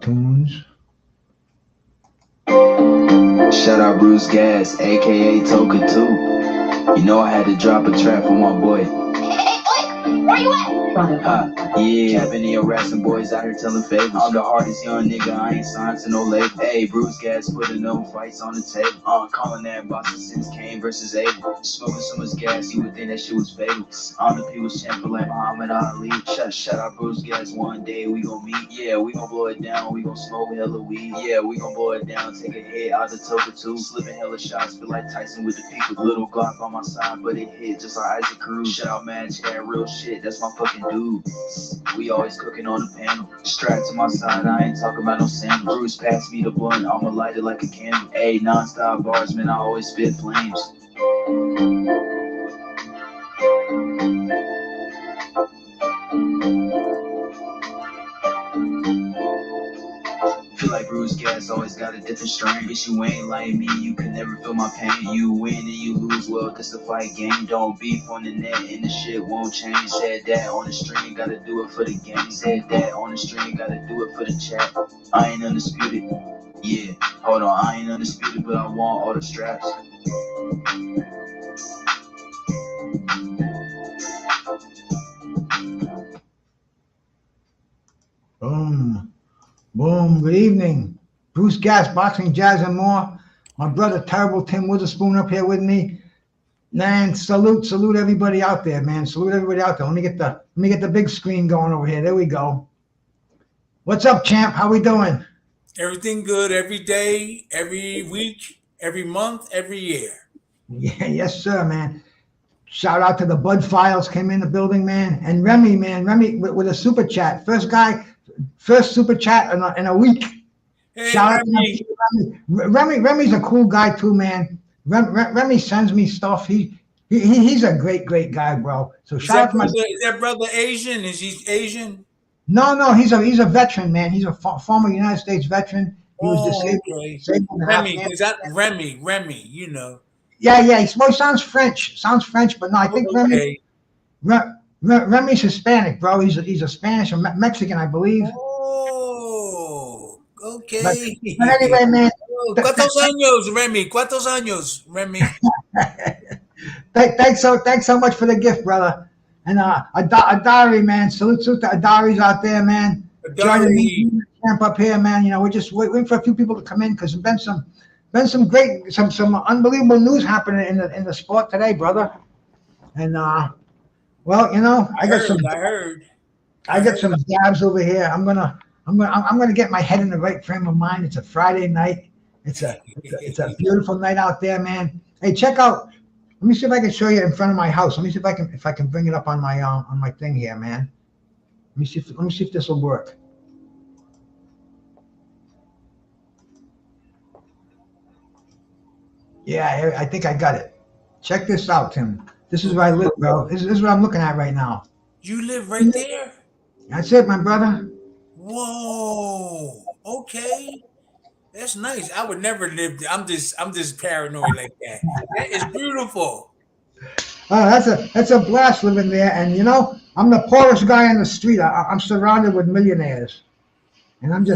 tunes. Shout out BruceGas, aka Toka 2. You know I had to drop a track for my boy. Hey, Blake, where you at? Yeah, I've been here harassing boys out here telling favors. I'm the hardest young nigga, I ain't signed to no label. Hey, BruceGas putting them fights on the table. Calling that boxing since Kane versus Abel. Smoking so much gas, you would think that shit was fatal. On the people's champion like Muhammad Ali. Shout out BruceGas, one day we gon' meet. Yeah, we gon' blow it down, we gon' smoke hella weed. Yeah, we gon' blow it down, take a hit out the Toka 2. Slipping hella shots, feel like Tyson with the peak. Little Glock on my side, but it hit just like Isaac Cruz. Shout out Match, that real shit, that's my fucking dude. We always cooking on the panel. Strapped to my side, I ain't talking about no sandal. Bruce passed me the blunt, I'ma light it like a candle. Ayy, non-stop bars, man, I always spit flames. Feel like BruceGas always got a different strain. Bitch, you ain't like me, you can never feel my pain. You win and you lose, well, this the fight game. Don't beef on the net and the shit won't change. Said that on the stream, gotta do it for the game. Said that on the stream, gotta do it for the chat. I ain't undisputed, yeah, hold on, I ain't undisputed, but I want all the straps. Boom. Boom. Good evening. BruceGas, boxing, jazz, and more. My brother, Terrible Tim Witherspoon, up here with me. Man, salute everybody out there, man. Salute everybody out there. Let me get the big screen going over here. There we go. What's up, champ? How we doing? Everything good every day, every week, every month, every year. Yeah, yes, sir, man. Shout out to the Bud Files came in the building, man. And Remy, man. Remy with a super chat. First super chat in a week. Hey, Shout out Remy. to Remy. Remy's a cool guy too, man. Remy sends me stuff. He's a great guy, bro. So shout out to my. Is that brother Asian? Is he Asian? No, he's a veteran, man. He's a former United States veteran. He was disabled. Okay. Disabled in Remy, Afghanistan. is that Remy? You know. Yeah. He sounds French. But no, I think Okay. Remy's Hispanic, bro. He's a Spanish or Mexican, I believe. Oh, okay. But anyway, man. ¿Cuántos años, Remy? ¿Cuántos años, Remy? Thanks so much for the gift, brother. And Adari, man. Salute to Adari's out there, man. Joining me camp up here, man. You know, we're just waiting for a few people to come in because there's been some great, some unbelievable news happening in the sport today, brother. And well, you know, I got some dabs over here. I'm gonna get my head in the right frame of mind. It's a Friday night. It's a beautiful night out there, man. Hey, check out. Let me see if I can show you in front of my house. Let me see if I can bring it up on my thing here, man. Let me see if this will work. Yeah, I think I got it. Check this out, Tim. This is where I live, bro. This is what I'm looking at right now. You live right there? That's it, my brother. Whoa. Okay. That's nice. I would never live there. I'm just paranoid like that. That is beautiful. Oh, that's a blast living there. And you know, I'm the poorest guy on the street. I'm surrounded with millionaires, and that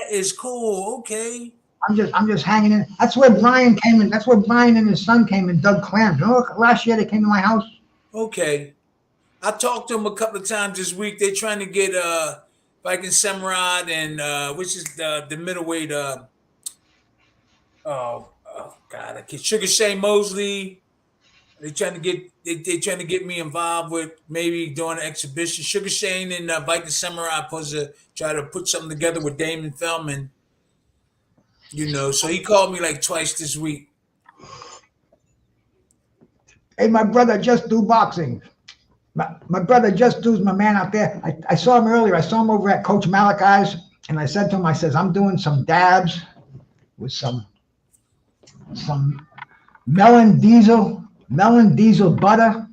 is cool. Okay. I'm just hanging in. That's where Brian came in. That's where Brian and his son came and dug clams. You know, last year they came to my house. Okay. I talked to them a couple of times this week. They're trying to get Viking Samurai and which is the middleweight oh God, I can't Sugar Shane Mosley. They're trying to get me involved with maybe doing an exhibition. Sugar Shane and Viking Samurai supposed to try to put something together with Damon Feldman. You know, so he called me like twice this week. Hey, my brother just do boxing. My brother just do's my man out there. I saw him earlier. I saw him over at Coach Malachi's, and I said to him, I says, I'm doing some dabs with some melon diesel butter.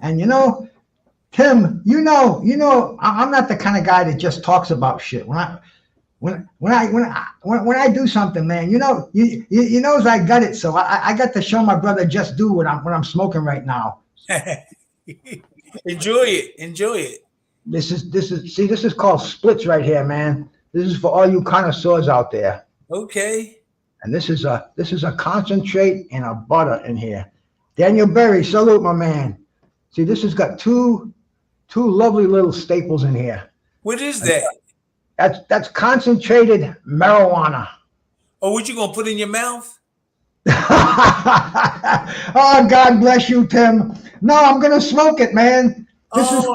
And you know, Tim, you know, I'm not the kind of guy that just talks about shit. When I do something, man, you know I got it. So I got to show my brother just do what I'm smoking right now. Enjoy it. This is called splits right here, man. This is for all you connoisseurs out there. Okay. And this is a concentrate and a butter in here. Daniel Berry, salute, my man. See, this has got two lovely little staples in here. What is that? That's concentrated marijuana. Oh, what you gonna put in your mouth? Oh, God bless you, Tim. No, I'm gonna smoke it, man. This is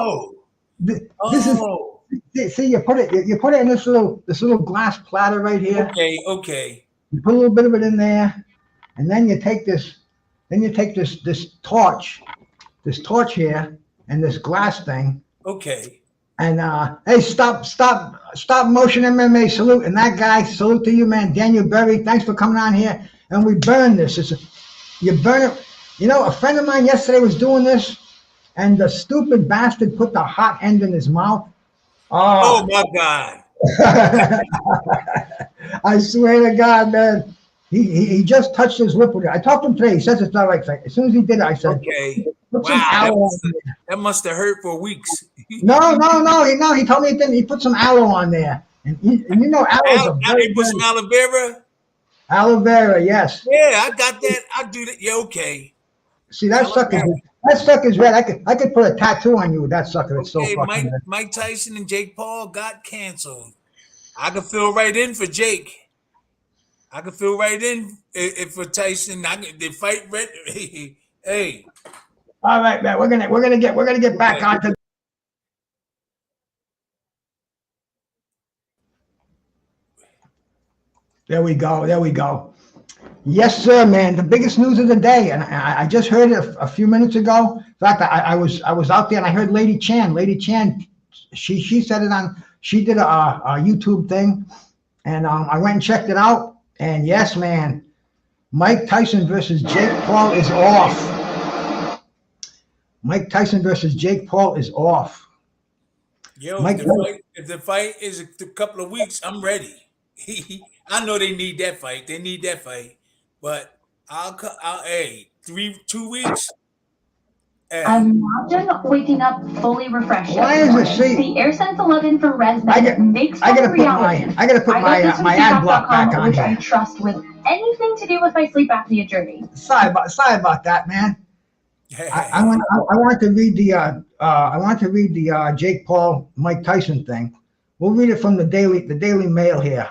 see, you put it in this little glass platter right here. Okay. You put a little bit of it in there, and then you take this torch here and this glass thing. Okay. And hey, stop motion MMA, salute. And that guy, salute to you, man. Daniel Berry, thanks for coming on here. And we burn this. You burn it. You know, a friend of mine yesterday was doing this, and the stupid bastard put the hot end in his mouth. Oh my God. I swear to God, man. He just touched his lip with it. I talked to him today. He says it's not right. As soon as he did it, I said, okay. Put some aloe on there. That must have hurt for weeks. No. He told me it didn't. He put some aloe on there. And you know aloe is put some aloe vera? Aloe vera, yes. Yeah, I got that. I do that. Yeah, okay. See, that sucker's red. I could put a tattoo on you with that sucker. It's so fucking red. Mike Tyson and Jake Paul got canceled. I could fill right in for Jake. I could fill right in if for Tyson. They fight red. Hey. All right, man. We're gonna get back onto. There we go. Yes, sir, man. The biggest news of the day, and I just heard it a few minutes ago. In fact, I was out there and I heard Lady Chan. Lady Chan, she said it on. She did a YouTube thing, and I went and checked it out. And yes, man, Mike Tyson versus Jake Paul is off. Mike Tyson versus Jake Paul is off. Yo, if the fight is a couple of weeks, I'm ready. I know they need that fight. But I'll 2 weeks. Imagine waking up fully refreshed. Why is it? See, the AirSense 11 from ResMed makes I gotta put my ad block back on which here. I trust with anything to do with my sleep apnea journey. Sorry about that, man. I want to read the Jake Paul Mike Tyson thing. We'll read it from the Daily Mail here.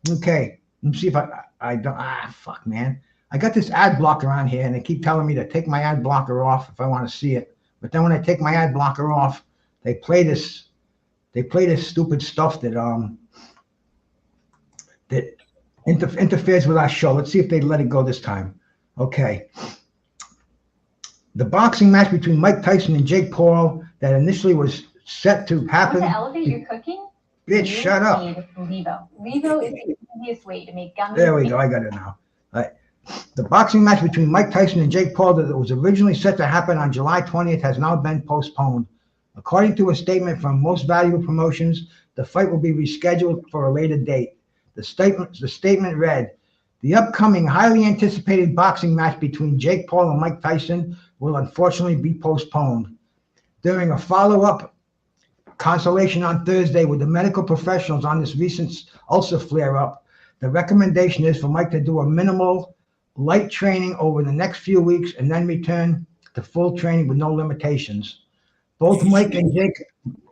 Okay, let's see if I don't. Fuck, man. I got this ad blocker on here, and they keep telling me to take my ad blocker off if I want to see it. But then when I take my ad blocker off, they play this stupid stuff that interferes with our show. Let's see if they let it go this time. Okay. The boxing match between Mike Tyson and Jake Paul that initially was set to happen. Want to elevate your cooking? Bitch, shut up. Levo. Levo is the easiest way to make gummies. There we go. I got it now. All right. The boxing match between Mike Tyson and Jake Paul that was originally set to happen on July 20th has now been postponed. According to a statement from Most Valuable Promotions, the fight will be rescheduled for a later date. The statement read, "The upcoming highly anticipated boxing match between Jake Paul and Mike Tyson will unfortunately be postponed. During a follow-up consultation on Thursday with the medical professionals on this recent ulcer flare-up, the recommendation is for Mike to do a minimal light training over the next few weeks and then return to full training with no limitations. Both Mike and Jake,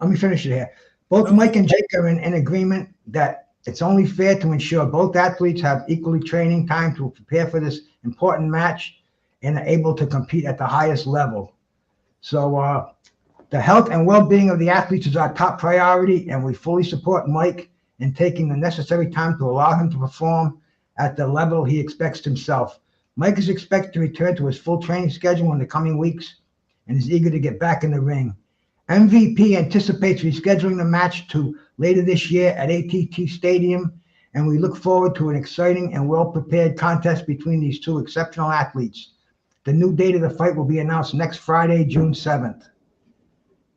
let me finish it here. Both Mike and Jake are in agreement that it's only fair to ensure both athletes have equally training time to prepare for this important match and are able to compete at the highest level. So the health and well-being of the athletes is our top priority, and we fully support Mike in taking the necessary time to allow him to perform at the level he expects himself. Mike is expected to return to his full training schedule in the coming weeks and is eager to get back in the ring. MVP anticipates rescheduling the match to later this year at AT&T Stadium, and we look forward to an exciting and well-prepared contest between these two exceptional athletes. The new date of the fight will be announced next Friday, June 7th.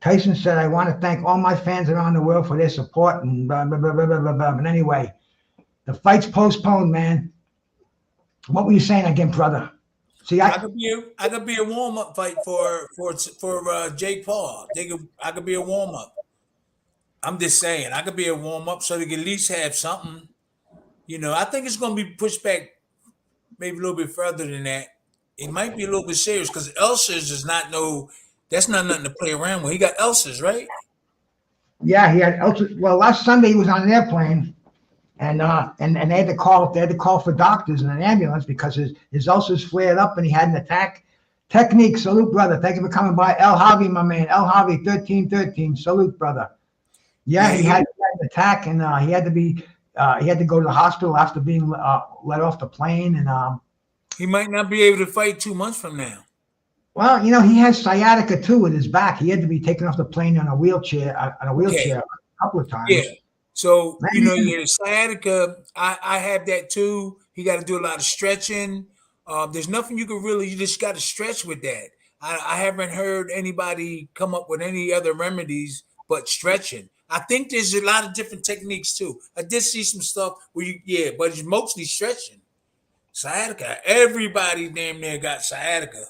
Tyson said, "I want to thank all my fans around the world for their support," and blah, blah, blah, blah, blah, blah. But anyway, the fight's postponed, man. What were you saying again, brother? See, I could be a warm-up fight for Jake Paul. I could be a warm-up. I'm just saying I could be a warm up so they can at least have something. I think it's going to be pushed back maybe a little bit further than that. It might be a little bit serious because ulcers is not no. That's not nothing to play around with. He got ulcers, right? Yeah, he had well, last Sunday he was on an airplane, and they had to call for doctors and an ambulance because his ulcers flared up and he had an attack. Technique, salute, brother. Thank you for coming by. El Javi, my man. El Javi, 1313. Salute, brother. Yeah, he had an attack, and he had to go to the hospital after being let off the plane, and he might not be able to fight 2 months from now. well, he has sciatica too with his back. He had to be taken off the plane on a wheelchair a couple of times. Yeah. So sciatica. I have that too. He got to do a lot of stretching. There's nothing you can really. You just got to stretch with that. I haven't heard anybody come up with any other remedies but stretching. I think there's a lot of different techniques too. I did see some stuff where but it's mostly stretching. Sciatica. Everybody damn near got sciatica.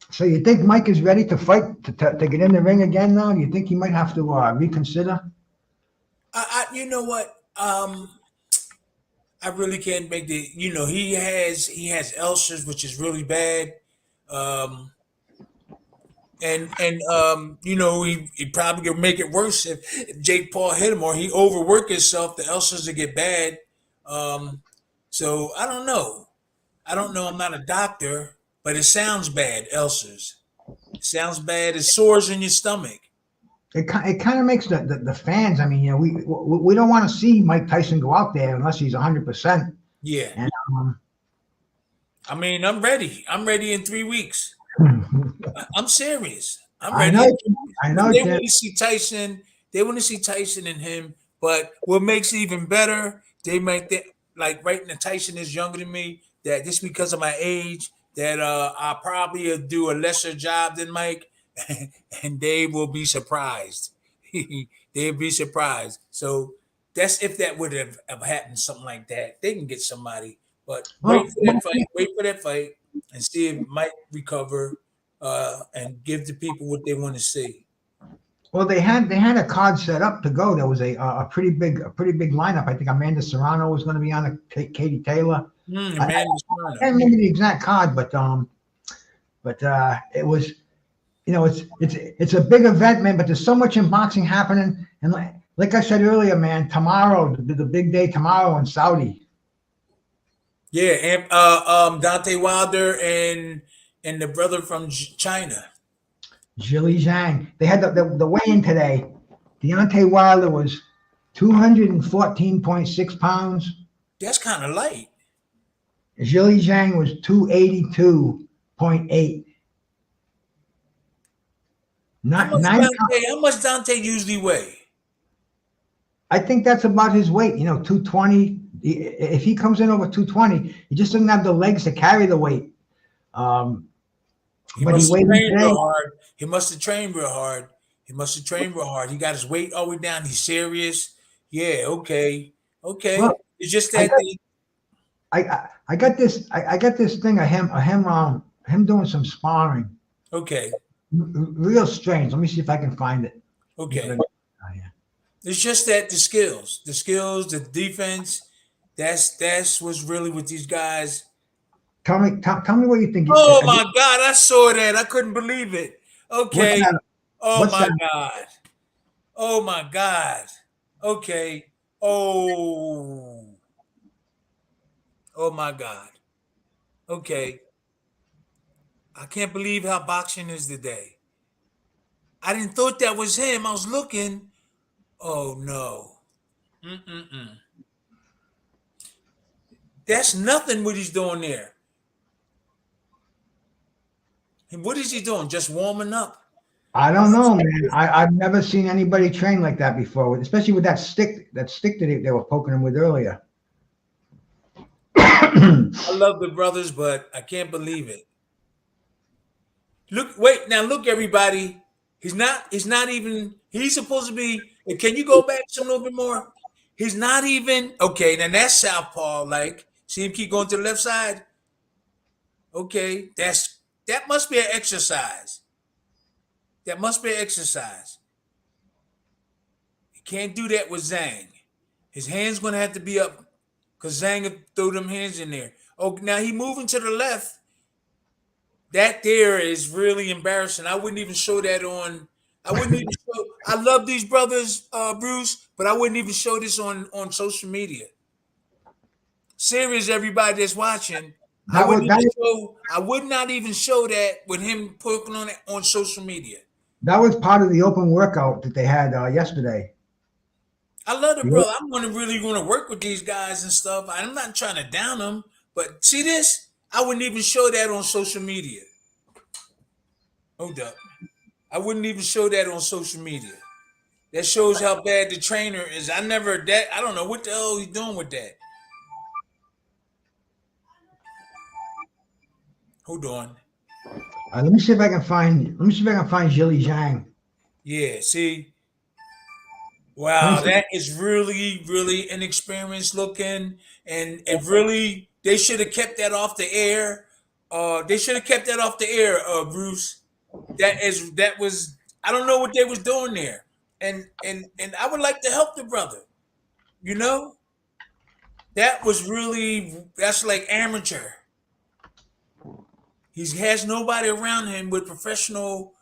So you think Mike is ready to fight to get in the ring again now? You think he might have to reconsider? You know what? I really can't make the. He has ulcers, which is really bad. He probably could make it worse if Jake Paul hit him or he overwork himself. The ulcers will get bad. So I don't know. I'm not a doctor, but it sounds bad. Ulcers. It sounds bad. It sores in your stomach. It kind of makes the fans. I mean, we don't want to see Mike Tyson go out there unless he's 100%. Yeah. And, I mean, I'm ready. I'm ready in 3 weeks. I'm serious. I'm ready. I know. They want to see Tyson. They want to see Tyson and him. But what makes it even better, they might like right now. Tyson is younger than me. That just because of my age, that I probably do a lesser job than Mike, and they will be surprised. They'll be surprised. So that's if that would have happened, something like that. They can get somebody, but wait for that fight, and see if Mike recover and give the people what they want to see. Well, they had a card set up to go. There was a pretty big lineup. I think Amanda Serrano was going to be on it. Katie Taylor. Amanda Serrano. I can't remember the exact card, but it was, it's a big event, man. But there's so much in boxing happening, and like I said earlier, man, tomorrow, the big day tomorrow in Saudi. Yeah, and Deontay Wilder and the brother from China. Zhili Zhang. They had the weigh-in today. Deontay Wilder was 214.6 pounds. That's kind of light. Zhili Zhang was 282.8. How much Dante usually weigh? I think that's about his weight. 220. If he comes in over 220, he just doesn't have the legs to carry the weight. He must have trained real hard. He must have trained real hard. He got his weight all the way down. He's serious. Yeah. Okay. Well, it's just that I got this thing of him doing some sparring. Okay. Real strange. Let me see if I can find it. Okay. It's just that the skills, the defense. That's what's really with these guys. Tell me what you think. Oh my God, I saw that. I couldn't believe it. Okay. Oh my God. Okay. Oh my God. Okay. I can't believe how boxing is today. I didn't thought that was him. I was looking. Oh no. That's nothing what he's doing there. And what is he doing? Just warming up? I don't know, man. I've never seen anybody train like that before, especially with that stick that they were poking him with earlier. I love the brothers, but I can't believe it. Look, everybody. He's supposed to be. Can you go back some little bit more? He's not even. Okay, then that's southpaw. Like, see him keep going to the left side. Okay, that must be an exercise. can't do that with Zhang. His hand's gonna have to be up because Zhang will throw them hands in there. Oh, now he moving to the left. That there is really embarrassing. I wouldn't even show that on. I wouldn't even show. I love these brothers, Bruce, but I wouldn't even show this on social media. Serious, everybody that's watching. I would not even show that with him putting on it on social media. That was part of the open workout that they had yesterday. I love it, bro. I'm really going to work with these guys and stuff. I'm not trying to down them, but see this? I wouldn't even show that on social media. Hold up. I wouldn't even show that on social media. That shows how bad the trainer is. I don't know what the hell he's doing with that. Hold on. Let me see if I can find Zhili Zhang. Yeah, see? Wow, that is really, really inexperienced looking. And really, they should have kept that off the air. Bruce. That was I don't know what they was doing there. And I would like to help the brother. You know? That's like amateur. He has nobody around him with professional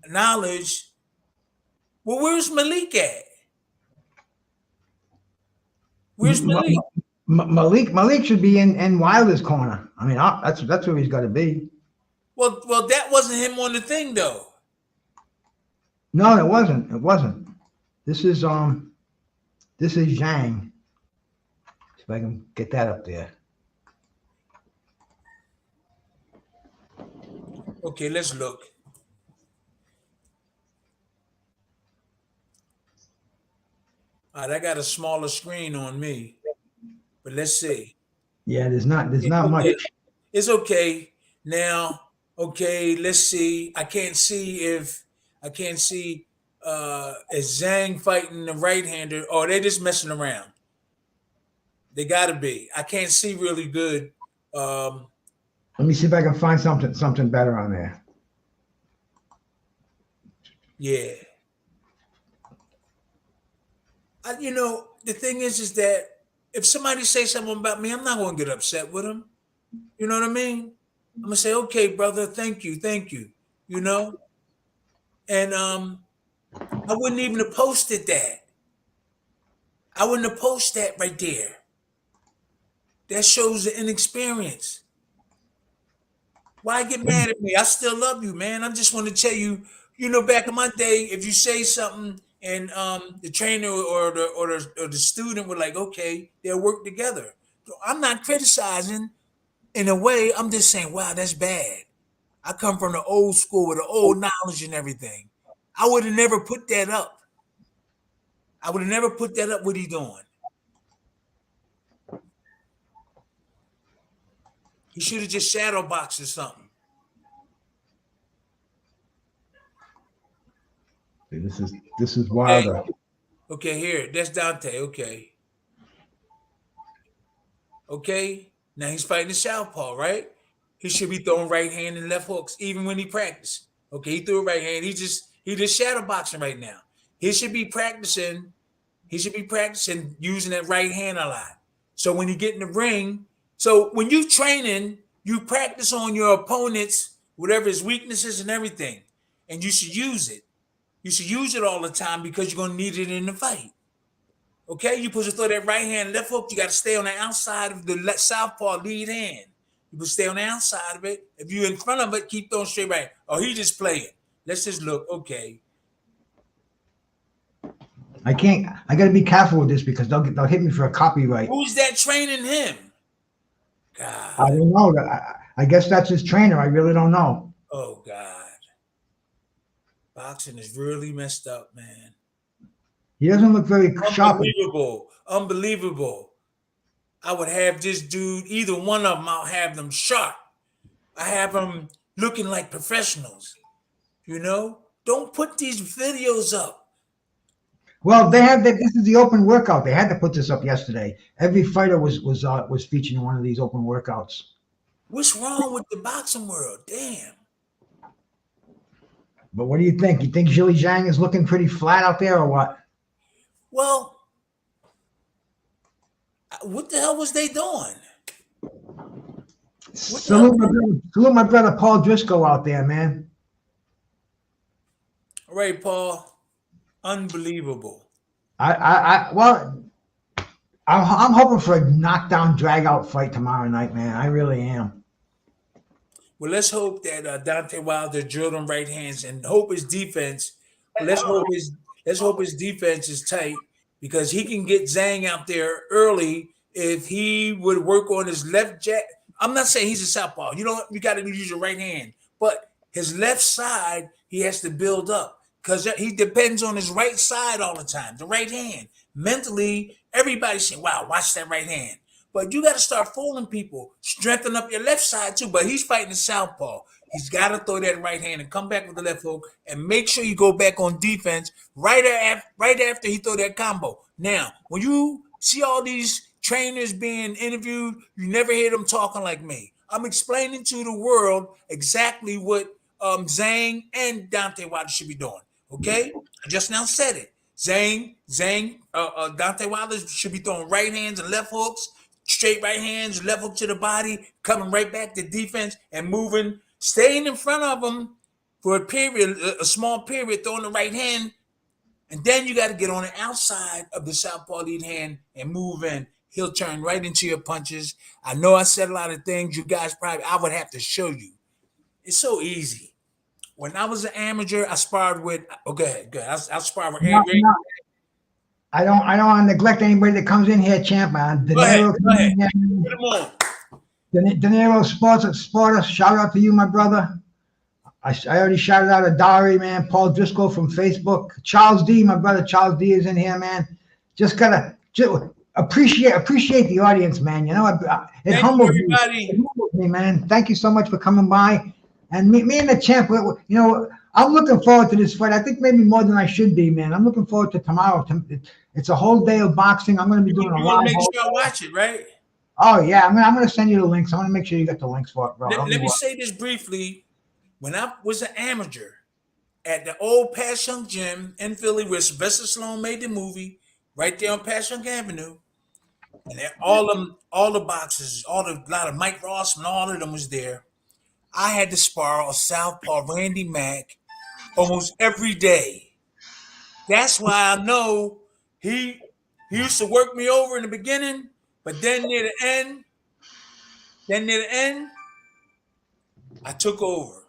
knowledge. Well, where's Malik at? Where's Malik? Malik should be in Wilder's corner. I mean, that's where he's got to be. Well, that wasn't him on the thing, though. No, it wasn't. It wasn't. This is Zhang. See if I can get that up there. Okay, let's look. All right, I got a smaller screen on me, but let's see. Yeah, there's not much. It's okay now. Okay, let's see. I can't see is Zhang fighting the right-hander, or they're just messing around. They gotta be. I can't see really good. Let me see if I can find something better on there. Yeah. The thing is that if somebody says something about me, I'm not going to get upset with them. You know what I mean? I'm going to say, okay, brother, thank you. You know? And I wouldn't even have posted that. I wouldn't have posted that right there. That shows the inexperience. Why get mad at me? I still love you, man. I just want to tell you, back in my day, if you say something and the trainer or the student were like, okay, they'll work together. So I'm not criticizing in a way. I'm just saying, wow, that's bad. I come from the old school with the old knowledge and everything. I would have never put that up. What he doing? He should have just shadow boxed or something. This is Wilder. Okay, here. That's Dante. Okay. Now he's fighting the southpaw, right? He should be throwing right hand and left hooks, even when he practiced. Okay, he threw a right hand. He just shadow boxing right now. He should be practicing using that right hand a lot. So when you get in the ring, so when you training, you practice on your opponent's whatever his weaknesses and everything, and you should use it. You should use it all the time because you're gonna need it in the fight. Okay, you supposed to throw that right hand, left hook. You got to stay on the outside of the southpaw lead hand. You will stay on the outside of it. If you're in front of it, keep throwing straight right. Oh, he just playing. Let's just look. Okay. I got to be careful with this because they'll hit me for a copyright. Who's that training him? God. I don't know. I guess that's his trainer. I really don't know. Oh God. Boxing is really messed up, man. He doesn't look very sharp. Unbelievable. I would have this dude, either one of them, I'll have them sharp. I have them looking like professionals. Don't put these videos up. Well, this is the open workout. They had to put this up yesterday. Every fighter was featured in one of these open workouts. What's wrong with the boxing world? Damn. But what do you think? You think Zhili Zhang is looking pretty flat out there or what? Well, what the hell was they doing? Salute my brother Paul Driscoll out there, man. All right, Paul. Unbelievable. Well, I'm hoping for a knockdown, drag out fight tomorrow night, man. I really am. Well, let's hope that Deontay Wilder drilled on right hands and hope his defense. Let's hope his defense is tight because he can get Zhang out there early if he would work on his left jab. I'm not saying he's a southpaw. You got to use your right hand, but his left side he has to build up because he depends on his right side all the time, the right hand. Mentally, everybody's saying, "Wow, watch that right hand." But you got to start fooling people. Strengthen up your left side too. But he's fighting the southpaw. He's got to throw that right hand and come back with the left hook and make sure you go back on defense right after he throw that combo. Now, when you see all these trainers being interviewed, you never hear them talking like me. I'm explaining to the world exactly what Zhang and Deontay Wilder should be doing. Okay? I just now said it. Deontay Wilder should be throwing right hands and left hooks. Straight right hands, left hook to the body, coming right back to defense and moving, staying in front of him for a small period, throwing the right hand. And then you got to get on the outside of the southpaw lead hand and move in. He'll turn right into your punches. I know I said a lot of things. You guys I would have to show you. It's so easy. When I was an amateur, I sparred with, go ahead. I sparred with Andrew. I don't want to neglect anybody that comes in here, champ. Go ahead. Put him on. Dinero Sports, shout out to you, my brother. I already shouted out Adari, man. Paul Driscoll from Facebook. Charles D, my brother Charles D is in here, man. Just appreciate the audience, man. You know, it humbles me. It humbles me, man. Thank you so much for coming by. And me and the champ, you know, I'm looking forward to this fight. I think maybe more than I should be, man. I'm looking forward to tomorrow. It's a whole day of boxing. I'm going to be doing a lot. Make sure I watch it, right? Oh yeah, I'm going to send you the links. I'm going to make sure you get the links for it, bro. Let me say this briefly. When I was an amateur at the old Passyunk Gym in Philly, where Sylvester Stallone made the movie, right there on Passyunk Avenue, and all the boxers, a lot of Mike Ross and all of them was there. I had to spar a southpaw Randy Mack almost every day. That's why I know he used to work me over in the beginning, but then near the end, I took over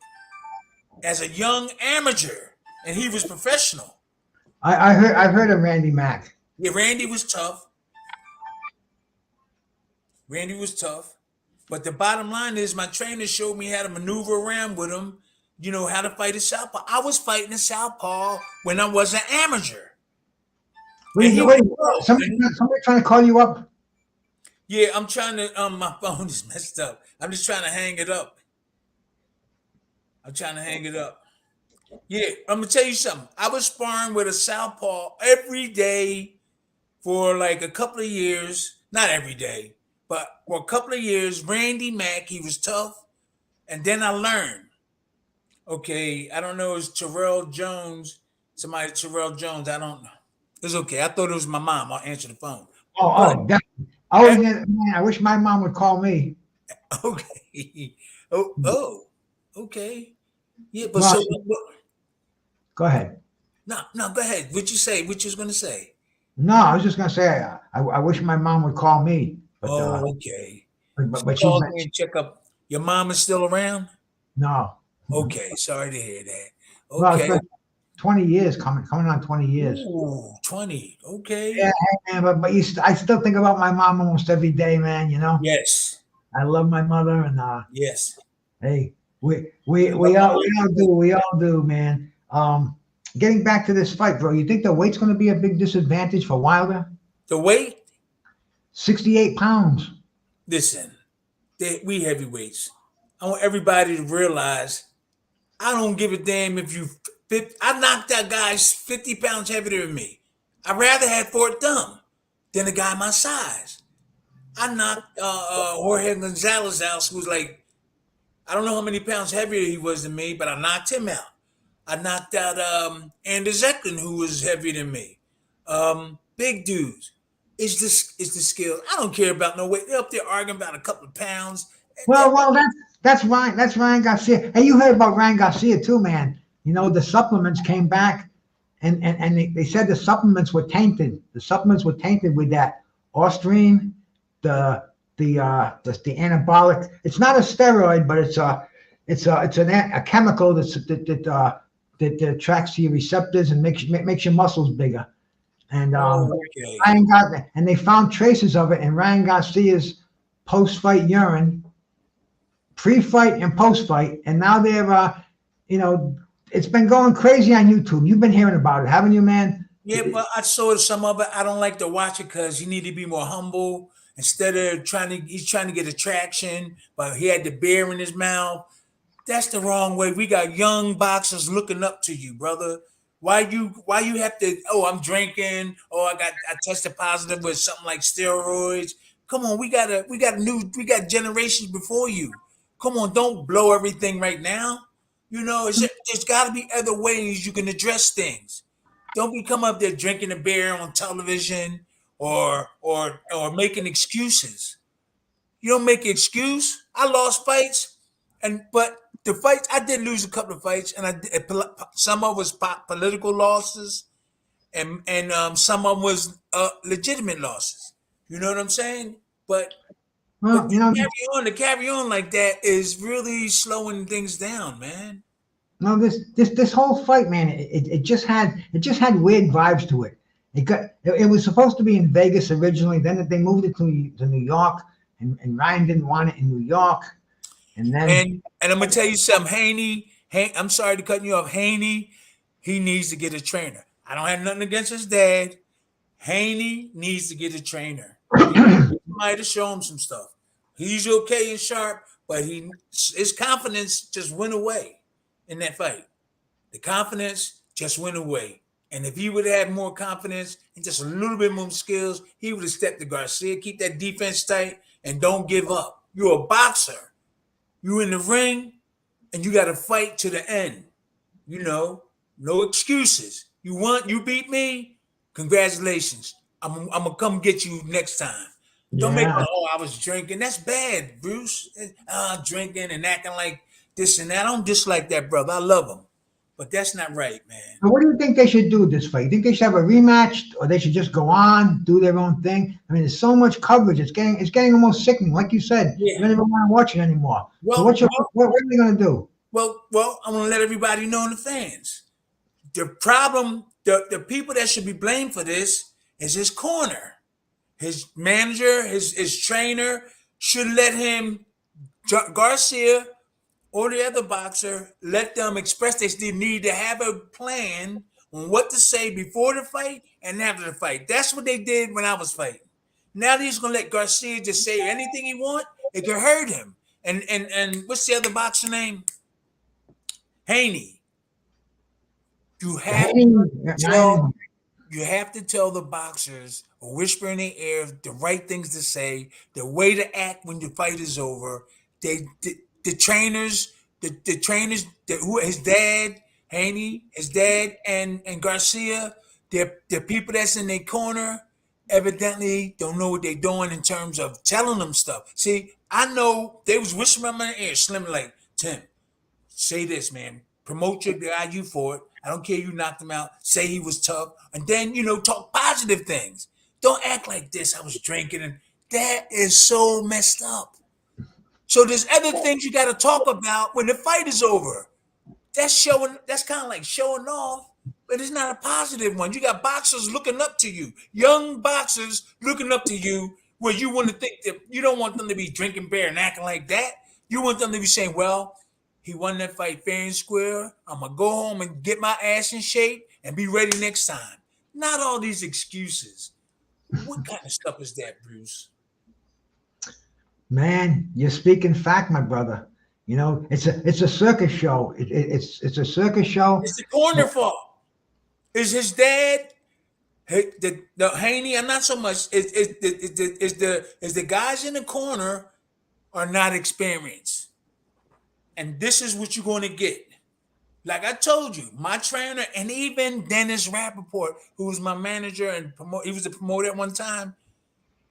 as a young amateur, and he was professional. I've heard of Randy Mack. Yeah, Randy was tough. But the bottom line is my trainer showed me how to maneuver around with him, you know, how to fight a southpaw. I was fighting a southpaw when I was an amateur. Wait, somebody trying to call you up? Yeah, I'm trying to, my phone is messed up. I'm just trying to hang it up. Yeah, I'm going to tell you something. I was sparring with a southpaw every day for like a couple of years. Not every day, but for a couple of years. Randy Mack, he was tough. And then I learned. Okay, I don't know. It's Terrell Jones. Terrell Jones. I don't know. It's okay. I thought it was my mom. I'll answer the phone. Definitely. Man, I wish my mom would call me. Okay. Okay. Yeah, but go ahead. No, go ahead. What you say? What you was gonna say? No, I was just gonna say I wish my mom would call me. But, okay. But call me and check up. Your mom is still around? No. Okay, sorry to hear that. Okay. Well, 20 years coming on 20 years. Ooh, 20. Okay. Yeah, man, but I still think about my mom almost every day, man. You know. Yes. I love my mother, and yes. Hey, we all do, man. Getting back to this fight, bro. You think the weight's going to be a big disadvantage for Wilder? The weight? 68 pounds. Listen, we heavyweights. I want everybody to realize I don't give a damn if you. I knocked out guys 50 pounds heavier than me. I'd rather have Fort Thumb than a guy my size. I knocked Jorge Gonzalez out, who was like, I don't know how many pounds heavier he was than me, but I knocked him out. I knocked out Anders Eklund, who was heavier than me. big dudes. Is the skill. I don't care about no weight. They're up there arguing about a couple of pounds. Well, that's Ryan. That's Ryan Garcia. Hey, you heard about Ryan Garcia too, man. You know the supplements came back, and they said the supplements were tainted. The supplements were tainted with that Austrian, the anabolic. It's not a steroid, but it's a chemical that attracts to your receptors and makes your muscles bigger. And Okay. and they found traces of it in Ryan Garcia's post-fight urine, pre-fight and post-fight, and now they're it's been going crazy on YouTube. You've been hearing about it, haven't you, man? Yeah, but I saw some of it. I don't like to watch it because you need to be more humble. Instead of he's trying to get attraction, but he had the beer in his mouth. That's the wrong way. We got young boxers looking up to you, brother. Why you have to? Oh, I'm drinking. Oh, I tested positive with something like steroids. Come on, we got generations before you. Come on, don't blow everything right now. There's got to be other ways you can address things. Don't be come up there drinking a beer on television or making excuses. You don't make an excuse. I lost fights, but the fights I did lose a couple of fights, and some of was political losses, and some of them was legitimate losses. You know what I'm saying? But Well, to carry on like that is really slowing things down, man. no, this whole fight, man, it just had weird vibes to it. It was supposed to be in Vegas originally. Then they moved it to New York, and Ryan didn't want it in New York. And then and I'm gonna tell you something, Haney. I'm sorry to cut you off, Haney. He needs to get a trainer. I don't have nothing against his dad. Haney needs to get a trainer. He might have shown him some stuff. He's okay and sharp, but his confidence just went away in that fight. The confidence just went away. And if he would have had more confidence and just a little bit more skills, he would have stepped to Garcia. Keep that defense tight and don't give up. You're a boxer. You in the ring, and you got to fight to the end. No excuses. You beat me. Congratulations. I'm gonna come get you next time. Don't make I was drinking. That's bad, Bruce. Drinking and acting like this and that. I don't dislike that brother. I love him, but that's not right, man. So what do you think they should do with this fight? You think they should have a rematch, or they should just go on, do their own thing? I mean, there's so much coverage. It's getting almost sickening. Like you said, you don't even want to watch it anymore. So what are they going to do? Well, I'm going to let everybody know, in the fans. The problem, the people that should be blamed for this is his corner. His manager, his trainer should let him, Garcia, or the other boxer, let them express they need to have a plan on what to say before the fight and after the fight. That's what they did when I was fighting. Now they're just gonna let Garcia just say anything he want. It could hurt him. And what's the other boxer name? Haney. You have to tell the boxers, or whisper in their ear, the right things to say, the way to act when the fight is over. The trainers, his dad, Haney, his dad, and Garcia, they're people that's in their corner, evidently don't know what they're doing in terms of telling them stuff. See, I know they was whispering in my ear, Slim, like, Tim, say this, man. Promote your guy, you for it. I don't care you knocked him out. Say he was tough. And then, talk positive things. Don't act like this. I was drinking. And that is so messed up. So there's other things you got to talk about when the fight is over. That's kind of like showing off, but it's not a positive one. You got boxers looking up to you, young boxers looking up to you, where you want to think that you don't want them to be drinking beer and acting like that. You want them to be saying, well, he won that fight fair and square. I'm going to go home and get my ass in shape and be ready next time. Not all these excuses. What kind of stuff is that, Bruce? Man, you're speaking fact, my brother. It's a circus show. It's a circus show. It's the corner fault. Is his dad, the Haney? I'm not so much. Is the guys in the corner are not experienced, and this is what you're going to get. Like I told you, my trainer and even Dennis Rappaport, who was my manager and he was a promoter at one time.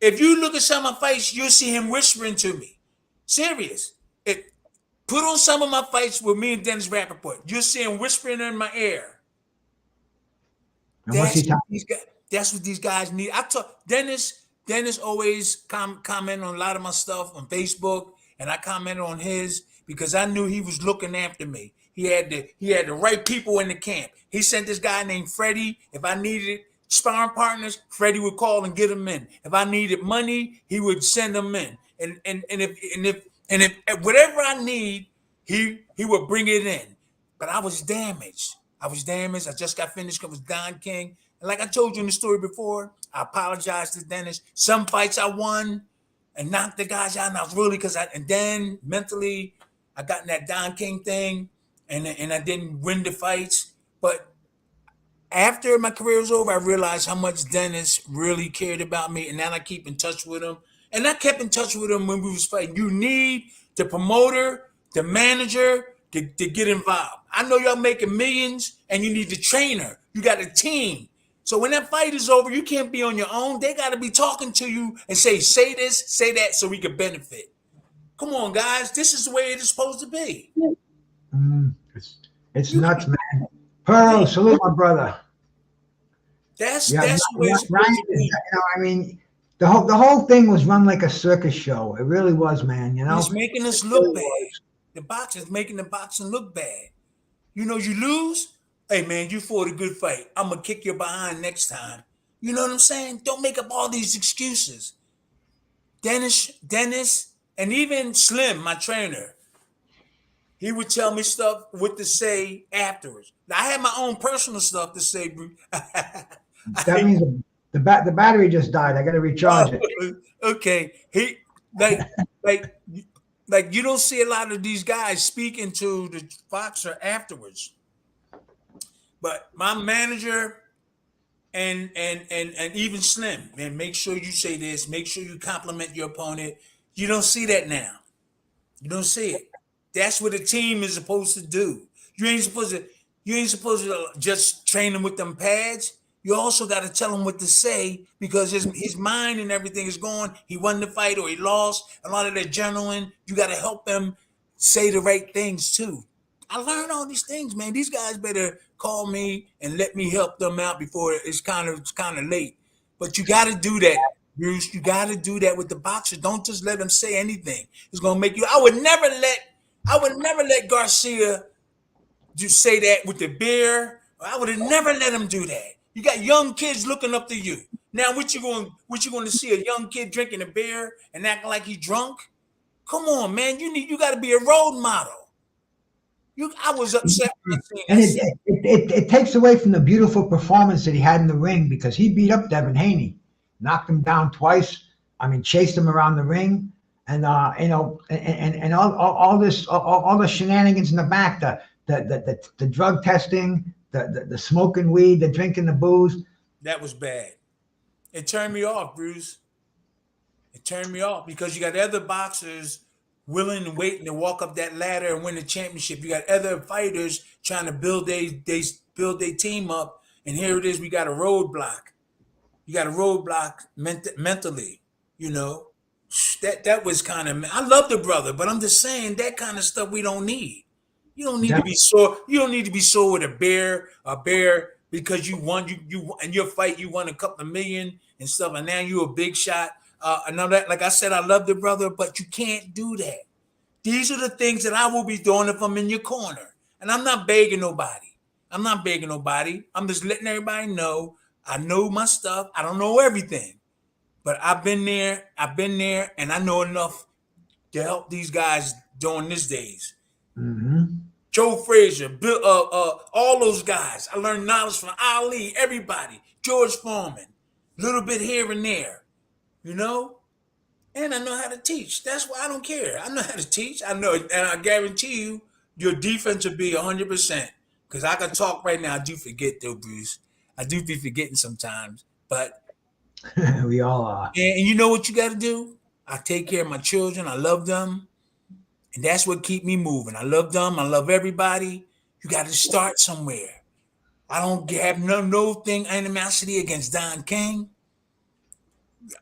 If you look at some of my fights, you'll see him whispering to me. Serious. Put on some of my fights with me and Dennis Rappaport. You'll see him whispering in my ear. And what's he talking? That's what these guys need. I talk Dennis. Dennis always comment on a lot of my stuff on Facebook, and I commented on his because I knew he was looking after me. He had the right people in the camp. He sent this guy named Freddie. If I needed sparring partners, Freddie would call and get them in. If I needed money, he would send them in. And if whatever I need, he would bring it in. But I was damaged. I just got finished with Don King. And like I told you in the story before, I apologized to Dennis. Some fights I won and knocked the guys out. And I was really and then mentally I got in that Don King thing and I didn't win the fights. But after my career was over, I realized how much Dennis really cared about me. And now I keep in touch with him. And I kept in touch with him when we was fighting. You need the promoter, the manager, to get involved. I know y'all making millions and you need the trainer. You got a team. So when that fight is over, you can't be on your own. They got to be talking to you and say this, say that, so we can benefit. Come on, guys. This is the way it is supposed to be. It's nuts, man. Pearl, salute my brother. That's the way it's supposed to be. I mean, the whole thing was run like a circus show. It really was, man. It's making us look bad. The boxing's making the boxing look bad. You lose. Hey, man, you fought a good fight. I'm going to kick your behind next time. You know what I'm saying? Don't make up all these excuses. Dennis, and even Slim, my trainer, he would tell me stuff what to say afterwards. Now, I had my own personal stuff to say, Bruce. That means the battery just died. I got to recharge it. Okay. He like you don't see a lot of these guys speaking to the boxer afterwards. But my manager and even Slim, man, make sure you say this. Make sure you compliment your opponent. You don't see that now. You don't see it. That's what a team is supposed to do. You ain't supposed to just train them with them pads. You also got to tell him what to say because his mind and everything is going. He won the fight or he lost. A lot of that journaling, you got to help them say the right things too. I learned all these things, man. These guys better call me and let me help them out before it's kind of late. But you got to do that, Bruce. You got to do that with the boxer. Don't just let them say anything. It's gonna make you. I would never let Garcia just say that with the beer. I would have never let him do that. You got young kids looking up to you. Now, what you going to see a young kid drinking a beer and acting like he's drunk? Come on, man. You got to be a role model. I was upset. And it takes away from the beautiful performance that he had in the ring because he beat up Devin Haney, knocked him down twice. I mean, chased him around the ring, and and all the shenanigans in the back, the drug testing, the smoking weed, the drinking the booze. That was bad. It turned me off, Bruce. It turned me off because you got other boxers willing and waiting to walk up that ladder and win the championship. You got other fighters trying to build their team up, and here it is. We got a roadblock. You got a roadblock mentally. That was kind of. I love the brother, but I'm just saying that kind of stuff we don't need. You don't need to be sore. You don't need to be sore with a bear because you won. You in your fight you won a couple of million and stuff, and now you a big shot. I know that, like I said, I love the brother, but you can't do that. These are the things that I will be doing if I'm in your corner. And I'm not begging nobody. I'm just letting everybody know I know my stuff. I don't know everything, but I've been there, and I know enough to help these guys during these days. Mm-hmm. Joe Frazier, Bill, all those guys. I learned knowledge from Ali, everybody. George Foreman, a little bit here and there. And I know how to teach. That's why I don't care. I know how to teach. I know, and I guarantee you, your defense will be 100%. Because I can talk right now. I do forget, though, Bruce. I do be forgetting sometimes. But we all are. And you know what you got to do? I take care of my children. I love them. And that's what keep me moving. I love them. I love everybody. You got to start somewhere. I don't have no thing animosity against Don King.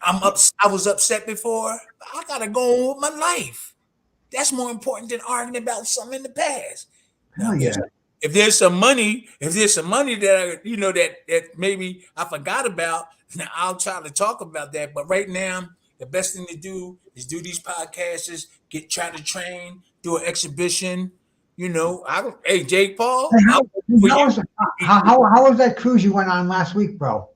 I was upset before. I gotta go on with my life. That's more important than arguing about something in the past. Now, Hell yeah. if there's some money that that maybe I forgot about, now I'll try to talk about that. But right now, the best thing to do is do these podcasts, try to train, do an exhibition. Hey Jake Paul, Hey, I'll for how, you. was, how was that cruise you went on last week, bro?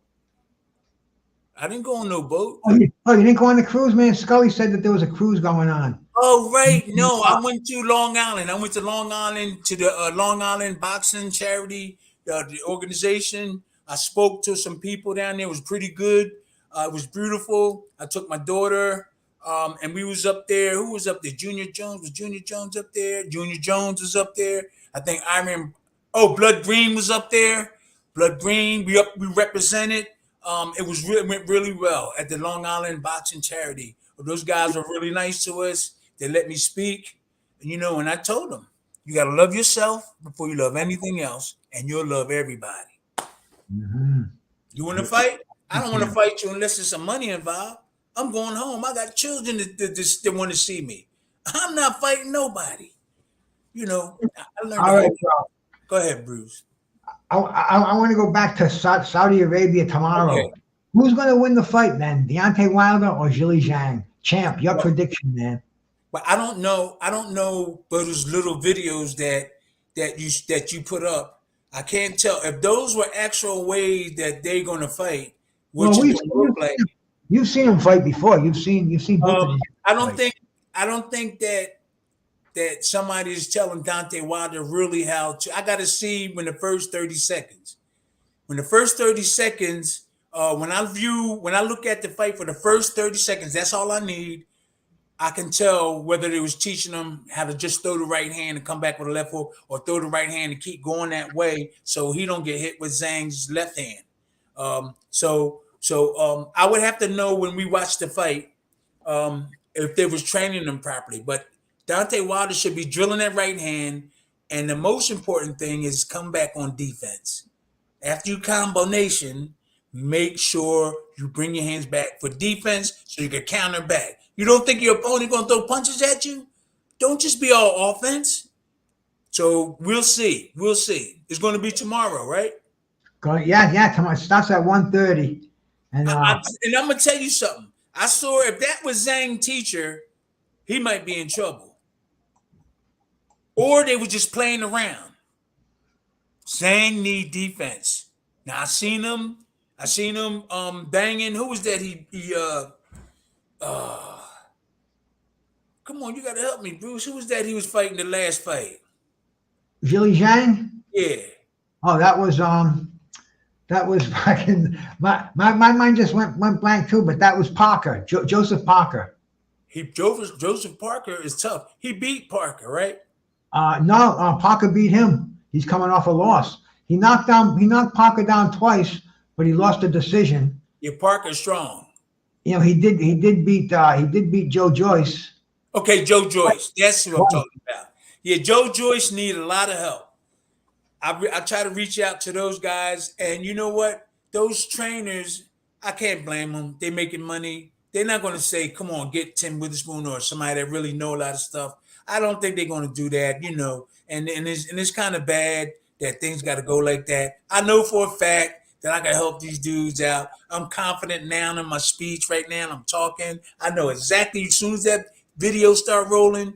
I didn't go on no boat. Oh, you didn't go on the cruise, man? Scully said that there was a cruise going on. Oh, right. No, I went to Long Island. I went to Long Island to the Long Island Boxing Charity, the organization. I spoke to some people down there. It was pretty good. It was beautiful. I took my daughter, and we was up there. Who was up there? Junior Jones. Was Junior Jones up there? Junior Jones was up there. I think Blood Green was up there. Blood Green. We represented. It went really well at the Long Island Boxing Charity. Those guys were really nice to us. They let me speak, and I told them, you got to love yourself before you love anything else, and you'll love everybody. Mm-hmm. You want to fight? I don't want to fight you unless there's some money involved. I'm going home. I got children that want to see me. I'm not fighting nobody. I learned. All right, bro. Go ahead, Bruce. I want to go back to Saudi Arabia tomorrow. Okay. Who's going to win the fight, then? Deontay Wilder or Zhilei Zhang? Champ, your prediction, man. But I don't know those little videos that you put up. I can't tell if those were actual ways that they're going to fight. You've seen them fight before. You've seen both of them. I don't think that somebody is telling Deontay Wilder really how to. I got to see when the first 30 seconds. When I look at the fight for the first 30 seconds, that's all I need. I can tell whether they was teaching him how to just throw the right hand and come back with a left hook, or throw the right hand and keep going that way so he don't get hit with Zhang's left hand. So I would have to know when we watch the fight if they was training them properly. But Deontay Wilder should be drilling that right hand, and the most important thing is come back on defense. After you combination, make sure you bring your hands back for defense so you can counter back. You don't think your opponent going to throw punches at you? Don't just be all offense. So we'll see. It's going to be tomorrow, right? Yeah. Tomorrow. It starts at 1:30. And I'm going to tell you something. I saw if that was Zhang's teacher, he might be in trouble. Or they were just playing around. Zhang need defense. Now I seen him banging. Who was that? Come on, you gotta help me, Bruce. Who was that he was fighting the last fight? Zhilei Zhang? Yeah. Oh, that was fucking my mind just went blank too, but that was Parker, Joseph Parker. Joseph Parker is tough. He beat Parker, right? No, Parker beat him. He's coming off a loss. He knocked Parker down twice, but he lost a decision. Yeah, Parker's strong. He did beat Joe Joyce. Okay, Joe Joyce. That's what I'm talking about. Yeah, Joe Joyce needed a lot of help. I try to reach out to those guys, and you know what? Those trainers, I can't blame them. They're making money. They're not going to say, "Come on, get Tim Witherspoon or somebody that really know a lot of stuff." I don't think they're going to do that, And it's kind of bad that things got to go like that. I know for a fact that I can help these dudes out. I'm confident now in my speech right now. I'm talking. I know exactly as soon as that video start rolling,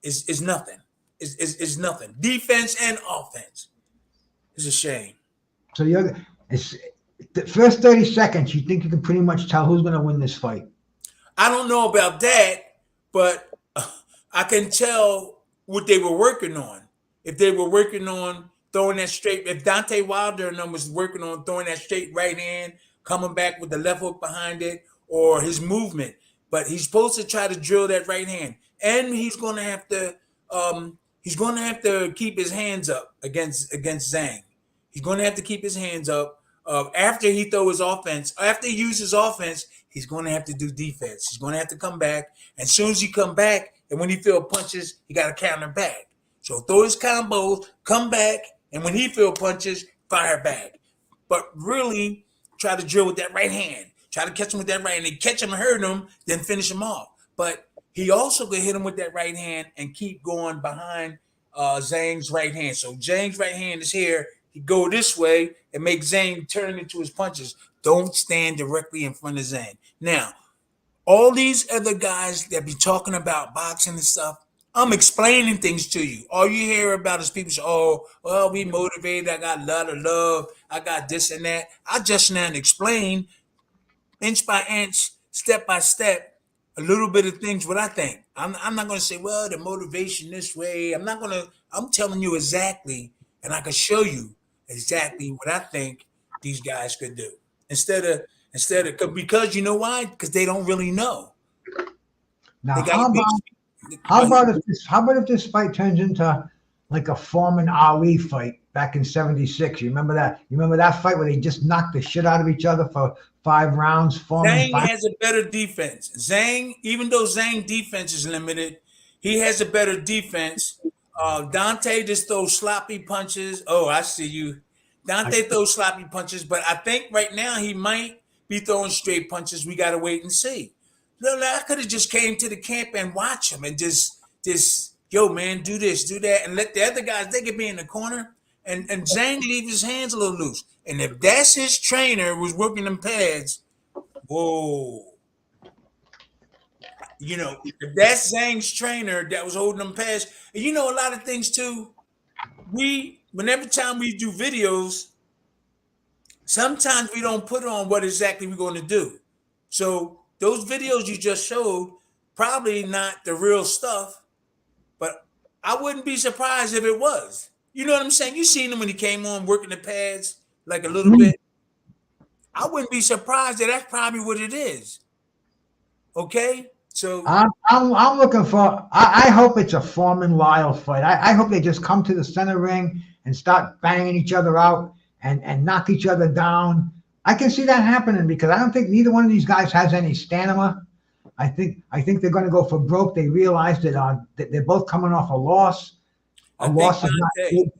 it's nothing. It's nothing. Defense and offense. It's a shame. So it's the first 30 seconds. You think you can pretty much tell who's going to win this fight? I don't know about that, but I can tell what they were working on. If they were working on throwing that straight, if Deontay Wilder and them was working on throwing that straight right hand, coming back with the left hook behind it, or his movement. But he's supposed to try to drill that right hand, and he's going to have to keep his hands up against Zhang. He's going to have to keep his hands up after he throw his offense. After he uses offense, he's going to have to do defense. He's going to have to come back, and as soon as he come back, and when he feel punches, he got to counter back. So throw his combos, come back, and when he feel punches, fire back. But really try to drill with that right hand. Try to catch him with that right hand. And catch him and hurt him, then finish him off. But he also could hit him with that right hand and keep going behind Zhang's right hand. So Zhang's right hand is here. He go this way and make Zhang turn into his punches. Don't stand directly in front of Zhang. Now, all these other guys that be talking about boxing and stuff, I'm explaining things to you. All you hear about is people say, oh, well, we motivated. I got a lot of love. I got this and that. I just now explain inch by inch, step by step, a little bit of things what I think. I'm not going to say, well, the motivation this way. I'm telling you exactly, and I can show you exactly what I think these guys could do. Instead of, because you know why? Because they don't really know. Now, how about if this fight turns into like a Foreman Ali fight back in '76? You remember that? You remember that fight where they just knocked the shit out of each other for 5 rounds? Zhang has a better defense. Zhang, even though Zhang defense is limited, he has a better defense. Dante just throws sloppy punches. Oh, I see you. Dante throws sloppy punches, but I think right now he might be throwing straight punches. We got to wait and see. No, I could have just came to the camp and watch him and just, yo, man, do this, do that, and let the other guys, they could be in the corner, and Zhang leave his hands a little loose. And if that's his trainer was working them pads, whoa. You know, if that's Zhang's trainer that was holding them pads, and you know a lot of things too, whenever time we do videos, sometimes we don't put on what exactly we're going to do. So those videos you just showed, probably not the real stuff, but I wouldn't be surprised if it was. You know what I'm saying? You seen him when he came on working the pads like a little bit. I wouldn't be surprised that that's probably what it is. Okay? So I'm looking for. I hope it's a Foreman Lyle fight. I hope they just come to the center ring and start banging each other out and knock each other down. I can see that happening because I don't think neither one of these guys has any stamina. I think they're going to go for broke. They realize that they're both coming off a loss. A loss is not good.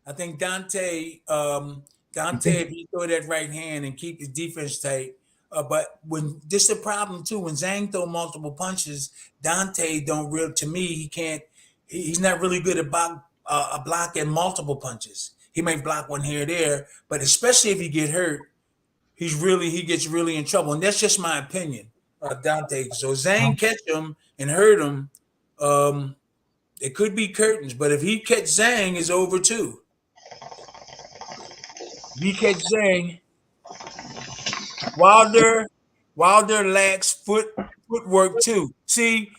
I think Dante, if he throw that right hand and keep his defense tight. But when this is the problem too, when Zhang throw multiple punches, Dante don't real. To me, he can't. He's not really good at blocking multiple punches. He may block one here or there, but especially if he get hurt, he gets really in trouble. And that's just my opinion, Dante. So Zhang catch him and hurt him. It could be curtains, but if he catch Zhang, it's over too. If he catch Zhang. Wilder lacks footwork too. See,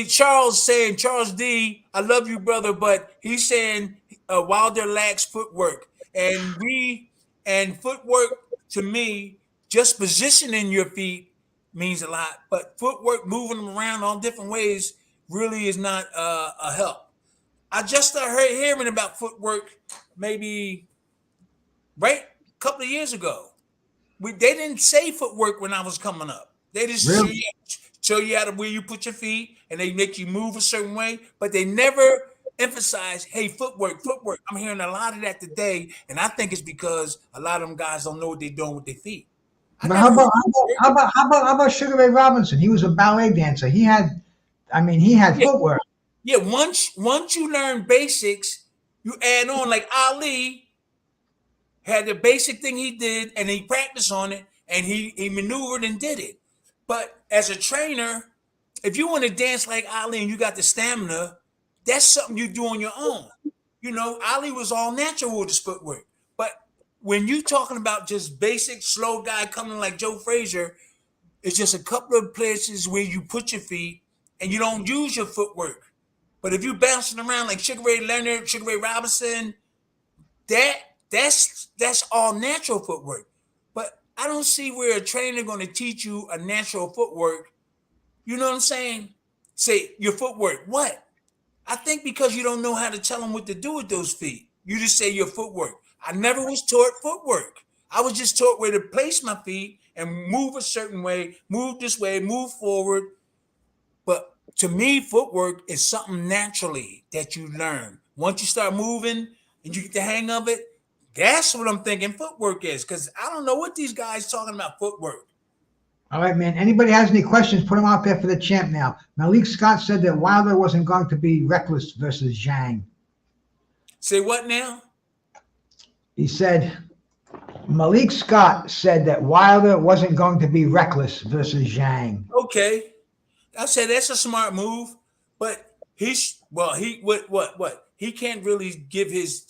Charles D, I love you, brother, but he's saying Wilder lacks footwork. And footwork to me, just positioning your feet means a lot, but footwork, moving them around all different ways, really is not a help. I just started hearing about footwork maybe a couple of years ago. They didn't say footwork when I was coming up. They just show you how to where you put your feet, and they make you move a certain way, but they never emphasize, hey, footwork. I'm hearing a lot of that today, and I think it's because a lot of them guys don't know what they're doing with their feet. How about Sugar Ray Robinson? He was a ballet dancer. He had footwork. Yeah, once you learn basics, you add on. Like Ali had the basic thing he did, and he practiced on it, and he maneuvered and did it. But as a trainer, if you want to dance like Ali and you got the stamina, that's something you do on your own. You know, Ali was all natural with his footwork. But when you talking about just basic slow guy coming like Joe Frazier, it's just a couple of places where you put your feet and you don't use your footwork. But if you bouncing around like Sugar Ray Leonard, Sugar Ray Robinson, that's all natural footwork. But I don't see where a trainer going to teach you a natural footwork. You know what I'm saying? Say your footwork. What? I think because you don't know how to tell them what to do with those feet. You just say your footwork. I never was taught footwork. I was just taught where to place my feet and move a certain way, move this way, move forward. But to me, footwork is something naturally that you learn. Once you start moving and you get the hang of it, that's what I'm thinking footwork is. Because I don't know what these guys talking about footwork. All right, man. Anybody has any questions, put them out there for the champ now. Malik Scott said that Wilder wasn't going to be reckless versus Zhang. Say what now? He said, Malik Scott said that Wilder wasn't going to be reckless versus Zhang. Okay. I said that's a smart move, but he can't really give his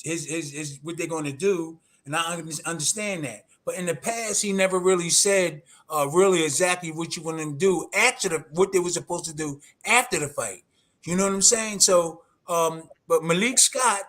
what they're going to do, and I understand that. But in the past, he never really said really exactly what you want to do after what they were supposed to do after the fight. You know what I'm saying? So, but Malik Scott,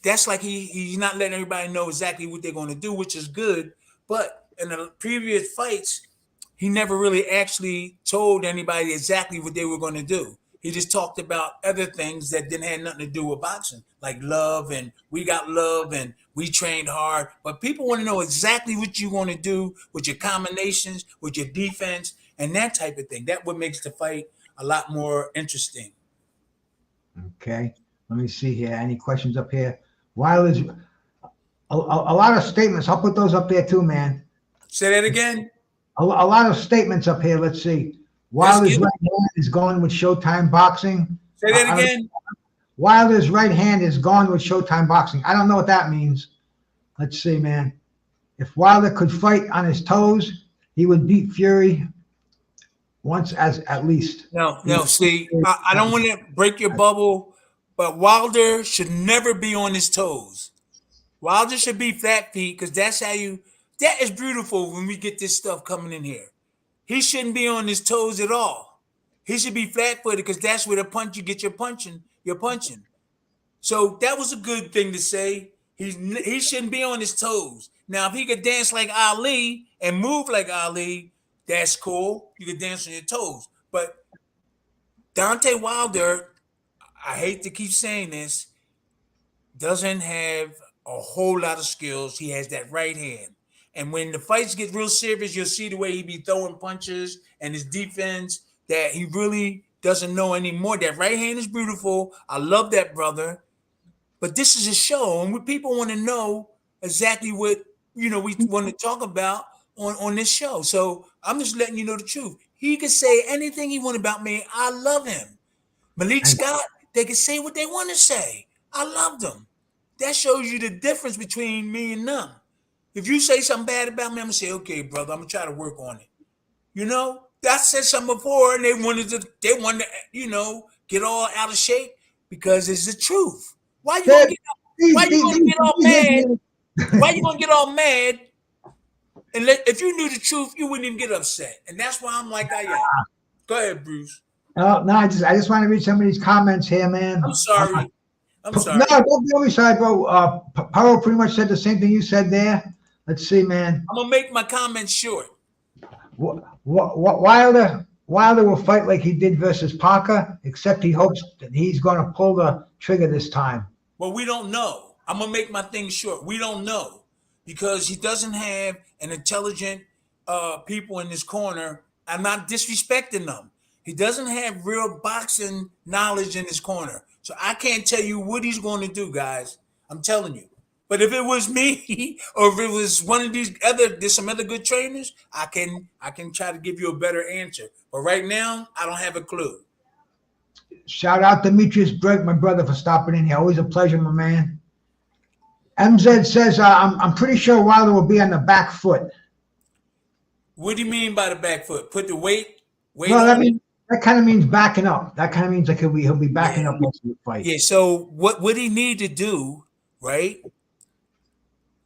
that's like he's not letting everybody know exactly what they're going to do, which is good. But in the previous fights, he never really actually told anybody exactly what they were going to do. He just talked about other things that didn't have nothing to do with boxing, like love and we got love and we trained hard. But people want to know exactly what you want to do with your combinations, with your defense, and that type of thing. That's what makes the fight a lot more interesting. Okay. Let me see here. Any questions up here? Wilder's a lot of statements. I'll put those up there too, man. Say that again. A lot of statements up here. Let's see. Wilder's right hand is going with Showtime Boxing. Say that again. Wilder's right hand is going with Showtime Boxing. I don't know what that means. Let's see, man. If Wilder could fight on his toes, he would beat Fury once at least. No. See, I don't want to break your bubble, but Wilder should never be on his toes. Wilder should be flat feet because that is beautiful when we get this stuff coming in here. He shouldn't be on his toes at all. He should be flat-footed because that's where the punch you get your punching. So that was a good thing to say. He shouldn't be on his toes. Now, if he could dance like Ali and move like Ali, that's cool. You could dance on your toes. But Deontay Wilder, I hate to keep saying this, doesn't have a whole lot of skills. He has that right hand. And when the fights get real serious, you'll see the way he be throwing punches and his defense that he really doesn't know anymore. That right hand is beautiful. I love that brother. But this is a show, and people want to know exactly what we want to talk about on this show. So I'm just letting you know the truth. He can say anything he want about me. I love him. Malik Scott, they can say what they want to say. I love them. That shows you the difference between me and them. If you say something bad about me, I'm gonna say, okay, brother, I'm gonna try to work on it. I said something before, and they wanted to, get all out of shape because it's the truth. Why you gonna get all mad? Why you gonna get all mad? And if you knew the truth, you wouldn't even get upset. And that's why I'm like I am. Go ahead, Bruce. No, I just want to read some of these comments here, man. I'm sorry. No, don't be sorry, bro. Paro pretty much said the same thing you said there. Let's see, man. I'm gonna make my comments short. Wilder will fight like he did versus Parker, except he hopes that he's going to pull the trigger this time. Well, we don't know. I'm gonna make my thing short. We don't know because he doesn't have an intelligent people in his corner. I'm not disrespecting them. He doesn't have real boxing knowledge in his corner, so I can't tell you what he's going to do, guys. I'm telling you. But if it was me, or if it was one of there's some other good trainers, I can try to give you a better answer. But right now, I don't have a clue. Shout out Demetrius Brett, my brother, for stopping in here. Always a pleasure, my man. MZ says, I'm pretty sure Wilder will be on the back foot. What do you mean by the back foot? Put the weight well, that kind of means backing up. That kind of means like he'll be backing up most of the fight. Yeah, so what he need to do, right?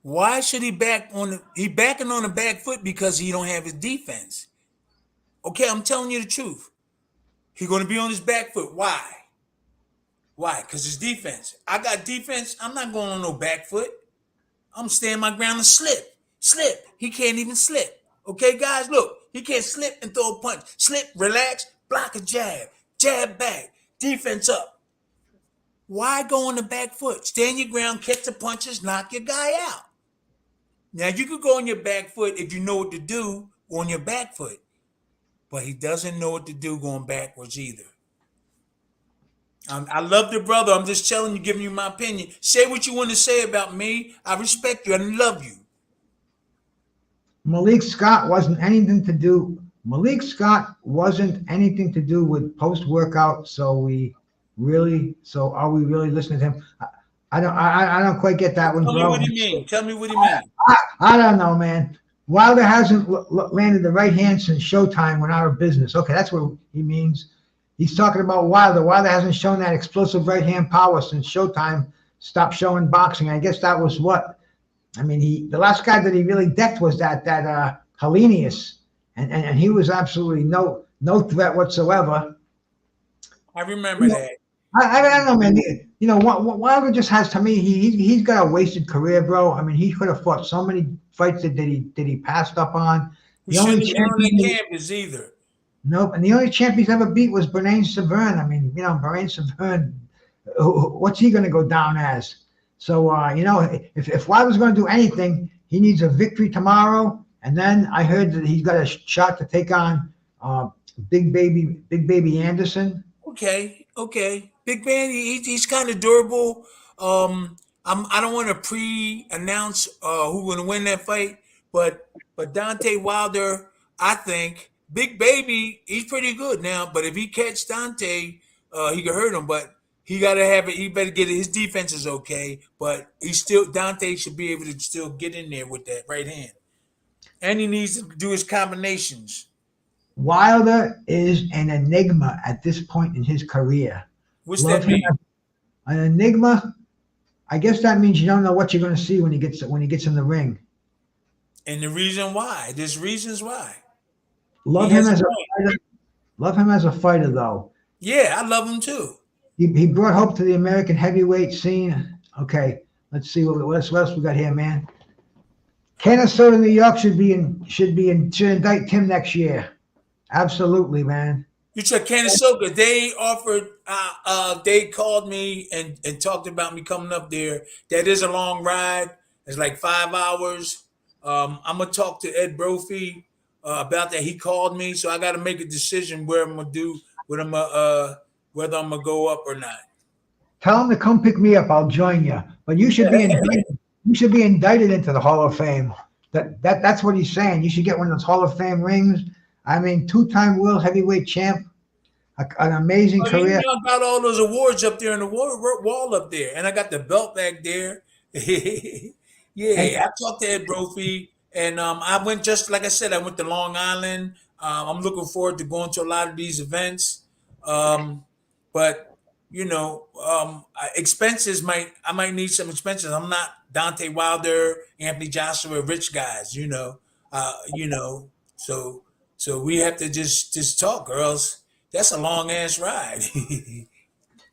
Why should he backing on the back foot because he don't have his defense? Okay, I'm telling you the truth. He's going to be on his back foot. Why? Because his defense. I got defense. I'm not going on no back foot. I'm staying my ground and slip. He can't even slip. Okay, guys, look. He can't slip and throw a punch. Slip, relax, block a jab back, defense up. Why go on the back foot? Stand your ground, catch the punches, knock your guy out. Now, you could go on your back foot if you know what to do on your back foot. But he doesn't know what to do going backwards either. I love the brother. I'm just telling you, giving you my opinion. Say what you want to say about me. I respect you and love you. Malik Scott wasn't anything to do. Malik Scott wasn't anything to do with post workout. So are we really listening to him? I don't quite get that one, Tell me bro. what you mean. Tell me what you mean. I don't know, man. Wilder hasn't landed the right hand since Showtime went out of business. Okay, that's what he means. He's talking about Wilder. Wilder hasn't shown that explosive right hand power since Showtime stopped showing boxing. I guess that was what. I mean, the last guy that he really decked was that Helenius, and he was absolutely no threat whatsoever. I remember that. I don't know, man. You know, Wilder just has, to me, he's got a wasted career, bro. I mean, he could have fought so many fights that he passed up on. He shouldn't have been on that campus either. Nope, and the only champ he's ever beat was Bernain Severn. I mean, you know, Bernain Severn, what's he going to go down as? So, you know, if Wilder's going to do anything, he needs a victory tomorrow. And then I heard that he's got a shot to take on Big Baby Anderson. Okay. Big Man, he's kind of durable. I don't want to pre-announce who's going to win that fight, but Dante Wilder, I think Big Baby, he's pretty good now. But if he catch Dante, he can hurt him. But he gotta have it. He better get it. His defense is okay, but Dante should be able to still get in there with that right hand, and he needs to do his combinations. Wilder is an enigma at this point in his career. What's that mean? An enigma. I guess that means you don't know what you're going to see when he gets in the ring. And the reason why? There's reasons why. Love him as a fighter. Love him as a fighter, though. Yeah, I love him too. He brought hope to the American heavyweight scene. Okay, let's see what else we got here, man. Kennesaw, New York should indict Tim next year. Absolutely, man. You check Kennesaw. They offered. They called me and talked about me coming up there. That is a long ride. It's like 5 hours. I'm gonna talk to Ed Brophy about that. He called me, so I got to make a decision where I'm gonna do. Whether I'm gonna go up or not. Tell him to come pick me up. I'll join you. But you should be indicted. You should be indicted into the Hall of Fame. That's what he's saying. You should get one of those Hall of Fame rings. I mean, 2-time world heavyweight champ, an amazing career. You know, I got all those awards up there in the wall up there, and I got the belt back there. Yeah, I talked to Ed Brophy, and I went, just like I said, I went to Long Island. I'm looking forward to going to a lot of these events. But you know, expenses I might need some expenses. I'm not Dante Wilder, Anthony Joshua, rich guys, you know. So we have to just talk, girls. That's a long ass ride.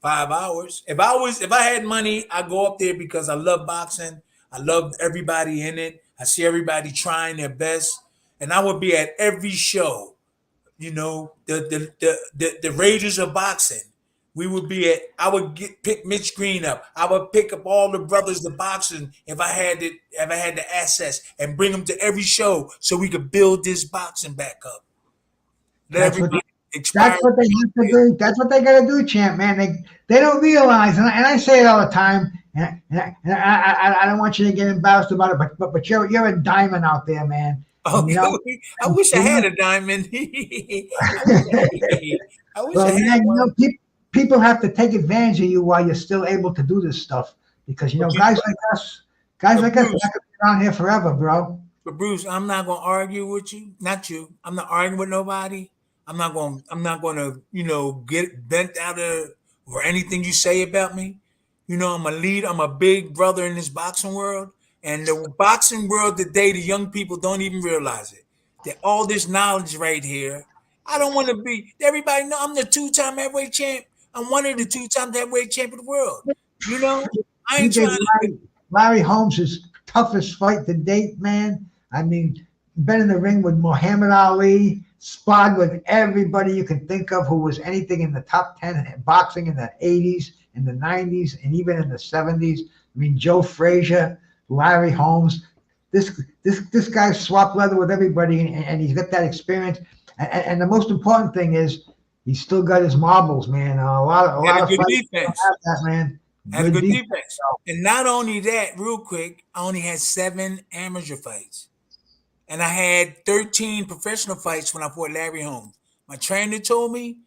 5 hours. If I had money, I'd go up there because I love boxing. I love everybody in it. I see everybody trying their best, and I would be at every show. You know, the Raiders of boxing. We would be at. I would pick Mitch Green up. I would pick up all the brothers of boxing if I had the access, and bring them to every show so we could build this boxing back up. That's what they have to do. That's what they got to do, champ, man. They don't realize, and I say it all the time. And I don't want you to get embarrassed about it, but you're a diamond out there, man. Oh, you know, I wish I had a diamond. I wish I had one. You know, people have to take advantage of you while you're still able to do this stuff, because you know guys like us are not gonna be around here forever, bro. But Bruce, I'm not gonna argue with you. Not you. I'm not arguing with nobody. I'm not gonna, you know, get bent out of or anything you say about me. You know, I'm a big brother in this boxing world. And the boxing world today, the young people don't even realize it. That all this knowledge right here, I don't want to be, everybody know I'm the 2-time heavyweight champ. I'm one of the 2-time heavyweight champ of the world. You know, I ain't trying to. Larry Holmes' toughest fight to date, man. I mean, been in the ring with Muhammad Ali, sparred with everybody you can think of who was anything in the top 10 in boxing in the 80s, in the 90s, and even in the 70s. I mean, Joe Frazier, Larry Holmes. This guy swapped leather with everybody, and he's got that experience. And the most important thing is He's still got his marbles, man. A lot Had a of good fighters don't defense. have that, man. Had a good defense. defense. And not only that, real quick, I only had 7 amateur fights. And I had 13 professional fights when I fought Larry Holmes. My trainer told me,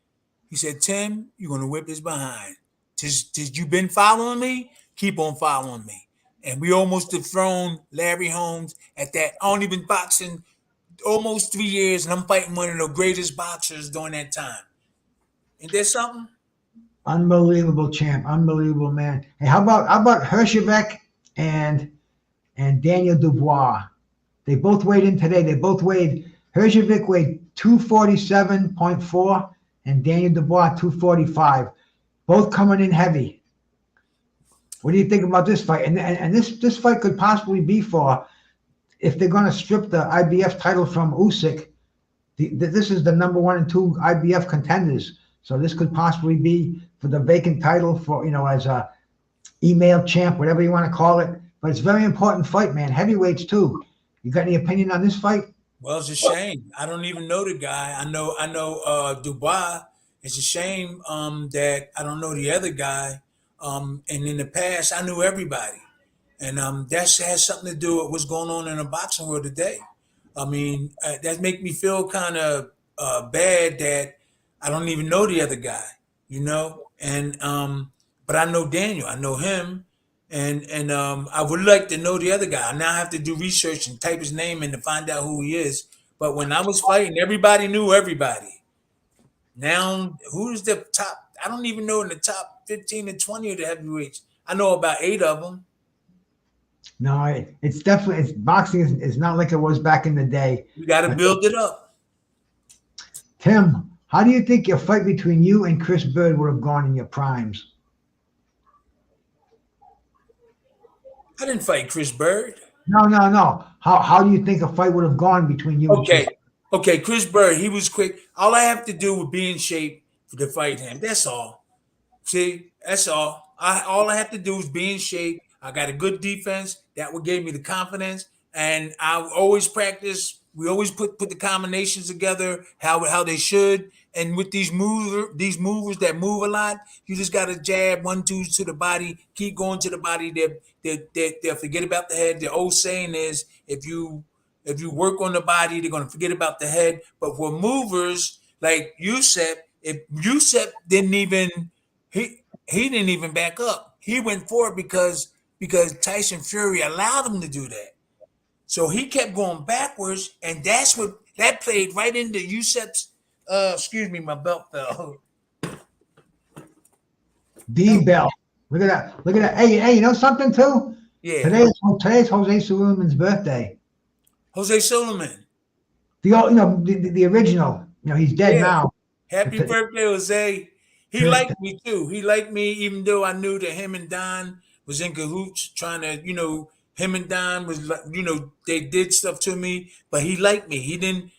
he said, Tim, you're going to whip his behind. Just you've been following me? Keep on following me. And we almost dethroned Larry Holmes at that. I only been boxing almost 3 years, and I'm fighting one of the greatest boxers during that time. Ain't there something? Unbelievable champ, unbelievable man. Hey, how about Hershevek and Daniel Dubois? They both weighed in today. Hershevik weighed 247.4 and Daniel Dubois 245. Both coming in heavy. What do you think about this fight? And this fight could possibly be for, if they're going to strip the IBF title from Usyk, this is the number 1 and 2 IBF contenders. So this could possibly be for the vacant title for, as a email champ, whatever you want to call it. But it's a very important fight, man. Heavyweights too. You got any opinion on this fight? Well, it's a shame. I don't even know the guy. I know Dubois. It's a shame that I don't know the other guy. And in the past, I knew everybody. And that has something to do with what's going on in the boxing world today. I mean, that make me feel kind of bad that I don't even know the other guy, And but I know Daniel. I know him. And I would like to know the other guy. Now I have to do research and type his name in to find out who he is. But when I was fighting, everybody knew everybody. Now, who's the top? I don't even know in the top 15 to 20 of the heavyweights. I know about 8 of them. No, it's definitely boxing is not like it was back in the day. You got to build it up. Tim, how do you think your fight between you and Chris Bird would have gone in your primes? I didn't fight Chris Bird. No. How do you think a fight would have gone between you and Chris Bird? Okay, Chris Bird, he was quick. All I have to do would be in shape to fight him. That's all. See, that's all. All I have to do is be in shape. I got a good defense. That would give me the confidence. And I always practice. We always put the combinations together how they should. And with these movers that move a lot, you just got to jab 1, 2 to the body. Keep going to the body. They'll forget about the head. The old saying is, if you work on the body, they're going to forget about the head. But for movers like Yusef, if Yusef didn't even he didn't even back up. He went forward because Tyson Fury allowed him to do that. So he kept going backwards, and that played right into Yusef's. Excuse me, my belt fell. D belt. Look at that. Hey, you know something too? Yeah. Today's Jose Sulaiman's birthday. Jose Sulaiman. The original. He's dead now. Happy birthday, Jose. He liked me too. He liked me, even though I knew that him and Don was in cahoots, trying to, him and Don was like, they did stuff to me, but he liked me. He didn't.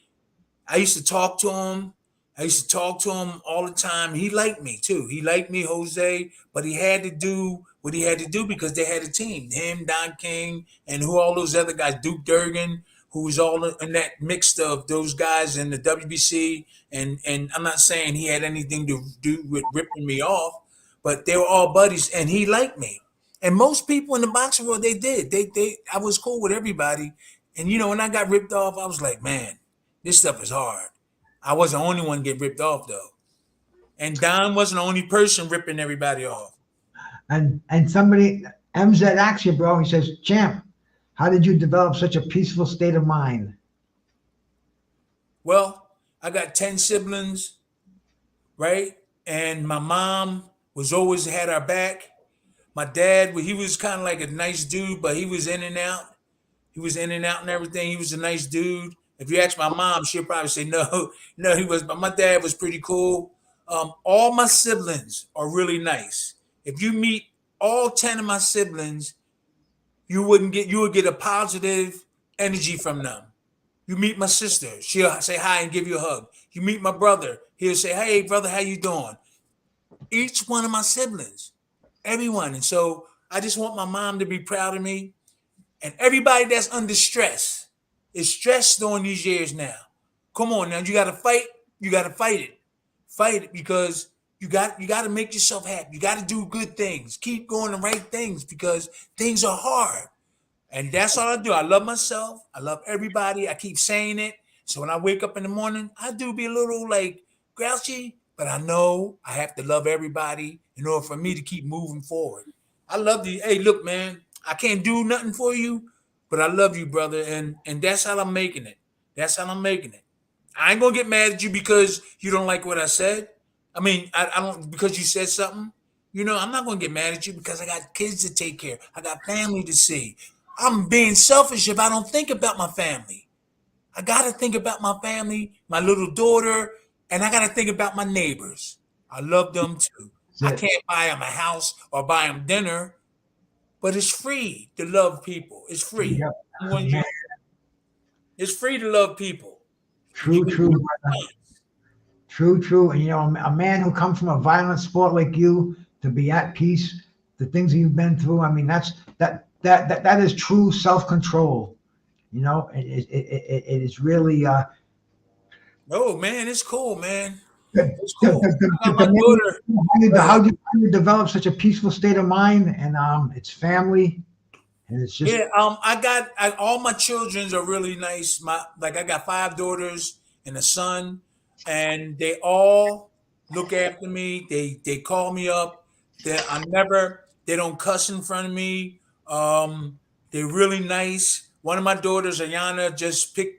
I used to talk to him. All the time. He liked me too. He liked me, Jose, but he had to do what he had to do because they had a team. Him, Don King, and all those other guys, Duke Durgan, who was all in that mix of those guys in the WBC. And I'm not saying he had anything to do with ripping me off, but they were all buddies, and he liked me. And most people in the boxing world, they did. I was cool with everybody. And, when I got ripped off, I was like, man, this stuff is hard. I wasn't the only one get ripped off, though. And Don wasn't the only person ripping everybody off. And somebody, MZ asks you, bro, he says, champ, how did you develop such a peaceful state of mind? Well, I got 10 siblings, right? And my mom was always had our back. My dad, he was kind of like a nice dude, but he was in and out. He was in and out and everything. He was a nice dude. If you ask my mom, she'll probably say no, he was. But my dad was pretty cool. All my siblings are really nice. If you meet all 10 of my siblings, you would get a positive energy from them. You meet my sister, she'll say hi and give you a hug. You meet my brother, he'll say, hey, brother, how you doing? Each one of my siblings, everyone. And so I just want my mom to be proud of me. And everybody that's under stress is stressed during these years now. Come on now, you got to fight. You got to fight it. fight it because you got to make yourself happy. You got to do good things. Keep going the right things because things are hard. And that's all I do. I love myself. I love everybody. I keep saying it. So when I wake up in the morning, I do be a little like grouchy, but I know I have to love everybody in order for me to keep moving forward. I love you. Hey, look, man, I can't do nothing for you, but I love you, brother. And that's how I'm making it. That's how I'm making it. I ain't gonna get mad at you because you don't like what I said. I mean, I don't because you said something. You know, I'm not gonna get mad at you because I got kids to take care. I got family to see. I'm being selfish if I don't think about my family. I gotta think about my family, my little daughter, and I gotta think about my neighbors. I love them too. I can't buy them a house or buy them dinner, but it's free to love people. It's free. Yep. It's free to love people. True. True. And a man who comes from a violent sport like you to be at peace, the things that you've been through. I mean, that is true self-control. It is really. Oh man, it's cool, man. It's cool. How do you develop such a peaceful state of mind? And it's family, and it's just all my children are really nice. I got 5 daughters and a son, and they all look after me. They call me up. They don't cuss in front of me. They're really nice. One of my daughters, Ayana,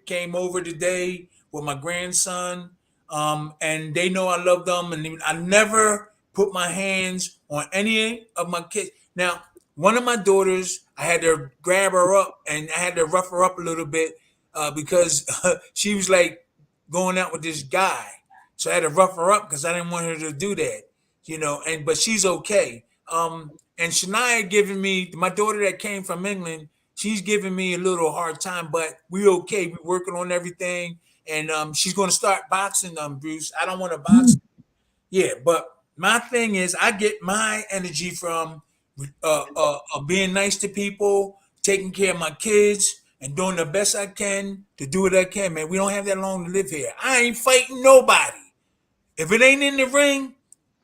came over today with my grandson. And they know I love them, and I never put my hands on any of my kids. Now, one of my daughters, I had to grab her up and I had to rough her up a little bit because she was like going out with this guy. So I had to rough her up because I didn't want her to do that, but she's okay. And Shania giving me, my daughter that came from England, she's giving me a little hard time, but we're okay. We're working on everything. And she's going to start boxing, Bruce. I don't want to box. Yeah, but my thing is I get my energy from being nice to people, taking care of my kids, and doing the best I can to do what I can, man. We don't have that long to live here. I ain't fighting nobody. If it ain't in the ring,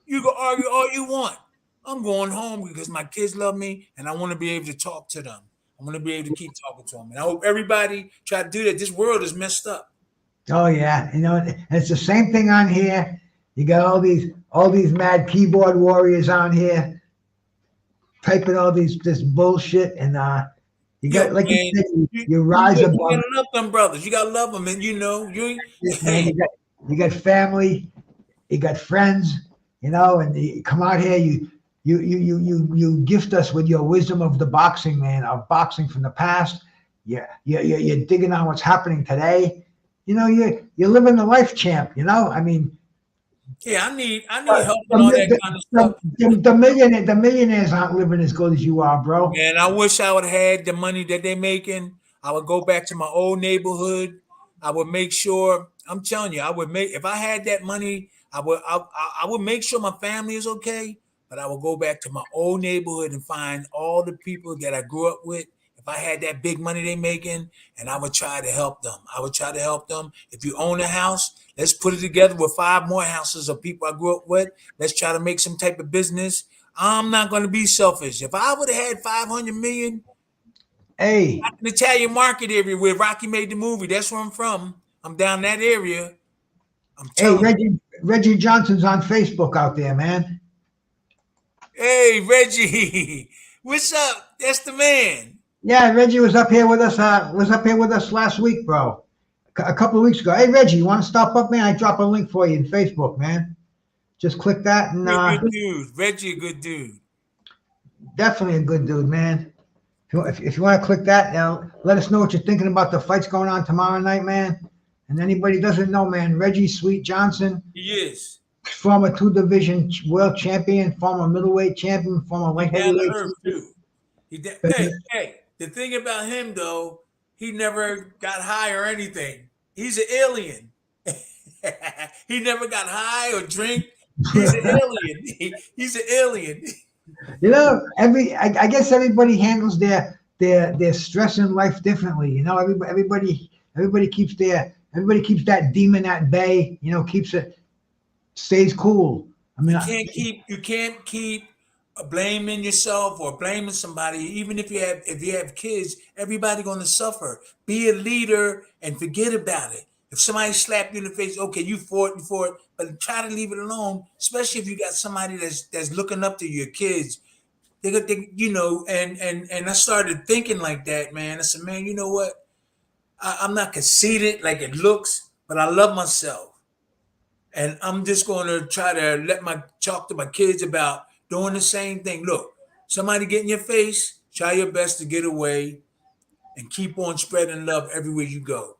you can argue all you want. I'm going home because my kids love me, and I want to be able to talk to them. I want to be able to keep talking to them. And I hope everybody try to do that. This world is messed up. Oh yeah, it's the same thing on here. You got all these mad keyboard warriors on here typing all this bullshit, and you got you rise above. You gotta love them brothers. You gotta love them, and you got family, you got friends, and you come out here. You gift us with your wisdom of the boxing, man, of boxing from the past. Yeah, you're digging on what's happening today. You're living the life, champ. I mean, yeah, I need help with all that kind of stuff. The millionaires aren't living as good as you are, bro. Man, I wish I would have had the money that they're making. I would go back to my old neighborhood. I would make sure. I'm telling you, if I had that money, I would make sure my family is okay. But I would go back to my old neighborhood and find all the people that I grew up with. If I had that big money they making, and I would try to help them. If you own a house, let's put it together with 5 more houses of people I grew up with. Let's try to make some type of business. I'm not going to be selfish. If I would have had 500 million, hey, the Italian market area where Rocky made the movie, that's where I'm from. I'm down that area. Reggie Johnson's on Facebook out there, man. Hey, Reggie, what's up? That's the man. Yeah, Reggie was up here with us. Last week, bro. A couple of weeks ago. Hey, Reggie, you want to stop up, man? I drop a link for you in Facebook, man. Just click that and. Good dude, Reggie, a good dude. Definitely a good dude, man. If you want to click that, let us know what you're thinking about the fights going on tomorrow night, man. And anybody doesn't know, man, Reggie Sweet Johnson. He is. Former 2-division world champion, former middleweight champion, former light heavyweight. Hey, the thing about him though, he never got high or anything. He's an alien. He never got high or drink. He's an alien. He's an alien. I guess everybody handles their stress in life differently. Everybody keeps that demon at bay. Keeps it. stays cool. I mean, You can't keep blaming yourself or blaming somebody. Even if you have kids, everybody gonna suffer. Be a leader and forget about it. If somebody slapped you in the face, okay, you fought, but try to leave it alone. Especially if you got somebody that's looking up to your kids. And I started thinking like that, man. I said, man, you know what? I'm not conceited like it looks, but I love myself. And I'm just going to try to talk to my kids about doing the same thing. Look, somebody get in your face, try your best to get away and keep on spreading love everywhere you go.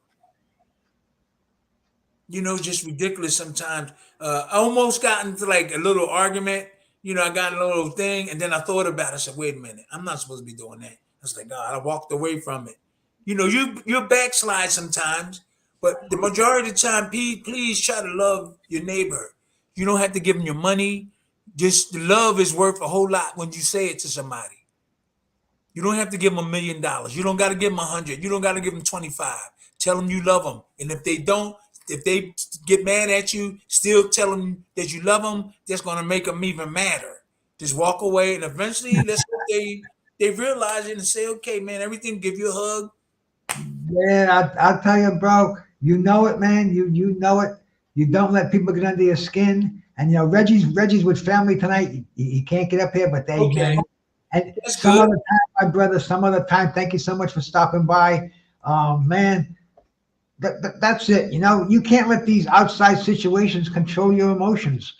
It's just ridiculous sometimes. I almost got into like a little argument. I got a little thing, and then I thought about it. I said, wait a minute, I'm not supposed to be doing that. I was like, God, I walked away from it. You backslide sometimes, but the majority of the time, please try to love your neighbor. You don't have to give them your money. Just the love is worth a whole lot when you say it to somebody. You don't have to give them $1 million. You don't got to give them 100. You don't got to give them 25. Tell them you love them. And if they get mad at you, still tell them that you love them. That's going to make them even madder. Just walk away, and eventually, let's hope they realize it and say, okay, man, everything, give you a hug. Yeah, I'll tell you, bro. You know it, man. You know it. You don't let people get under your skin. And Reggie's with family tonight. He can't get up here, but Okay. Man, and That's some good. other time, my brother. Some other time. Thank you so much for stopping by. Man, that's it. You can't let these outside situations control your emotions.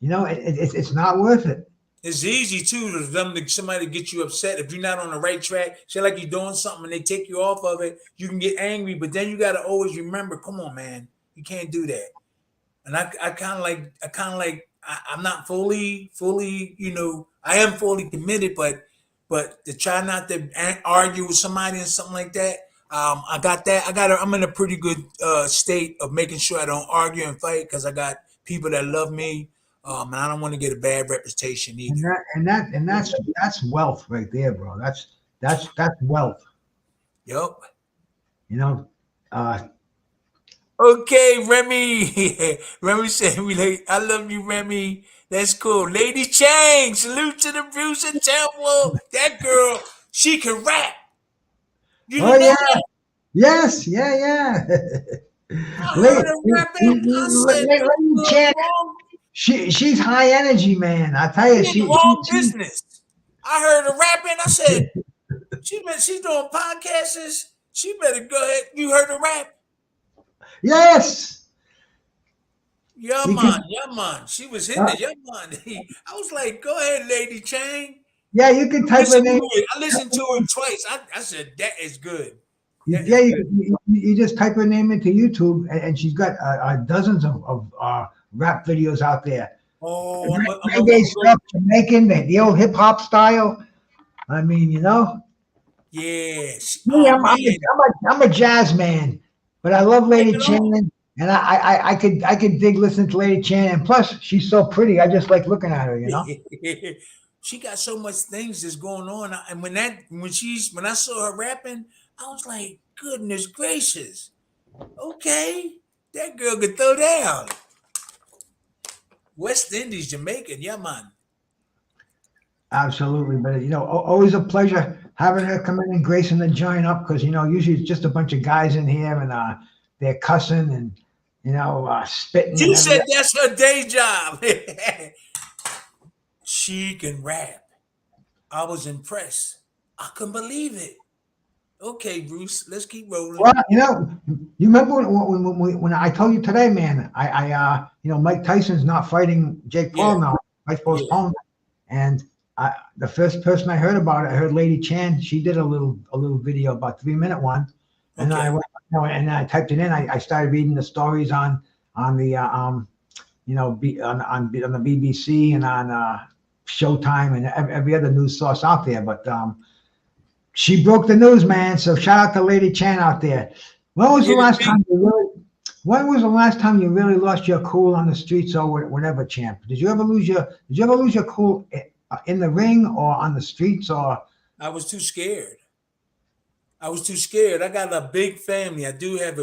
It's not worth it. It's easy too for somebody to get you upset if you're not on the right track. Say like you're doing something and they take you off of it, you can get angry. But then you got to always remember, come on, man, you can't do that. And I kind of like I'm not fully, I am fully committed, but to try not to argue with somebody and something like that. I got that. I'm in a pretty good state of making sure I don't argue and fight because I got people that love me. And I don't want to get a bad reputation either. And that's wealth right there, bro. That's wealth. Yep. Uh, Okay, Remy. Remy said, I love you, Remy. That's cool. Lady Chang, salute to the Bruce and Temple. That girl, she can rap. You Oh didn't know yeah, that? yes, yeah. I heard her rapping. I said, Lady Chan, she's high energy, man. I tell you, she in the wrong business. I heard her rapping. I said, she's doing podcasts. She better go ahead. You heard her rap? yes. Yeah, man. She was hitting it. Yeah, man. I was like, go ahead, Lady Chang. Yeah, you can type her name. I listened to it twice. I said, that is good. You just type her name into YouTube, and she's got dozens of rap videos out there. Oh, reggae stuff, Jamaican, the old hip hop style. I mean, Yes. Me, I'm a jazz man, but I love Lady Chan, and I could dig listening to Lady Chan, and plus she's so pretty. I just like looking at her, She got so much things that's going on, and when I saw her rapping, I was like, goodness gracious, okay, that girl could throw down. West Indies, Jamaican, yeah, man. Absolutely, but always a pleasure having her come in and gracing the joint up because usually it's just a bunch of guys in here and they're cussing and spitting. She said that's her day job. She can rap. I was impressed. I couldn't believe it. Okay, Bruce, let's keep rolling. Well, you remember when I told you today, man? Mike Tyson's not fighting Jake Paul now. Mike's postponed, and the first person I heard about it, I heard Lady Chan. She did a little video, about 3-minute one, and I went, and I typed it in. I started reading the stories on the on the BBC and on Showtime and every other news source out there, but. She broke the news, man. So shout out to Lady Chan out there. When was the last time you really lost your cool on the streets or whatever, champ? Did you ever lose your cool in the ring or on the streets or? I was too scared. I got a big family. I do have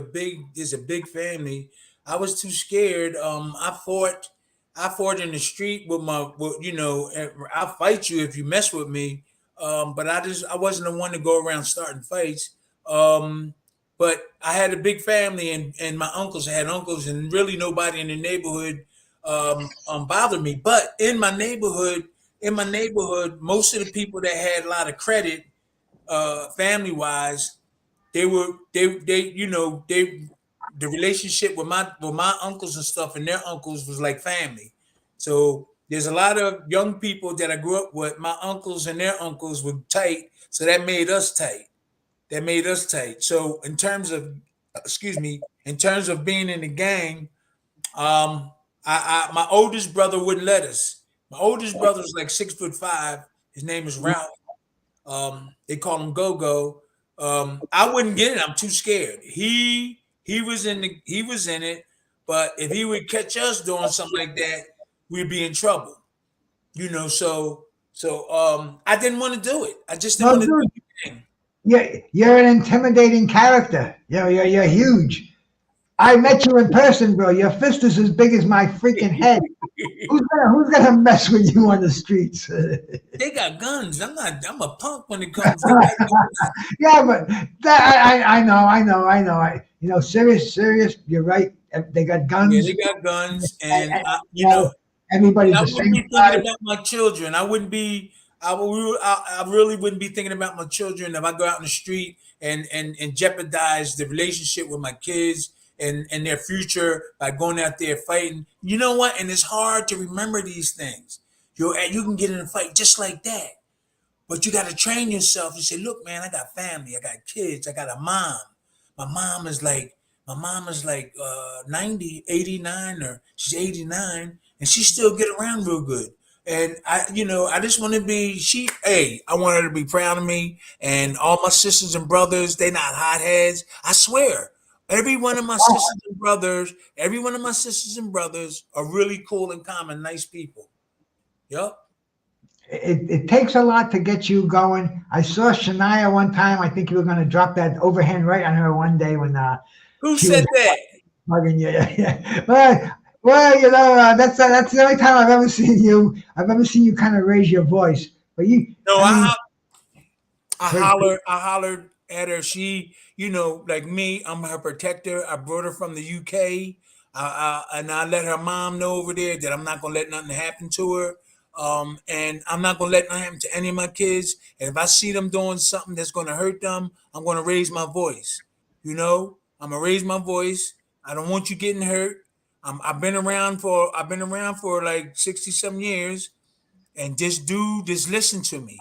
there's a big family. I was too scared. I fought I fought in the street with I'll fight you if you mess with me. But I wasn't the one to go around starting fights. Um, but I had a big family, and my uncles I had uncles, and really nobody in the neighborhood bothered me. But in my neighborhood, most of the people that had a lot of credit, family wise, they the relationship with my uncles and stuff and their uncles was like family. So there's a lot of young people that I grew up with. My uncles and their uncles were tight, so that made us tight. That made us tight. So in terms of being in the gang, my oldest brother wouldn't let us. My oldest brother is like 6'5". His name is Ralph. They call him Go Go. I wouldn't get it. I'm too scared. He was in it, but if he would catch us doing something like that, we'd be in trouble. So I didn't want to do it. I just didn't No, want to do dude, anything. you're an intimidating character. You're huge. I met you in person, bro. Your fist is as big as my freaking head. Who's gonna mess with you on the streets? They got guns. I'm a punk when it comes. They got guns. Yeah, but I know. Serious. You're right. They got Yeah, guns. they got guns, And, and and, you know, everybody's I the wouldn't same be thinking size. about my children. I wouldn't be. I really wouldn't be thinking about my children if I go out in the street and jeopardize the relationship with my kids and their future by going out there fighting. You know what? And it's hard to remember these things. You can get in a fight just like that, but you got to train yourself. You say, look, man, I got family, I got kids, I got a mom. My mom is like, my mom is like 90, 89, or she's 89, and she still get around real good. And I just want to be, I want her to be proud of me. And all my sisters and brothers, they not hotheads. I swear. Every one of my sisters and brothers are really cool and calm and nice people. Yep. It takes a lot to get you going. I saw Shania one time. I think you were going to drop that overhand right on her one day when Who she was said that? hugging you. Yeah. Well, that's the only time I've ever seen you. I've ever seen you kind of raise your voice. But No, I mean, I hollered at her. She, like me, I'm her protector. I brought her from the UK. And I let her mom know over there that I'm not gonna let nothing happen to her. And I'm not gonna let nothing happen to any of my kids. And if I see them doing something that's gonna hurt them, I'm gonna raise my voice. I'm gonna raise my voice. I don't want you getting hurt. I've been around for like 60 some years, and this dude just listen to me.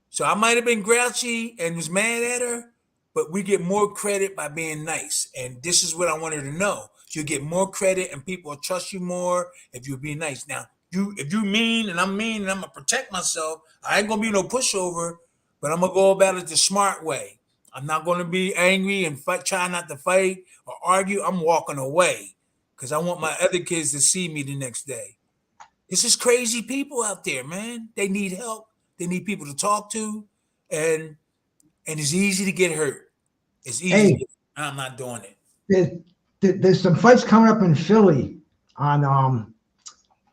So I might have been grouchy and was mad at her, but we get more credit by being nice. And this is what I want her to know. You get more credit and people will trust you more if you be nice. Now, if you mean and I'm gonna protect myself, I ain't gonna be no pushover, but I'm gonna go about it the smart way. I'm not gonna be angry and try not to fight or argue. I'm walking away because I want my other kids to see me the next day. This is crazy people out there, man. They need help. They need people to talk to, and it's easy to get hurt. It's easy. hey, I'm not doing it. there's, there's some fights coming up in Philly on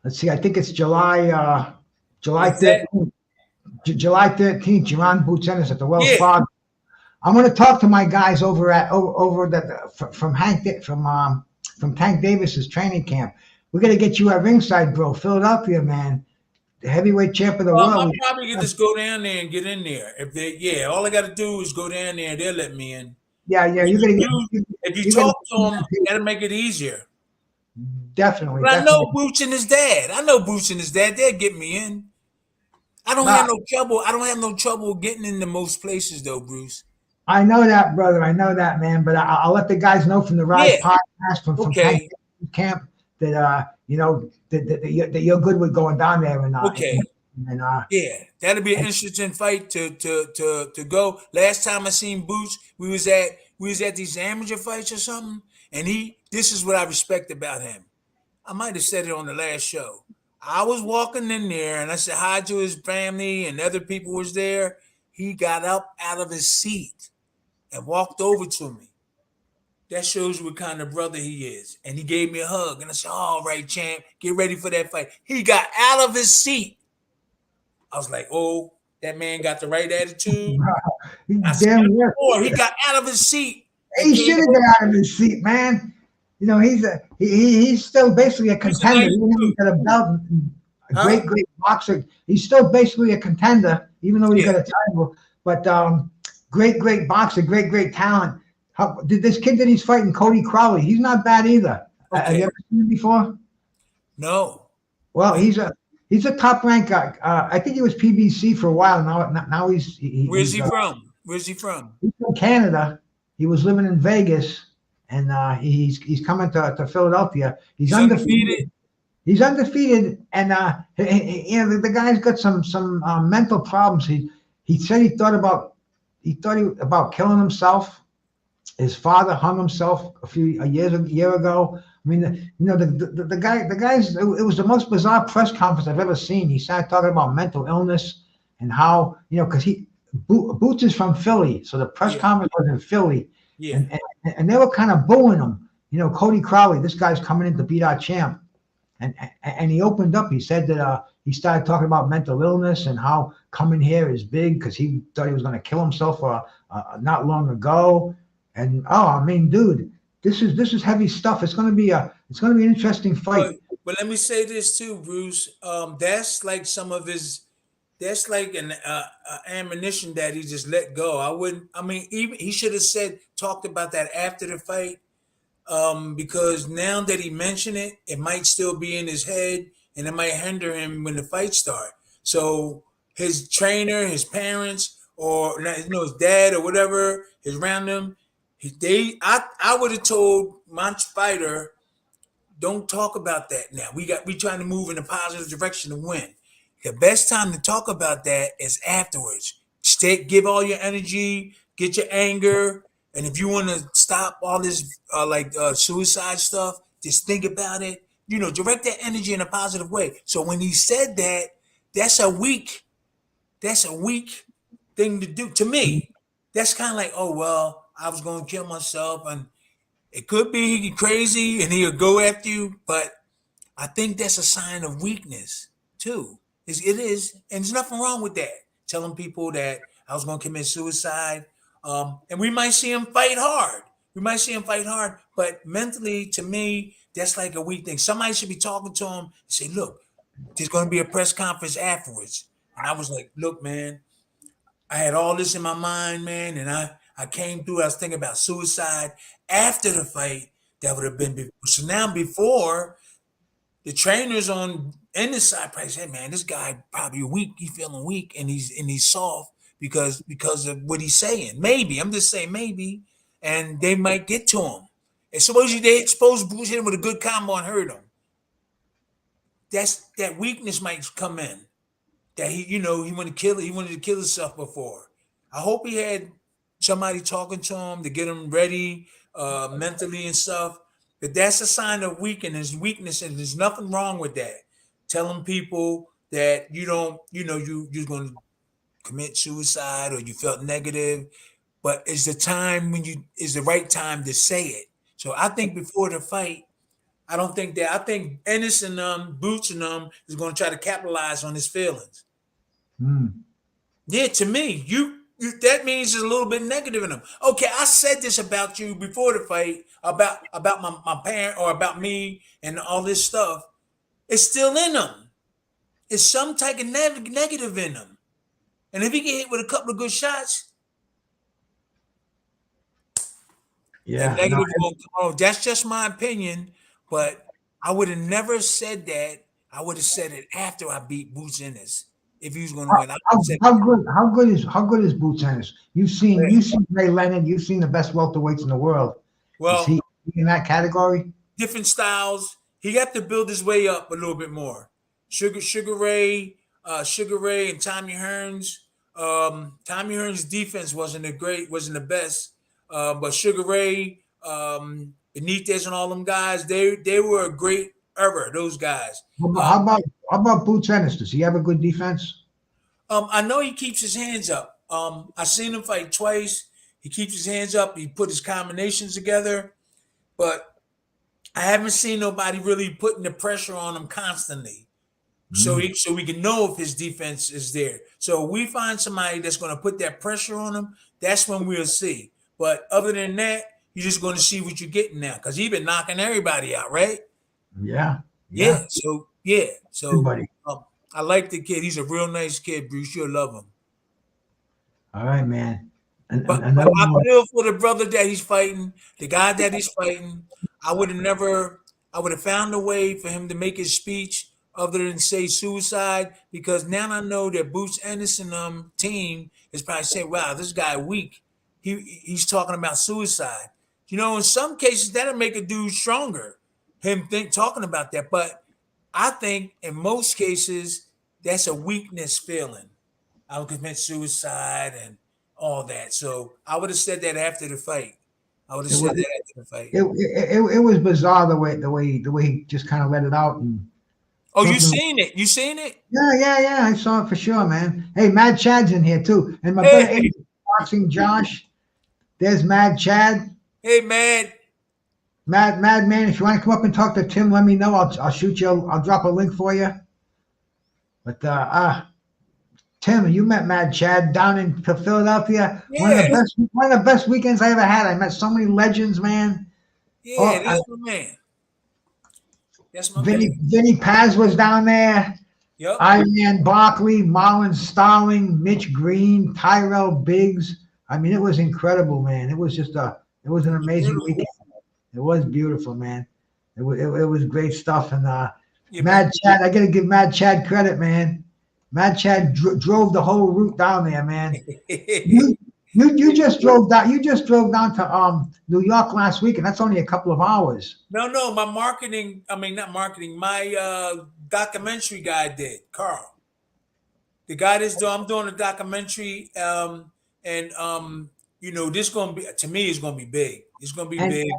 let's see, I think it's July What's that? 13th. July 13th, Jerron Boots Ennis at the Wells Yeah. Fargo. I'm going to talk to my guys over from Tank Davis's training camp. We're going to get you at ringside, bro. Philadelphia, man, the heavyweight champ of the I'll world. probably get just go down there and get in there. All I got to do is go down there and they'll let me in. Yeah, you're going to get. If you you're gonna talk to them, that'll make it easier. Definitely. But I know Boots and his dad. They'll get me in. I don't have no trouble. I don't have no trouble getting into most places, though, Bruce. I know that, brother. I know that, man. But I'll let the guys know from the Rise Yeah. podcast from Tank Okay. Davis camp that that you're good with going down there and Okay. and Yeah, that'll be an interesting fight to go. Last time I seen Boots, we was at these amateur fights or something, and this is what I respect about him. I might have said it on the last show. I was walking in there and I said hi to his family and other people was there. He got up out of his seat and walked over to me. that shows what kind of brother he is. And he gave me a hug, and I said, "All right, champ, get ready for that fight." He got out of his seat. I was like, "Oh, that man got the right attitude." He I said damn well. before, he got out of his seat. He should have got out of his seat, man. You know, he's still basically a contender. nice Even though he's got a belt, a great boxer. He's still basically a contender, even though he got a title. But great boxer, great talent. This kid that he's fighting, Cody Crowley, he's not bad either. Okay. Have you ever seen him before? No. Well, he's a top ranked guy. I think he was PBC for a while. Now he's Where's he from? Where's he from? He's from Canada. He was living in Vegas, and he's coming to Philadelphia. He's undefeated. He's undefeated, and the guy's got some mental problems. He said he thought about killing himself. His father hung himself a year ago. I mean, the guy's. It was the most bizarre press conference I've ever seen. He started talking about mental illness and how because Boots is from Philly, so the press conference was in Philly, and they were kind of booing him. Cody Crowley, this guy's coming in to beat our champ, and he opened up. He said that he started talking about mental illness and how coming here is big because he thought he was going to kill himself not long ago. And I mean, dude, this is heavy stuff. It's going to be an interesting fight. But let me say this too, Bruce. That's like some of his. That's like an ammunition that he just let go. Even he should have talked about that after the fight, because now that he mentioned it, it might still be in his head, and it might hinder him when the fight starts. So his trainer, his parents, or his dad or whatever is around him. I would have told my fighter, don't talk about that now. We trying to move in a positive direction to win. The best time to talk about that is afterwards. Give all your energy, get your anger, and if you want to stop all this suicide stuff, just think about it. Direct that energy in a positive way. So when he said that, that's a weak thing to do to me. That's kind of like, oh well, I was going to kill myself, and it could be crazy, and he'll go after you. But I think that's a sign of weakness too. It is, and there's nothing wrong with that. Telling people that I was going to commit suicide, and we might see him fight hard. But mentally, to me, that's like a weak thing. Somebody should be talking to him and say, "Look, there's going to be a press conference afterwards." And I was like, "Look, man, I had all this in my mind, man, and I came through. I was thinking about suicide after the fight. That would have been before. So now before." The trainers on the side probably said, "Man, this guy probably weak. He's feeling weak, and he's soft because of what he's saying. Maybe I'm just saying maybe, and they might get to him. And suppose Bruce hit him with a good combo and hurt him. That weakness might come in. That he wanted to kill himself before. I hope he had somebody talking to him to get him ready mentally and stuff." But that's a sign of weakness, and there's nothing wrong with that. Telling people that you're going to commit suicide or you felt negative, but it's the right time to say it. So I think before the fight, I don't think that. I think Ennis and Boots and is going to try to capitalize on his feelings. Yeah, to me, that means there's a little bit negative in him. Okay, I said this about you before the fight, about my parent or about me and all this stuff. It's still in him. It's some type of negative in him. And if he get hit with a couple of good shots, that negative won't come on. That's just my opinion, but I would have never said that. I would have said it after I beat Boots Ennis. If he was going to win, how good is Boots Ennis? You've seen Ray Leonard. You've seen the best welterweights in the world. Well, is he in that category? Different styles. He got to build his way up a little bit more. Sugar Ray, and Tommy Hearns. Tommy Hearns' defense wasn't the best. But Sugar Ray, Benitez, and all them guys, they were a great era. Those guys. How about Boots Ennis? Does he have a good defense? I know he keeps his hands up. I seen him fight twice. He keeps his hands up. He put his combinations together. but I haven't seen nobody really putting the pressure on him constantly. So we can know if his defense is there. So if we find somebody that's going to put that pressure on him, that's when we'll see. But other than that, you're just going to see what you're getting now because he's been knocking everybody out, right? Yeah. So Everybody. I like the kid. He's a real nice kid, Bruce. You'll love him. All right, man. But I feel for the brother that he's fighting, the guy that he's fighting. I would have found a way for him to make his speech other than say suicide, because now I know that Boots Anderson team is probably saying, wow, this guy weak. He's talking about suicide. You know, in some cases that'll make a dude stronger, talking about that. But I think in most cases that's a weakness feeling. I would commit suicide and all that. So I would have said that after the fight. It was bizarre the way he just kind of let it out. And oh, you seen it? You seen it? Yeah. I saw it for sure, man. Hey, Mad Chad's in here too, and my brother boxing Josh. There's Mad Chad. Hey, Mad man. If you want to come up and talk to Tim, let me know. I'll shoot you. I'll drop a link for you. But Tim, you met Mad Chad down in Philadelphia. Yeah. One of the best weekends I ever had. I met so many legends, man. Yeah, that's my man. That's my man. Vinny Paz was down there. Yep. Iron Man Barkley, Marlon Starling, Mitch Green, Tyrell Biggs. I mean, it was incredible, man. It was an amazing weekend. It was beautiful, man. It was great stuff. And Mad Chad, I got to give Mad Chad credit, man. Mad Chad drove the whole route down there, man. you just drove down. You just drove down to New York last week, and that's only a couple of hours. No, my marketing. I mean, not marketing. My documentary guy did, Carl. The guy that's doing. I'm doing a documentary, and you know, this gonna be, to me, it's gonna be big. It's gonna be big.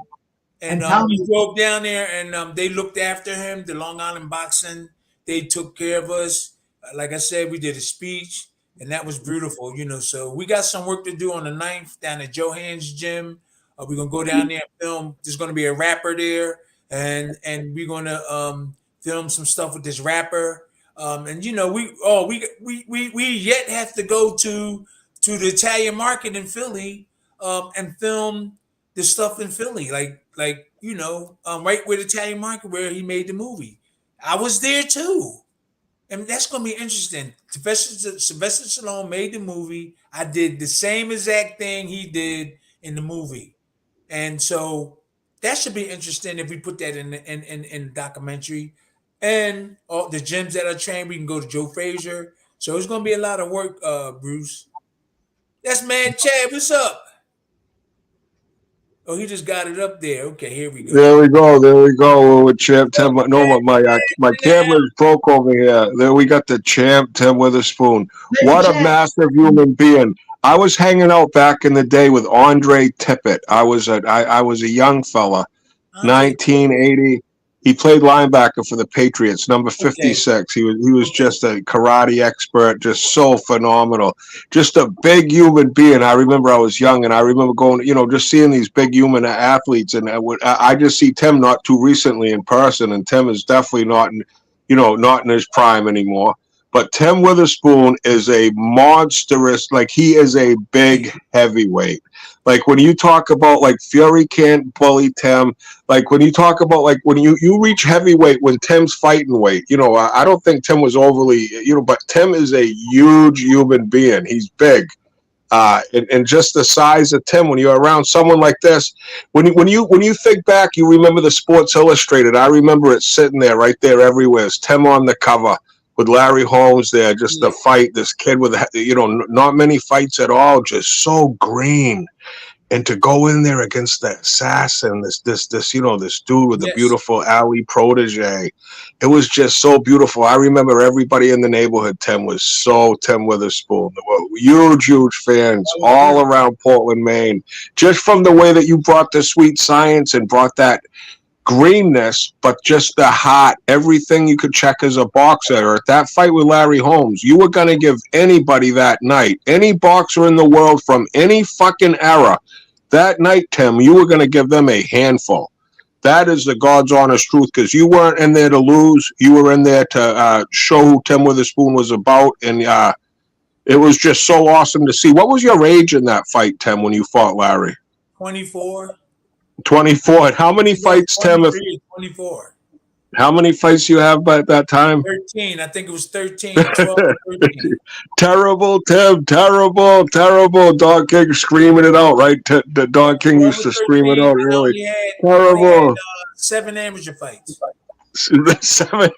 And we drove down there, and they looked after him. The Long Island Boxing, they took care of us. Like I said, we did a speech, and that was beautiful, you know. So we got some work to do on the 9th down at Johan's gym. We're gonna go down there and film. There's gonna be a rapper there, and we're gonna film some stuff with this rapper. And you know, we yet have to go to the Italian market in Philly, and film the stuff in Philly, like you know, right where the Italian market where he made the movie. I was there too. And that's going to be interesting. Sylvester Stallone made the movie. I did the same exact thing he did in the movie. And so that should be interesting if we put that in the documentary. And all the gyms that are trained, we can go to Joe Frazier. So it's going to be a lot of work, Bruce. That's Mad Chad. What's up? Oh, he just got it up there. Okay, here we go. There we go. With Champ Tim. No, my camera's broke over here. There we got the Champ Tim Witherspoon. What a massive human being. I was hanging out back in the day with Andre Tippett. I was a young fella, 1980. He played linebacker for the Patriots, number 56. Okay. He was just a karate expert, just so phenomenal. Just a big human being. I remember I was young, and I remember going, you know, just seeing these big human athletes. And I just see Tim not too recently in person, and Tim is definitely not in his prime anymore. But Tim Witherspoon is a monstrous, like he is a big heavyweight. Like when you talk about like Fury can't bully Tim, like when you talk about like when you reach heavyweight when Tim's fighting weight, you know, I don't think Tim was overly, you know, but Tim is a huge human being. He's big. And just the size of Tim, when you're around someone like this, when you think back, you remember the Sports Illustrated. I remember it sitting there right there everywhere. It's Tim on the cover with Larry Holmes there, just the fight, this kid with, you know, not many fights at all, just so green. And to go in there against the assassin, this you know, this dude with the beautiful Ali protege, it was just so beautiful. I remember everybody in the neighborhood, Tim Witherspoon. There were huge fans all around Portland, Maine, just from the way that you brought the sweet science and brought that greenness, but just the heart, everything you could check as a boxer. At that fight with Larry Holmes, you were going to give anybody that night, any boxer in the world from any fucking era, that night, Tim, you were going to give them a handful. That is the God's honest truth, because you weren't in there to lose. You were in there to show who Tim Witherspoon was about, and it was just so awesome to see. What was your age in that fight, Tim, when you fought Larry? 24. 24. And how many fights, Tim? 24. How many fights you have by that time? 13. I think it was 13. 12 or 13. Terrible, Tim. Terrible, terrible. Don King screaming it out, right? The Don King used to scream it out early. Terrible. 7 amateur fights. 7.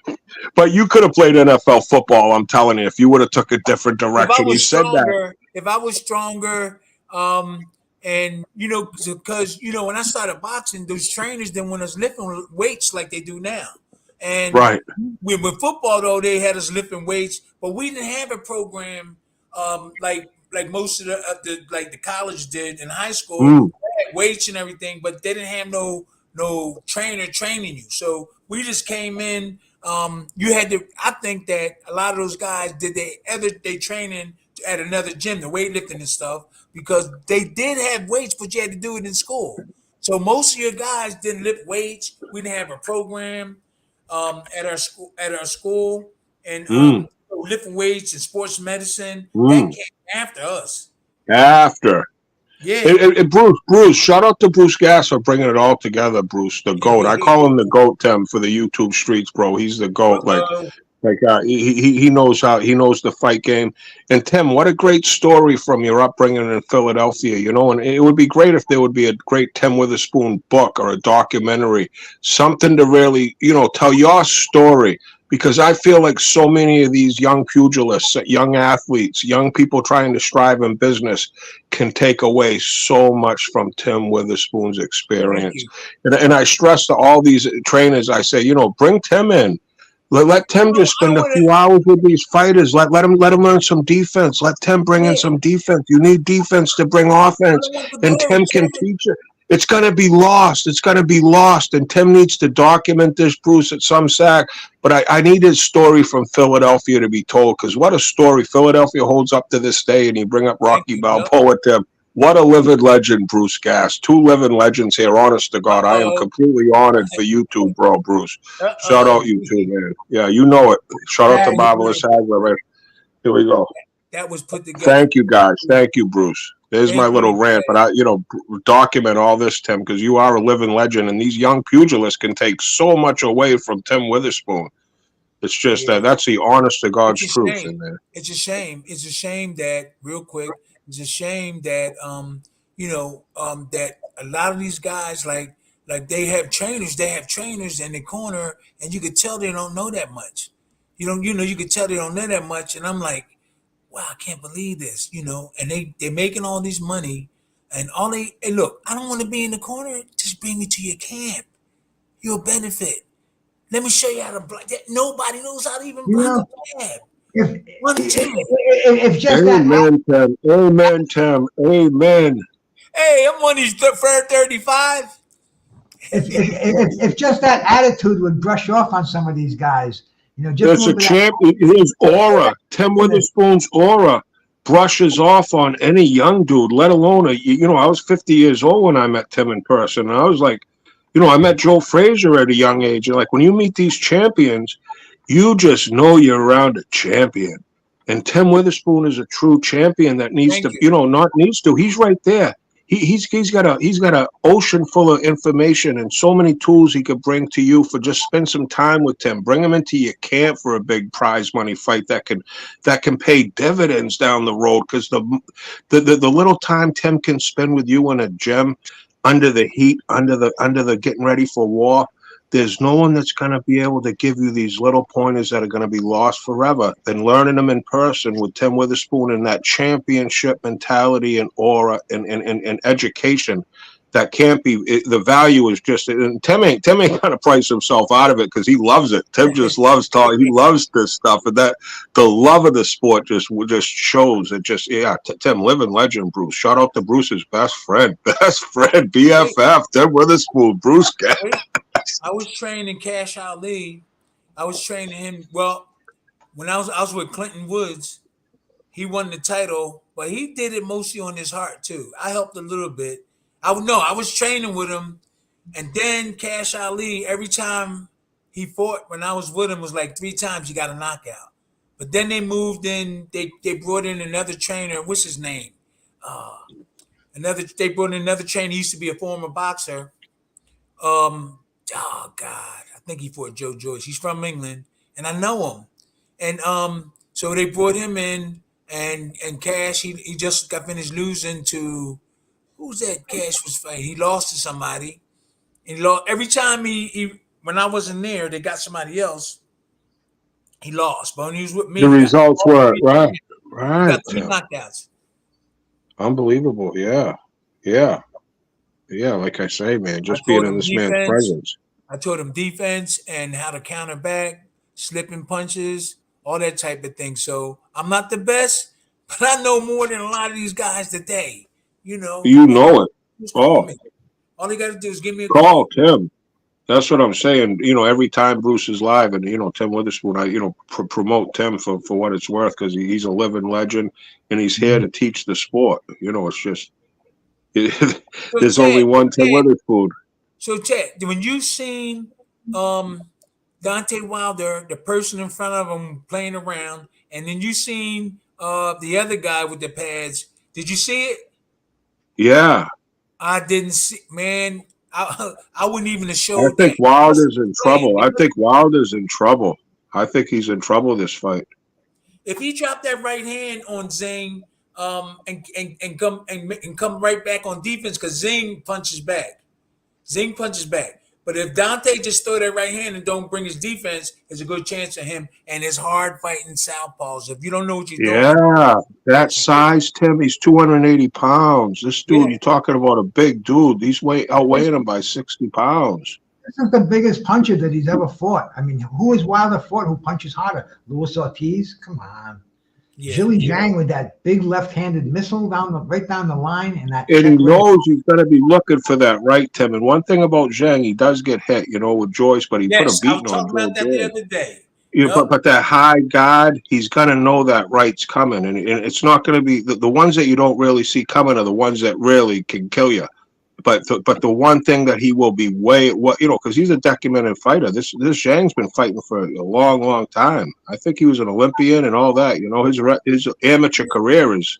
But you could have played NFL football, I'm telling you, if you would have took a different direction. You said that. If I was stronger, and because when I started boxing, those trainers didn't want us lifting weights like they do now. And right. With football, though, they had us lifting weights, but we didn't have a program like most of the college did in high school. They had weights and everything, but they didn't have no trainer training you. So we just came in. You had to. I think that a lot of those guys did they training at another gym, the weightlifting and stuff, because they did have weights, but you had to do it in school. So most of your guys didn't lift weights. We didn't have a program at our school, and lifting weights and sports medicine that came after us. Yeah. Bruce, shout out to BruceGas for bringing it all together, Bruce, the GOAT. I call him the GOAT, Tim, for the YouTube streets, bro. He's the GOAT. He knows the fight game. And Tim, what a great story from your upbringing in Philadelphia, and it would be great if there would be a great Tim Witherspoon book or a documentary, something to really, tell your story. Because I feel like so many of these young pugilists, young athletes, young people trying to strive in business can take away so much from Tim Witherspoon's experience. And I stress to all these trainers, I say, bring Tim in. Let Tim just spend a few hours with these fighters. Let him learn some defense. Let Tim bring in some defense. You need defense to bring offense, and Tim can teach it. It's going to be lost. It's going to be lost, and Tim needs to document this, Bruce, at some sack. But I need his story from Philadelphia to be told, because what a story Philadelphia holds up to this day, and you bring up Rocky Balboa, Tim. What a living legend, BruceGas. 2 living legends here, honest to God. I am completely honored for you two, bro, Bruce. Shout out you two, man. Yeah, you know it. Shout out to Marvelous Hagler, man. Here we go. That was put together. Thank you, guys. Thank you, Bruce. There's my little rant, but I, document all this, Tim, because you are a living legend, and these young pugilists can take so much away from Tim Witherspoon. It's just that's the honest to God's truth in there. It's a shame. It's a shame that, real quick, it's a shame that that a lot of these guys like they have trainers in the corner, and you could tell they don't know that much. You could tell they don't know that much, and I'm like, wow, I can't believe this, and they're making all this money, and look, I don't want to be in the corner. Just bring me to your camp. You'll benefit. Let me show you how to block. Nobody knows how to even block a jab. If just Amen, Tim. Amen, Tim. Amen. Hey, I'm on these 35. If just that attitude would brush off on some of these guys, There's a champion. His aura, Tim Witherspoon's aura, brushes off on any young dude, let alone I was 50 years old when I met Tim in person, and I was like, I met Joe Frazier at a young age, and like when you meet these champions, you just know you're around a champion. And Tim Witherspoon is a true champion that needs he's right there. He's got an ocean full of information and so many tools he could bring to you for just spend some time with Tim. Bring him into your camp for a big prize money fight that can pay dividends down the road. Because the little time Tim can spend with you in a gym, under the heat, under the getting ready for war, there's no one that's going to be able to give you these little pointers that are going to be lost forever. Than learning them in person with Tim Witherspoon and that championship mentality and aura and education that can't be. The value is just. And Tim ain't going to price himself out of it because he loves it. Tim just loves talking. He loves this stuff, and that the love of the sport just shows. It just Tim, living legend, Bruce. Shout out to Bruce's best friend, BFF, Tim Witherspoon, BruceGas. I was training Cash Ali. I was training him. Well, when I was with Clinton Woods, he won the title, but he did it mostly on his heart too. I helped a little bit. I was training with him, And then Cash Ali, every time he fought when I was with him, was like 3 times he got a knockout. But then they moved in. They brought in another trainer. What's his name? They brought in another trainer. He used to be a former boxer. Oh God, I think he fought Joe Joyce. He's from England, and I know him. And so they brought him in, and Cash. He just got finished losing to who's that? Cash was fighting. He lost to somebody. And he lost every time he when I wasn't there. They got somebody else. He lost, but when he was with me, The results were right. He got 3 Yeah. knockouts. Unbelievable. Yeah. Yeah. Yeah. Like I say, man, just being in this man's presence. I taught him defense and how to counter back, slipping punches, all that type of thing. So I'm not the best, but I know more than a lot of these guys today. You know it. Just call me. All you got to do is give me a call. Tim. That's what I'm saying. Every time Bruce is live, and Tim Witherspoon, I promote Tim for what it's worth, because he's a living legend, and he's here to teach the sport. It's just there's only one Tim Witherspoon. So Chad, when you seen Deontay Wilder, the person in front of him playing around, and then you seen the other guy with the pads, did you see it? Yeah. I didn't see, man. I wouldn't even have showed. I think Wilder's in trouble. I think Wilder's in trouble. I think he's in trouble this fight. If he dropped that right hand on Zing, and come right back on defense, because Zing punches back. But if Dante just throw that right hand and don't bring his defense, there's a good chance of him and his hard fighting southpaws. If you don't know what you're doing. Yeah, that size, Tim, he's 280 pounds. This dude, you're talking about a big dude. He's outweighing him by 60 pounds. This is the biggest puncher that he's ever fought. I mean, who has Wilder fought who punches harder? Luis Ortiz? Come on. Yeah. Zhilei Zhang with that big left-handed missile right down the line, and he knows he's going to be looking for that right, Tim. And one thing about Zhang, he does get hit, with Joyce, but he put a beating on Joyce. I was talking about that the other day. But that high guard, he's going to know that right's coming, and it's not going to be the ones that you don't really see coming are the ones that really can kill you. But the one thing that he will be because he's a documented fighter. This Zhang's been fighting for a long, long time. I think he was an Olympian and all that. His amateur career is.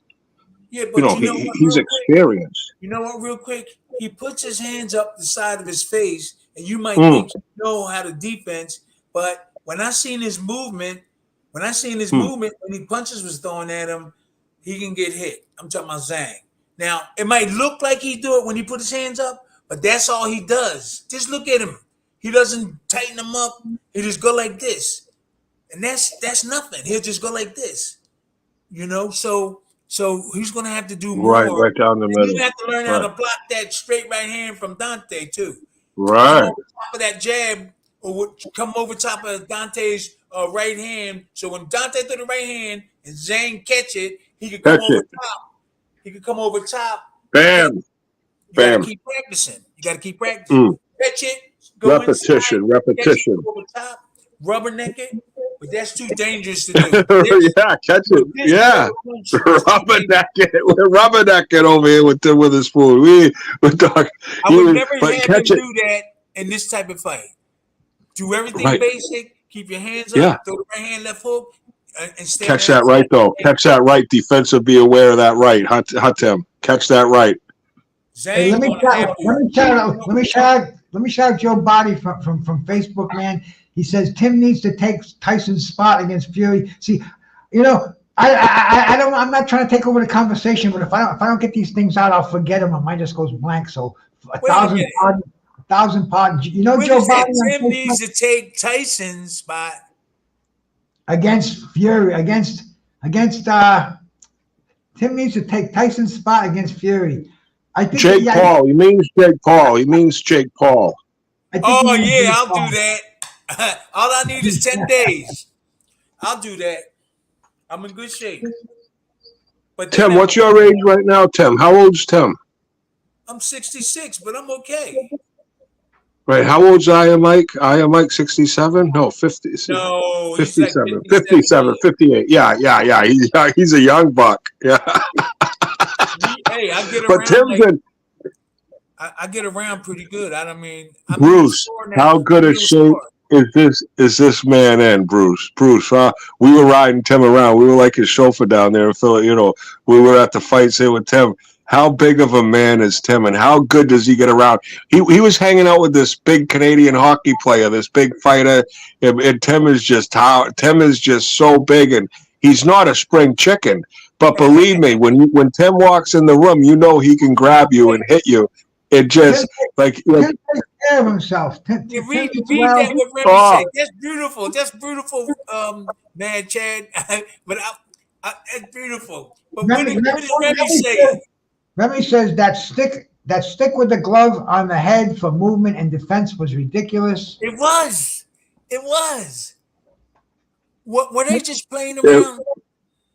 Yeah, but he's experienced. You know what? Real quick, he puts his hands up the side of his face, and you might think you know how to defense. But when I seen his movement, when he punches was thrown at him, he can get hit. I'm talking about Zhang. Now, it might look like he do it when he put his hands up, but that's all he does. Just look at him. He doesn't tighten them up. He just go like this. And that's nothing. He'll just go like this. So he's going to have to do more. Right down the middle. You have to learn how to block that straight right hand from Dante, too. Right. Come over top of that jab, or come over top of Dante's right hand. So when Dante threw the right hand and Zhang catch it, he could come over top. He could come over top. Bam. You got to keep practicing. Catch it. Repetition. Catch it over top. Rubberneck it. But that's too dangerous to do. Yeah, catch it. Yeah. Rubberneck it over here with Tim Witherspoon. I would never have him do that in this type of fight. Do everything basic. Keep your hands up. Throw the right hand, left hook. Catch that right, though. Catch that right. Defensive, be aware of that right. Hot Tim. Catch that right. Hey, let me shout out Joe Body from Facebook, man. He says Tim needs to take Tyson's spot against Fury. See, I'm not trying to take over the conversation, but if I don't get these things out, I'll forget them. My mind just goes blank. So 1,000 pardons. Joe Body. Tim needs to take Tyson's spot against Fury, Tim needs to take Tyson's spot against Fury. I think Jake Paul. He means Jake Paul. I'll do that. All I need is 10 days. I'll do that. I'm in good shape. But Tim, what's your age right now, Tim? How old's Tim? I'm 66, but I'm okay. Right. How old's Iron Mike? Iron Mike 67? No, 50. No, 57. Like 57, 58. Yeah. He's a young buck. Yeah. Hey, I get but around. I get around pretty good. I don't mean I'm able to Bruce, score now. how good I'm a able to shape score. is this man in, Bruce? Bruce, we were riding Tim around. We were like his chauffeur down there in Philly. You know, we were at the fights here with Tim. How big of a man is Tim, and how good does he get around? He was hanging out with this big Canadian hockey player, this big fighter, and Tim is just so big, and he's not a spring chicken. But believe me, when Tim walks in the room, you know he can grab you and hit you. It just like Tim takes care of himself. You Tim read, eats read well. that what Remy oh, said. That's beautiful. That's beautiful, man, Chad. But that's beautiful. But what Remy, did Remy Remy say? Remy says that stick with the glove on the head for movement and defense was ridiculous. It was. It was. What were they just playing it, around?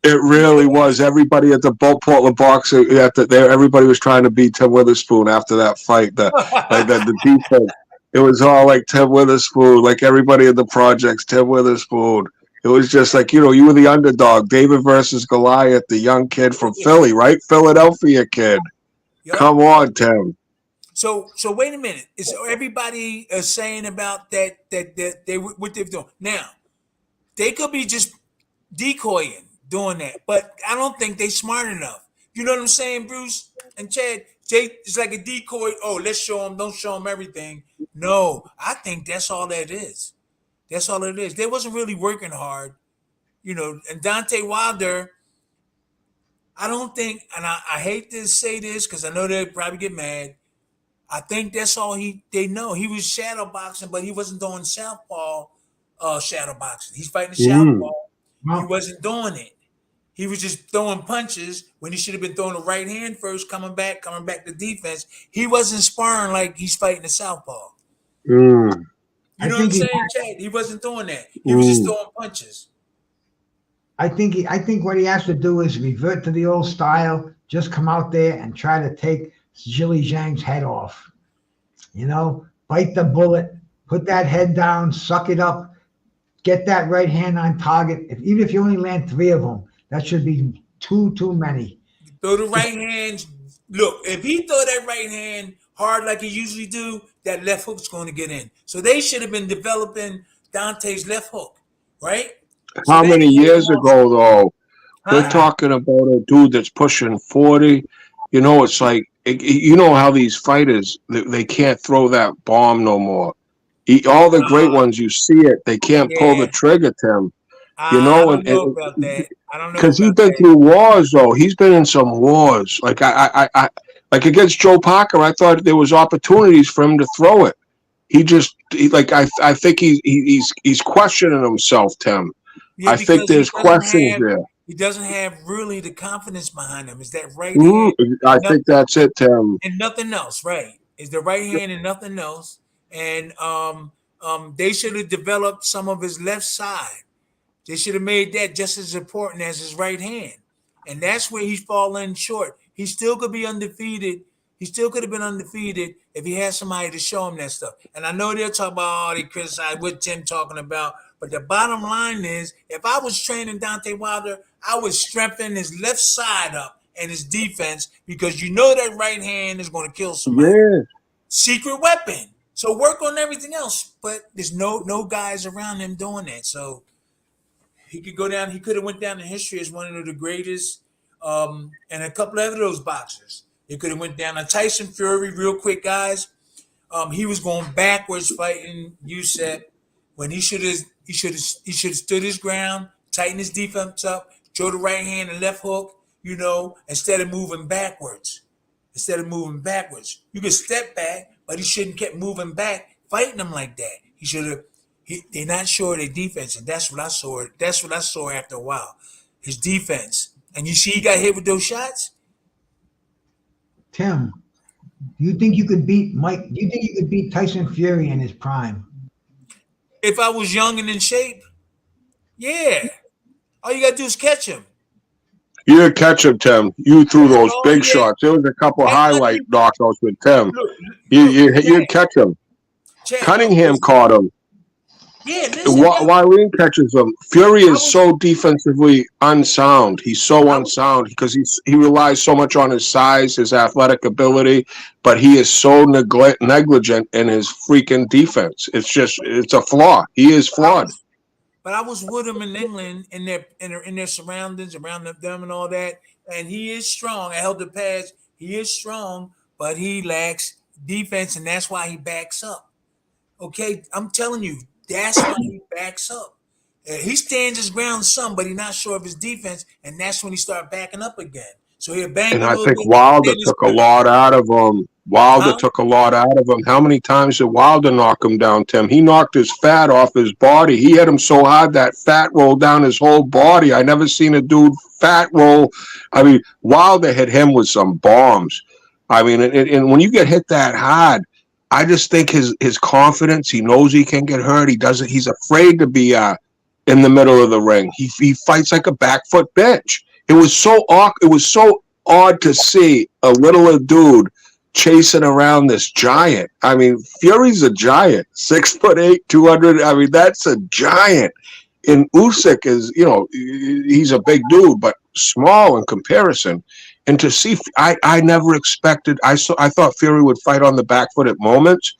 it really was. Everybody at the Portland boxer there, everybody was trying to beat Tim Witherspoon after that fight. The defense. It was all like Tim Witherspoon, like everybody in the projects, Tim Witherspoon. It was just like, you were the underdog, David versus Goliath, the young kid from Philly, right? Philadelphia kid. Yep. Come on, Tim. So wait a minute. Is everybody saying about that they what they're doing now? They could be just decoying, doing that, but I don't think they smart enough. You know what I'm saying, Bruce and Chad? It's like a decoy. Oh, let's show them. Don't show them everything. No, I think that's all that is. That's all it is. They wasn't really working hard, And Dante Wilder, I don't think, and I hate to say this because I know they'll probably get mad. I think that's all they know. He was shadow boxing, but he wasn't doing southpaw shadow boxing. He's fighting southpaw. He wasn't doing it. He was just throwing punches when he should have been throwing the right hand first, coming back to defense. He wasn't sparring like he's fighting the southpaw. You know what I'm saying, Chad? He wasn't doing that. He was just throwing punches. I think what he has to do is revert to the old style. Just come out there and try to take Zhilei Zhang's head off. Bite the bullet, put that head down, suck it up, get that right hand on target. Even if you only land 3 of them, that should be too many. Throw the right hand. Look, if he throw that right hand hard like he usually do, that left hook's going to get in. So they should have been developing Dante's left hook, right? How many years ago, though? We're talking about a dude that's pushing 40. It's like, how these fighters, they can't throw that bomb no more. All the great ones, you see it. They can't pull the trigger, Tim. I don't know about that. I don't know because he's been through wars, though. He's been in some wars. Like like against Joe Parker, I thought there was opportunities for him to throw it. I think he's questioning himself, Tim. Yeah, I think there's questions there. He doesn't have really the confidence behind him. Is that right hand? I think that's it, Tim. And nothing else, right? Is the right hand and nothing else. And they should have developed some of his left side. They should have made that just as important as his right hand. And that's where he's falling short. He still could be undefeated. He still could have been undefeated if he had somebody to show him that stuff. And I know they'll talk about, they criticize what Tim talking about. But the bottom line is, if I was training Dante Wilder, I would strengthen his left side up and his defense because that right hand is going to kill somebody. Yeah. Secret weapon. So work on everything else. But there's no guys around him doing that. So he could go down. He could have went down in history as one of the greatest, and a couple of those boxers. He could have went down. Tyson Fury, real quick, guys. He was going backwards fighting Youssef when he should have stood his ground, tightened his defense up, throw the right hand and left hook. Instead of moving backwards. You could step back, but he shouldn't kept moving back, fighting him like that. He should have. They're not sure of their defense, and that's what I saw. That's what I saw after a while. His defense, and you see, he got hit with those shots. Tim, do you think you could beat Mike? Do you think you could beat Tyson Fury in his prime? If I was young and in shape, yeah. All you gotta do is catch him. You didn't catch him, Tim. You threw those big shots. There was a couple highlight knockouts with Tim. You catch him. Chad, Cunningham caught him. Yeah, listen. Wylene catches him. Fury is so defensively unsound. He's so unsound because he relies so much on his size, his athletic ability, but he is so negligent in his freaking defense. It's a flaw. He is flawed. But I was with him in England in their surroundings, around them and all that, and he is strong. I held the pads. He is strong, but he lacks defense, and that's why he backs up. Okay, I'm telling you, that's why he backs up. He stands his ground some, but he's not sure of his defense, and that's when he starts backing up again. So he'll bang and a I little think bit. Wilder took a lot out of him. Took a lot out of him. How many times did Wilder knock him down, Tim? He knocked his fat off his body. He hit him so hard that fat rolled down his whole body. I never seen a dude fat roll. I mean, Wilder hit him with some bombs. I mean, and when you get hit that hard, I just think his confidence. He knows he can get hurt. He doesn't. He's afraid to be in the middle of the ring. He fights like a back foot bitch. It was so odd to see a littler dude chasing around this giant. I mean, Fury's a giant, 6'8", 200. I mean, that's a giant. And Usyk is, he's a big dude, but small in comparison. And to see, I never expected. I thought Fury would fight on the back foot at moments,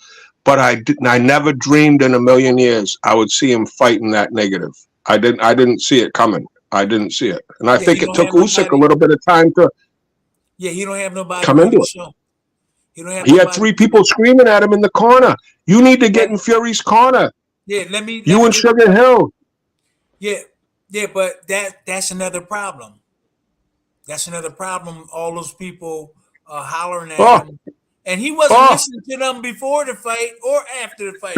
but I never dreamed in a million years I would see him fighting that negative. I didn't see it coming. I didn't see it, and I think it took Usyk a little bit of time to. Yeah, he don't have nobody come into it. He had 3 people screaming at him in the corner. You need to get in Fury's corner. Yeah, you and Sugar Hill. Yeah, but that's another problem. That's another problem. All those people hollering at him, and he wasn't listening to them before the fight or after the fight.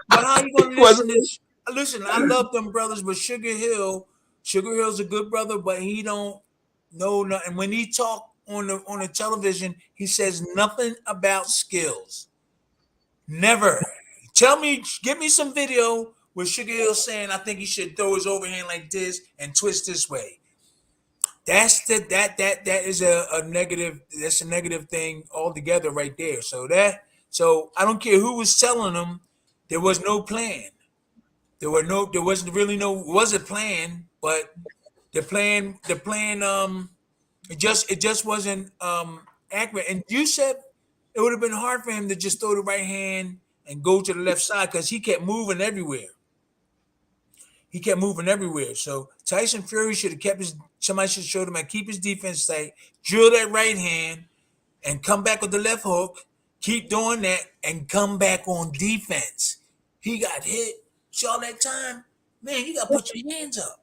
But how you gonna listen to? Listen, I love them brothers, but Sugar Hill's a good brother, but he don't know nothing. When he talk on the television, he says nothing about skills. Never. Give me some video with Sugar Hill saying, I think he should throw his overhand like this and twist this way. That is a negative. That's a negative thing altogether right there. So I don't care who was telling him. There was no plan. There was a plan, but the plan it just wasn't accurate. And you said it would have been hard for him to just throw the right hand and go to the left side because he kept moving everywhere. So Tyson Fury should have somebody should have showed him how to keep his defense tight, drill that right hand, and come back with the left hook, keep doing that, and come back on defense. He got hit. All that time, man, you gotta put your hands up.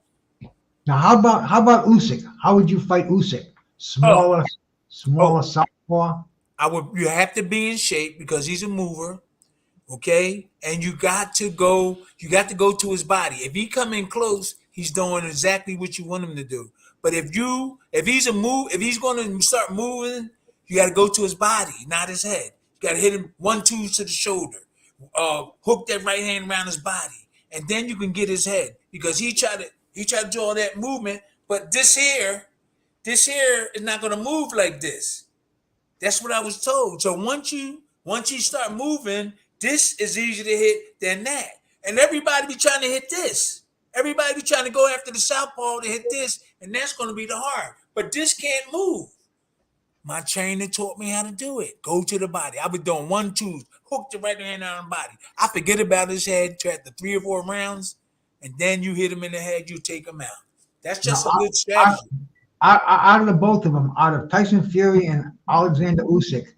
Now, how about Usyk? How would you fight Usyk? Smaller southpaw. You have to be in shape because he's a mover, okay? And you got to go to his body. If he come in close, he's doing exactly what you want him to do. But if he's going to start moving, you got to go to his body, not his head. You got to hit him 1-2 to the shoulder. Hook that right hand around his body, and then you can get his head because he tried to do all that movement, but this here is not going to move like this. That's what I was told. So once you start moving, this is easier to hit than that. And everybody be trying to hit this. Everybody be trying to go after the southpaw to hit this, and that's going to be the hard. But this can't move. My trainer taught me how to do it. Go to the body. I was doing 1-2, hook the right hand on the body. I forget about his head after 3 or 4 rounds, and then you hit him in the head, you take him out. That's just a good strategy. Out of the both of them, out of Tyson Fury and Alexander Usyk,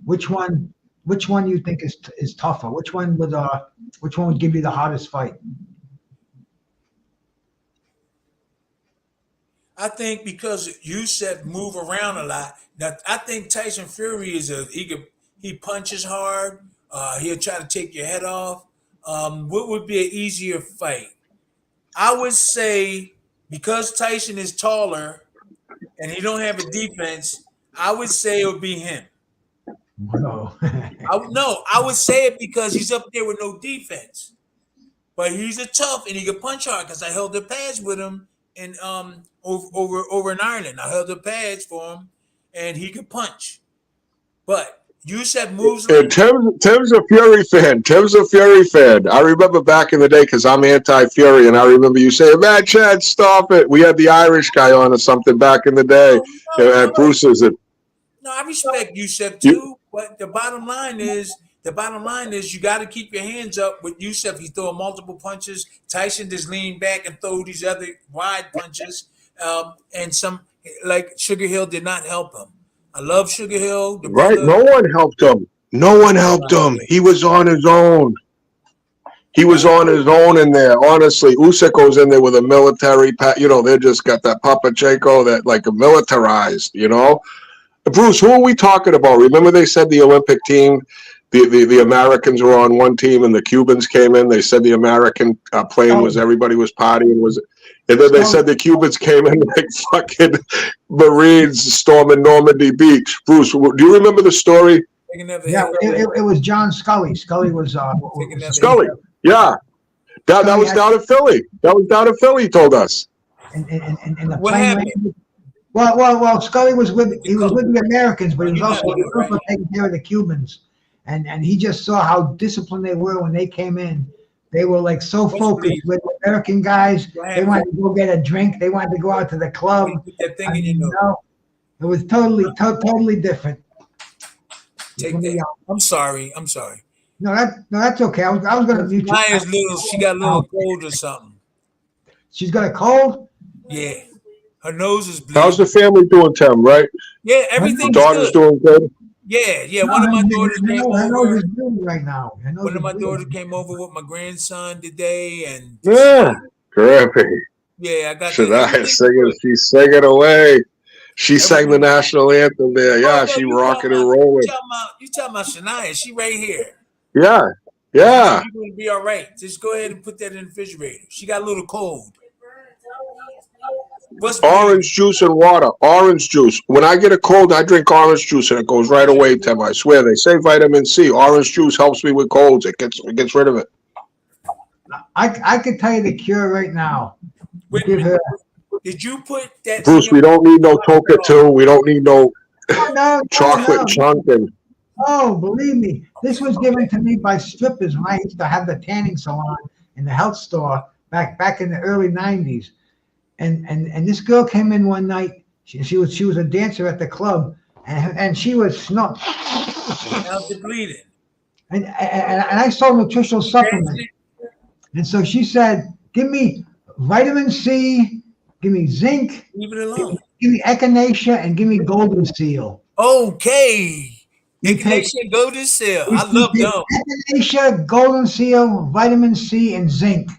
which one do you think is tougher? Which one would give you the hardest fight? I think because you said move around a lot. Now I think Tyson Fury he punches hard. He'll try to take your head off. What would be an easier fight? I would say because Tyson is taller and he don't have a defense, I would say it would be him. No. I would say it because he's up there with no defense. But he's a tough and he can punch hard because I held the pads with him in over in Ireland. I held the pads for him and he could punch. But Yusef moves. And Tim's a Fury fan. Tim's a Fury fan. I remember back in the day because I'm anti-Fury, and I remember you saying, "Man, Chad, stop it." We had the Irish guy on or something back in the day at Bruce's. And No, I respect Yusef too, but the bottom line is you got to keep your hands up with Yusef. He's throwing multiple punches. Tyson just leaned back and throw these other wide punches, and some like Sugar Hill did not help him. I love Sugar Hill. Right, no one helped him. No one helped him. He was on his own. He was on his own in there. Honestly, Usyk goes in there with a military, they just got that Papachenko that like a militarized, Bruce, who are we talking about? Remember they said the Olympic team, the Americans were on one team and the Cubans came in. They said the American plane was everybody was partying. And then they said the Cubans came in like fucking Marines storming Normandy Beach. Bruce, do you remember the story? Yeah, it was John Scully. Scully was Scully. Yeah, that was down in Philly. That was down in Philly. He told us. And the What plane happened? landed. Well, Scully was with the Americans, but he was also taking care of the Cubans, and he just saw how disciplined they were when they came in. They were like so focused with American guys. They wanted to go get a drink. They wanted to go out to the club. That thing in your nose. It was totally different. Take that. I'm sorry. No, that's okay. I was going to mute you. She got a little cold or something. She's got a cold? Yeah. Her nose is bleeding. How's the family doing, Tim, right? Yeah, everything's daughter's good. doing good? Yeah. One of my daughters came over. Right now. One of my daughters came over with my grandson today, and Grippy. Yeah, I got Shania singing. She's singing away. She sang the national anthem there. Yeah, she rocking and rolling. You talking about Shania? She right here. Yeah. You're going to be all right. Just go ahead and put that in the refrigerator. She got a little cold. Orange juice and water. Orange juice. When I get a cold, I drink orange juice and it goes right away, Tim. I swear. They say vitamin C. Orange juice helps me with colds. It gets rid of it. I could tell you the cure right now. Did you put that? Bruce, we don't need no Toka 2. We don't need no chocolate chunking. Oh, believe me, this was given to me by strippers when I used to have the tanning salon in the health store back in the early 90s. And this girl came in one night. She was a dancer at the club, and she was snuffed. How's it bleeding? And I sold nutritional supplements. And so she said, "Give me vitamin C, give me zinc, leave it alone. Give me echinacea, and give me golden seal." Okay. Echinacea, golden seal. I love them. Echinacea, golden seal, vitamin C, and zinc.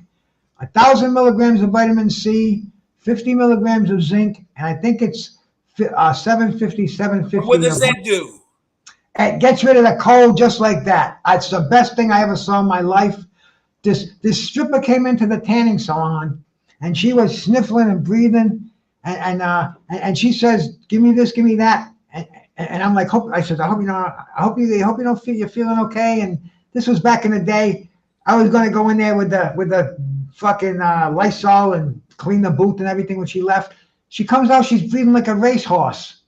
1,000 milligrams of vitamin C, 50 milligrams of zinc, and I think it's 750. What does that do? It gets rid of the cold just like that. It's the best thing I ever saw in my life. This stripper came into the tanning salon, and she was sniffling and breathing, and she says, "Give me this, give me that," and I'm like, I said, "I hope you're feeling okay." And this was back in the day. I was going to go in there with the fucking Lysol and clean the booth and everything when she left. She comes out, she's breathing like a racehorse.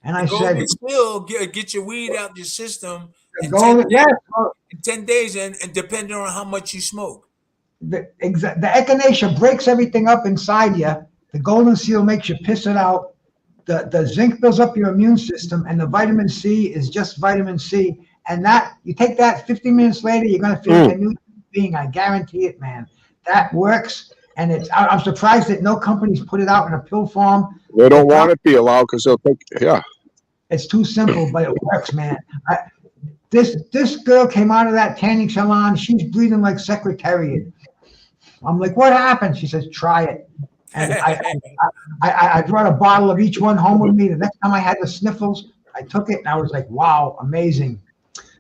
And I said, still get your weed out your system in 10 days and depending on how much you smoke. The echinacea breaks everything up inside you. The golden seal makes you piss it out. The zinc builds up your immune system, and the vitamin C is just vitamin C. And that you take that 15 minutes later, you're going to feel like a new being. I guarantee it, man. That works. And I'm surprised that no companies put it out in a pill form. They don't want it to be allowed because they'll think, It's too simple, but it works, man. This girl came out of that tanning salon. She's breathing like Secretariat. I'm like, "What happened?" She says, "Try it." And I brought a bottle of each one home with me. The next time I had the sniffles, I took it, and I was like, "Wow, amazing."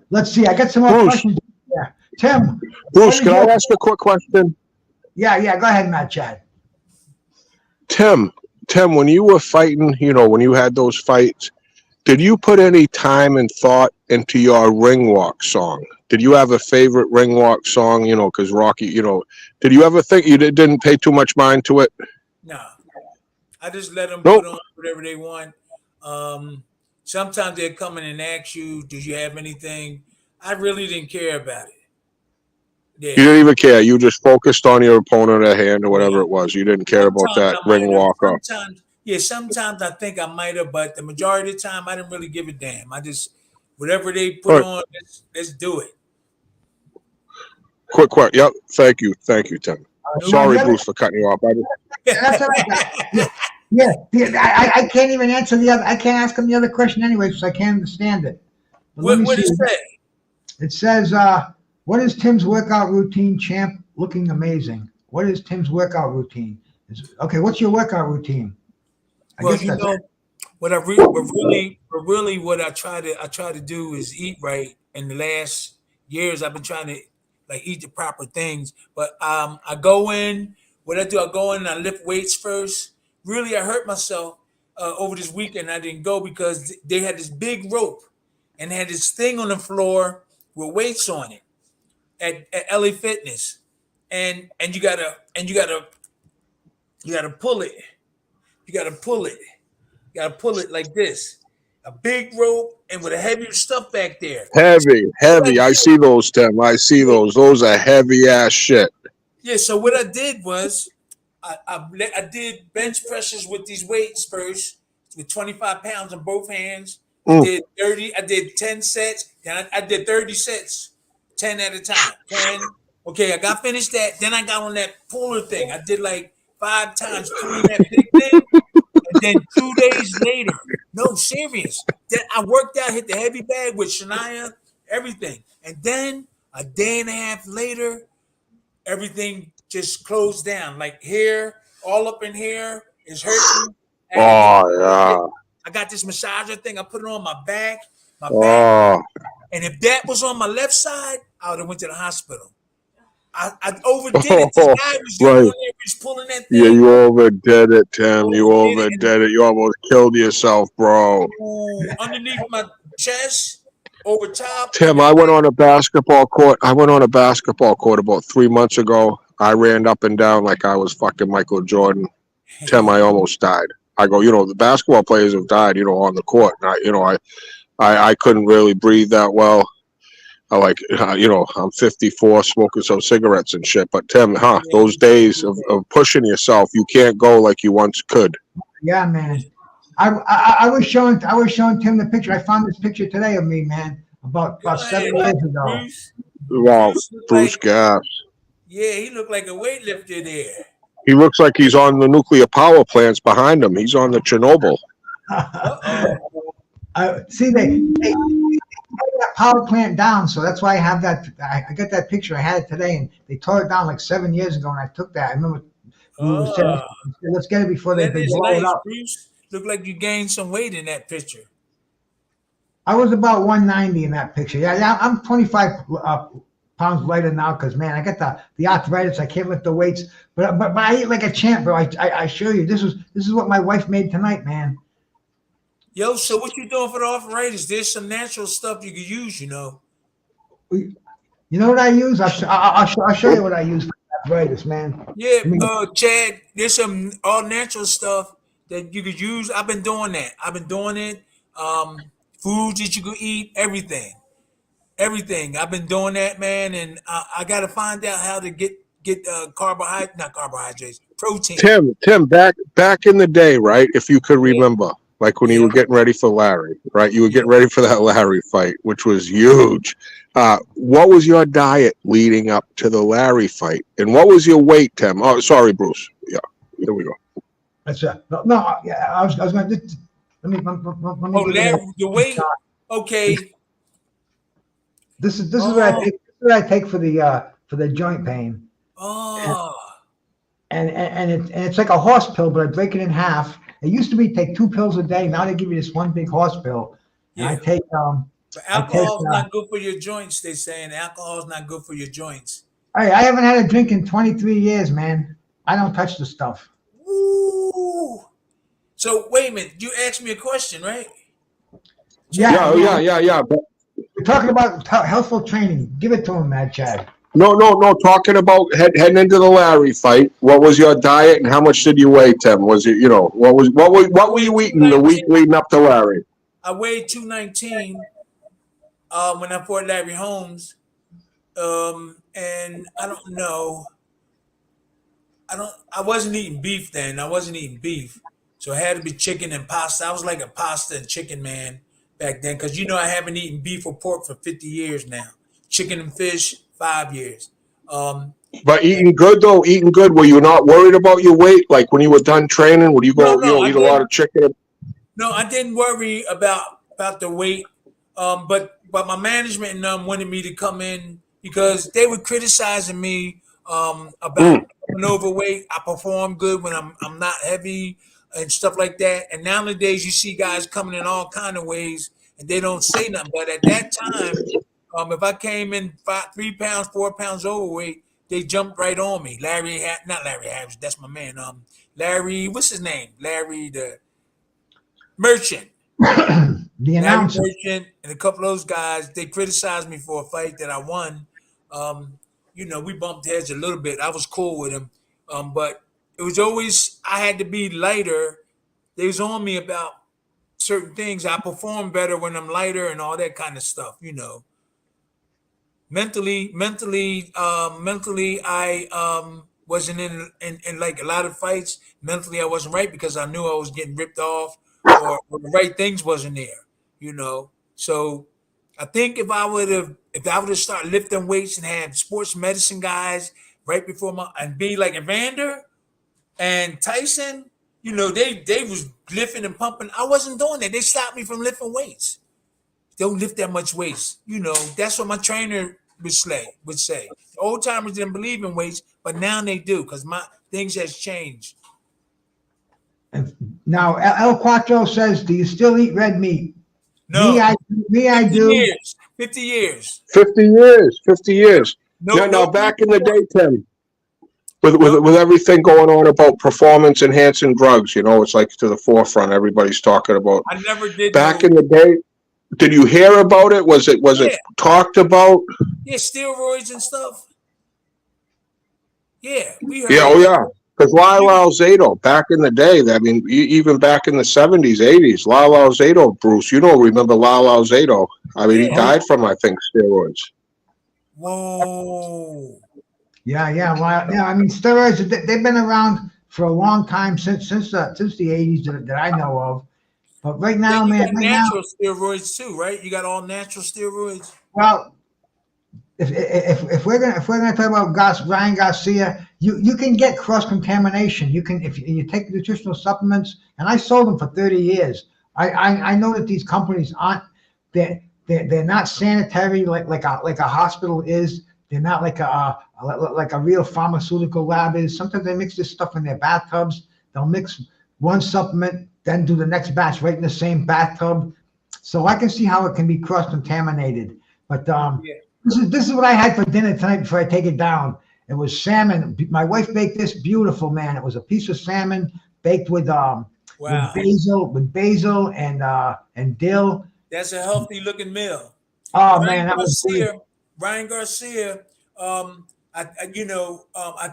Let's see. I got some more questions. Yeah, Tim. Bruce, can I ask a quick question? Yeah. Go ahead, Matt Chad. Tim, when you were fighting, when you had those fights, did you put any time and thought into your ring walk song? Did you have a favorite ring walk song? Because Rocky, did you ever think you didn't pay too much mind to it? No, I just let them put on whatever they want. Sometimes they'll come in and ask you, "Do you have anything?" I really didn't care about it. You didn't even care. You just focused on your opponent at hand or whatever Yeah. it was. You didn't care about Sometimes that I ring might have. walk-up. Sometimes I think I might have, but the majority of the time I didn't really give a damn. I just whatever they All put right. on, let's do it. Quick. Yep. Thank you, Tim. Sorry, Yeah, Bruce, for cutting you off. that's all right. Yeah, I can't even answer the other. I can't ask him the other question anyway because I can't understand it. But let me What see. it say? It says, "What is Tim's workout routine, champ? Looking amazing. What is Tim's workout routine? Okay, what's your workout routine?" Well, you know what really what I try to do is eat right. In the last years, I've been trying to like eat the proper things. But I go in. What I do, I go in and I lift weights first. Really, I hurt myself over this weekend. I didn't go because they had this big rope and they had this thing on the floor with weights on it at LA Fitness, and you gotta pull it. You gotta pull it. You gotta pull it like this. A big rope and with a heavy stuff back there. Heavy. I see those, Tim. I see those. Those are heavy ass shit. Yeah. So what I did was I did bench presses with these weights first with 25 pounds on both hands. I did 30. I did 10 sets. Then I did 30 sets, 10 at a time. 10. Okay, I got finished that. Then I got on that puller thing. I did like 5 times pulling that big thing. And then 2 days later, no, serious. Then I worked out, hit the heavy bag with Shania, everything. And then a day and a half later, everything just closed down. Like here, all up in here is hurting. Oh, I got this massager thing. I put it on my back. yeah. Oh, And if that was on my left side, I would have went to the hospital. I overdid it. This guy was right. on there, was pulling that thing. Yeah, you overdid it, Tim. You overdid it. You almost killed yourself, bro. Underneath my chest, over top. Tim, I went on a basketball court. About 3 months ago. I ran up and down like I was fucking Michael Jordan. Tim, I almost died. I go, the basketball players have died, on the court. And I couldn't really breathe that well. I'm 54, smoking some cigarettes and shit. But Tim, those days of pushing yourself, you can't go like you once could. Yeah, man. I was showing Tim the picture. I found this picture today of me, man, about 7 years ago. Wow, BruceGas. Yeah, he looked like a weightlifter there. He looks like he's on the nuclear power plants behind him. He's on the Chernobyl. See, they that power plant down, so that's why I have that. I got that picture. I had it today, and they tore it down like 7 years ago, and I took that. I remember we were saying, let's get it before they blow it up. Bruce. Look like you gained some weight in that picture. I was about 190 in that picture. Yeah, I'm 25 pounds lighter now because, man, I got the arthritis. I can't lift the weights, but I eat like a champ, bro. I assure you, this is what my wife made tonight, man. Yo, so what you doing for the arthritis? There's some natural stuff you could use, You know what I use? I'll show you what I use for arthritis, man. Yeah, Chad, there's some all natural stuff that you could use. I've been doing that. I've been doing it. Foods that you could eat, everything. I've been doing that, man, and I got to find out how to get not carbohydrates, protein. Tim, back in the day, right? If you could remember. Like when you were getting ready for Larry, right? You were getting ready for that Larry fight, which was huge. What was your diet leading up to the Larry fight? And what was your weight, Tim? Oh, sorry, Bruce. Yeah, there we go. That's no. Yeah, I was going to. Let me. Larry, the weight. Okay. This is what I take. This is what I take for the joint pain. Oh. And it's like a horse pill, but I break it in half. It used to be take 2 pills a day. Now they give you this one big horse pill. And I take But alcohol's not good for your joints. They're saying alcohol's not good for your joints. I haven't had a drink in 23 years, man. I don't touch the stuff. Ooh. So wait a minute. You asked me a question, right? Yeah. We're talking about healthful training. Give it to him, Mad Chad. No. Talking about heading into the Larry fight. What was your diet and how much did you weigh, Tim? Was it, what were you eating the week leading up to Larry? I weighed 219 when I fought Larry Holmes. And I don't know. I wasn't eating beef then. I wasn't eating beef. So it had to be chicken and pasta. I was like a pasta and chicken man back then. Cause I haven't eaten beef or pork for 50 years now. Chicken and fish, 5 years. But eating good though, eating good. Were you not worried about your weight? Like when you were done training, would you go, No, eat a lot of chicken? No, I didn't worry about the weight. But my management and them wanted me to come in because they were criticizing me about being overweight. I perform good when I'm not heavy and stuff like that. And nowadays you see guys coming in all kind of ways and they don't say nothing. But at that time, if I came in 3 pounds, 4 pounds overweight, they jumped right on me. Not Larry Harris, that's my man. Larry, what's his name? Larry the Merchant. The announcer. Larry Merchant and a couple of those guys, they criticized me for a fight that I won. We bumped heads a little bit. I was cool with him. But it was always, I had to be lighter. They was on me about certain things. I perform better when I'm lighter and all that kind of stuff, Mentally, I wasn't in like a lot of fights. Mentally, I wasn't right because I knew I was getting ripped off or the right things wasn't there, So I think if I would have started lifting weights and had sports medicine guys right before and be like Evander and Tyson, they was lifting and pumping. I wasn't doing that. They stopped me from lifting weights. Don't lift that much weights. That's what my trainer would say. The old timers didn't believe in weights, but now they do because my things has changed. Now, El Quattro says, "Do you still eat red meat?" No, me, I do. 50 years. 50 years. Now, back in the day, Tim, with everything going on about performance enhancing drugs, it's like to the forefront. Everybody's talking about. I never did. Back in the day, did you hear about it? Was it talked about? Yeah, steroids and stuff. Yeah, we heard. Yeah, yeah. Because Lyle Zato, back in the day, even back in the 70s, 80s, Lyle Zato, Bruce, remember Lyle Zato. He died from, I think, steroids. Whoa. Yeah. Steroids, they've been around for a long time, since the 80s that I know of. But right now, man, natural steroids too, right? You got all natural steroids. Well, if we're gonna talk about Ryan Garcia, you can get cross contamination. You can if you take nutritional supplements, and I sold them for 30 years. I know that these companies aren't they're not sanitary like a hospital is. They're not like a real pharmaceutical lab is. Sometimes they mix this stuff in their bathtubs. They'll mix one supplement, then do the next batch right in the same bathtub. So I can see how it can be cross contaminated. But this is what I had for dinner tonight before I take it down. It was salmon. My wife baked this beautiful, man. It was a piece of salmon baked with basil and dill. That's a healthy looking meal. Oh man, that was good. Ryan Garcia. I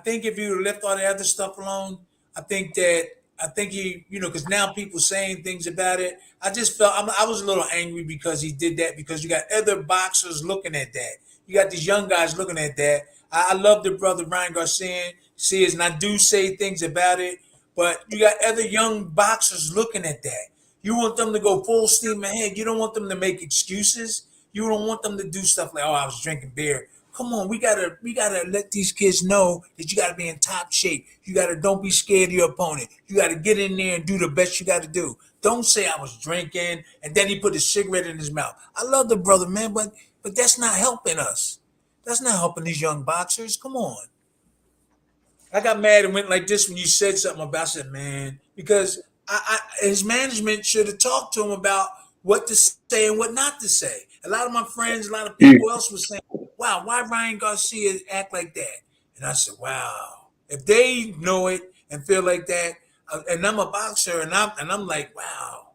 think if you left all the other stuff alone, I think he, because now people saying things about it. I just felt I was a little angry because he did that, because you got other boxers looking at that. You got these young guys looking at that. I love the brother Ryan Garcia, and I do say things about it, but you got other young boxers looking at that. You want them to go full steam ahead. You don't want them to make excuses. You don't want them to do stuff like, I was drinking beer. Come on, we gotta let these kids know that you gotta be in top shape. Don't be scared of your opponent. You gotta get in there and do the best you gotta do. Don't say I was drinking and then he put a cigarette in his mouth. I love the brother, man, but that's not helping us. That's not helping these young boxers. Come on. I got mad and went like this when you said something about. I said, man, because his management should have talked to him about what to say and what not to say. A lot of my friends, a lot of people else was saying, wow, why Ryan Garcia act like that? And I said, wow, if they know it and feel like that, and I'm a boxer, and I'm like, wow,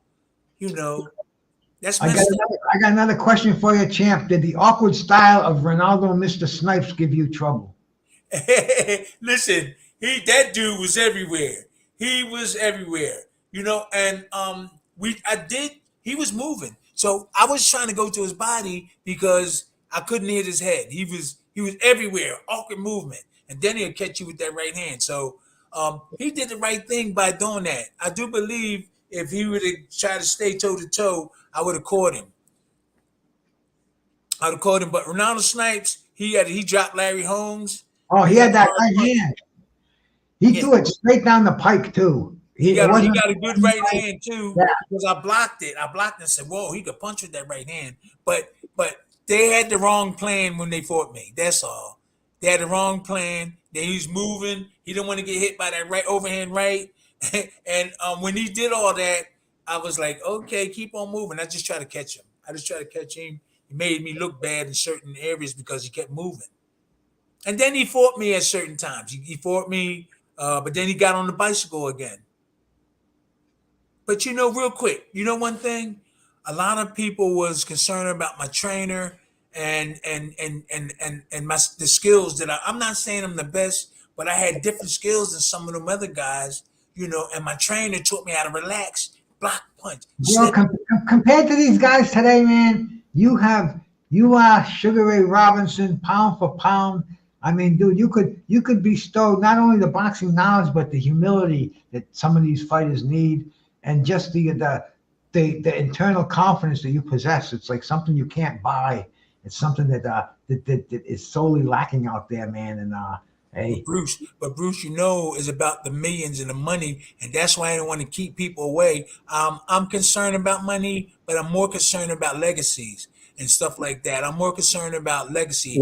that's messed up. I got another question for you, champ. Did the awkward style of Ronaldo Mr. Snipes give you trouble? Listen, that dude was everywhere. He was everywhere, and he was moving. So I was trying to go to his body because I couldn't hit his head. He was everywhere, awkward movement, and then he'll catch you with that right hand. So he did the right thing by doing that. I do believe if he would have tried to stay toe to toe, I would have caught him. I would have caught him. But Ronaldo Snipes, he dropped Larry Holmes. Oh, he had that right hand. He threw it straight down the pike too. He got a good right hand too, because I blocked it. I blocked it and said, "Whoa, he could punch with that right hand." But they had the wrong plan when they fought me. That's all. They had the wrong plan. He was moving. He didn't want to get hit by that right overhand right. And when he did all that, I was like, "Okay, keep on moving." I just tried to catch him. He made me look bad in certain areas because he kept moving. And then he fought me at certain times. He fought me, but then he got on the bicycle again. But real quick, one thing, a lot of people was concerned about my trainer and the skills that I'm not saying I'm the best, but I had different skills than some of them other guys, and my trainer taught me how to relax, block, punch. Compared to these guys today, man, you are Sugar Ray Robinson, pound for pound. I mean, dude, you could bestow not only the boxing knowledge, but the humility that some of these fighters need. And just the internal confidence that you possess. It's like something you can't buy. It's something that is solely lacking out there, man. And hey, Bruce, is about the millions and the money, and that's why I don't want to keep people away. I'm concerned about money, but I'm more concerned about legacies and stuff like that. I'm more concerned about legacy.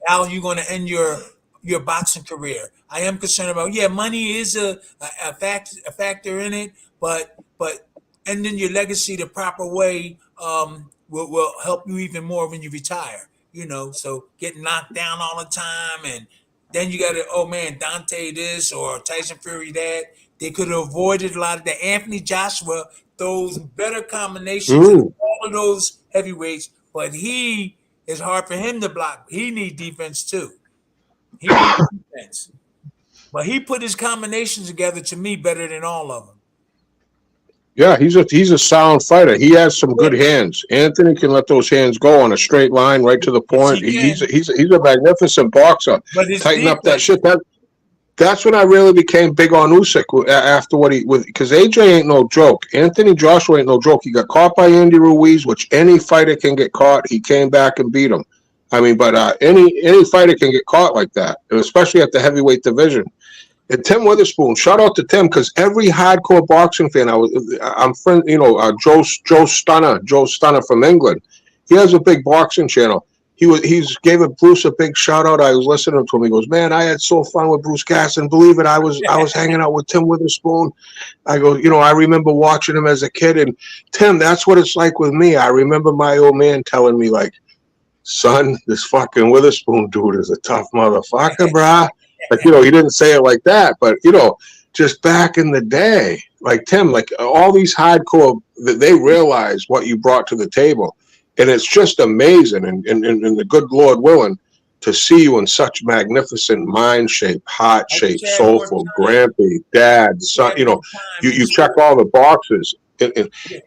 How are you going to end your boxing career? I am concerned about money is a factor in it. But ending your legacy the proper way will help you even more when you retire. So getting knocked down all the time, and then you got to Dante this or Tyson Fury that. They could have avoided a lot of that. Anthony Joshua throws better combinations than all of those heavyweights, but it's hard for him to block. He needs defense too. He needs defense, but he put his combinations together to me better than all of them. Yeah, he's a sound fighter. He has some good hands. Anthony can let those hands go on a straight line, right to the point. He's a magnificent boxer. Tighten up that shit. That's when I really became big on Usyk after because AJ ain't no joke. Anthony Joshua ain't no joke. He got caught by Andy Ruiz, which any fighter can get caught. He came back and beat him. I mean, but any fighter can get caught like that, and especially at the heavyweight division. And Tim Witherspoon, shout out to Tim, because every hardcore boxing fan, I'm friend, Joe Stunner from England. He has a big boxing channel. He's gave Bruce a big shout out. I was listening to him. He goes, "Man, I had so fun with BruceGas, and believe it, I was hanging out with Tim Witherspoon." I go, I remember watching him as a kid, and Tim, that's what it's like with me. I remember my old man telling me, like, "Son, this fucking Witherspoon dude is a tough motherfucker, brah." Like, he didn't say it like that, but, just back in the day, like Tim, like all these hardcore, they realize what you brought to the table. And it's just amazing. And the good Lord willing to see you in such magnificent mind shape, heart shape, soulful, grampy, dad, son, you check all the boxes.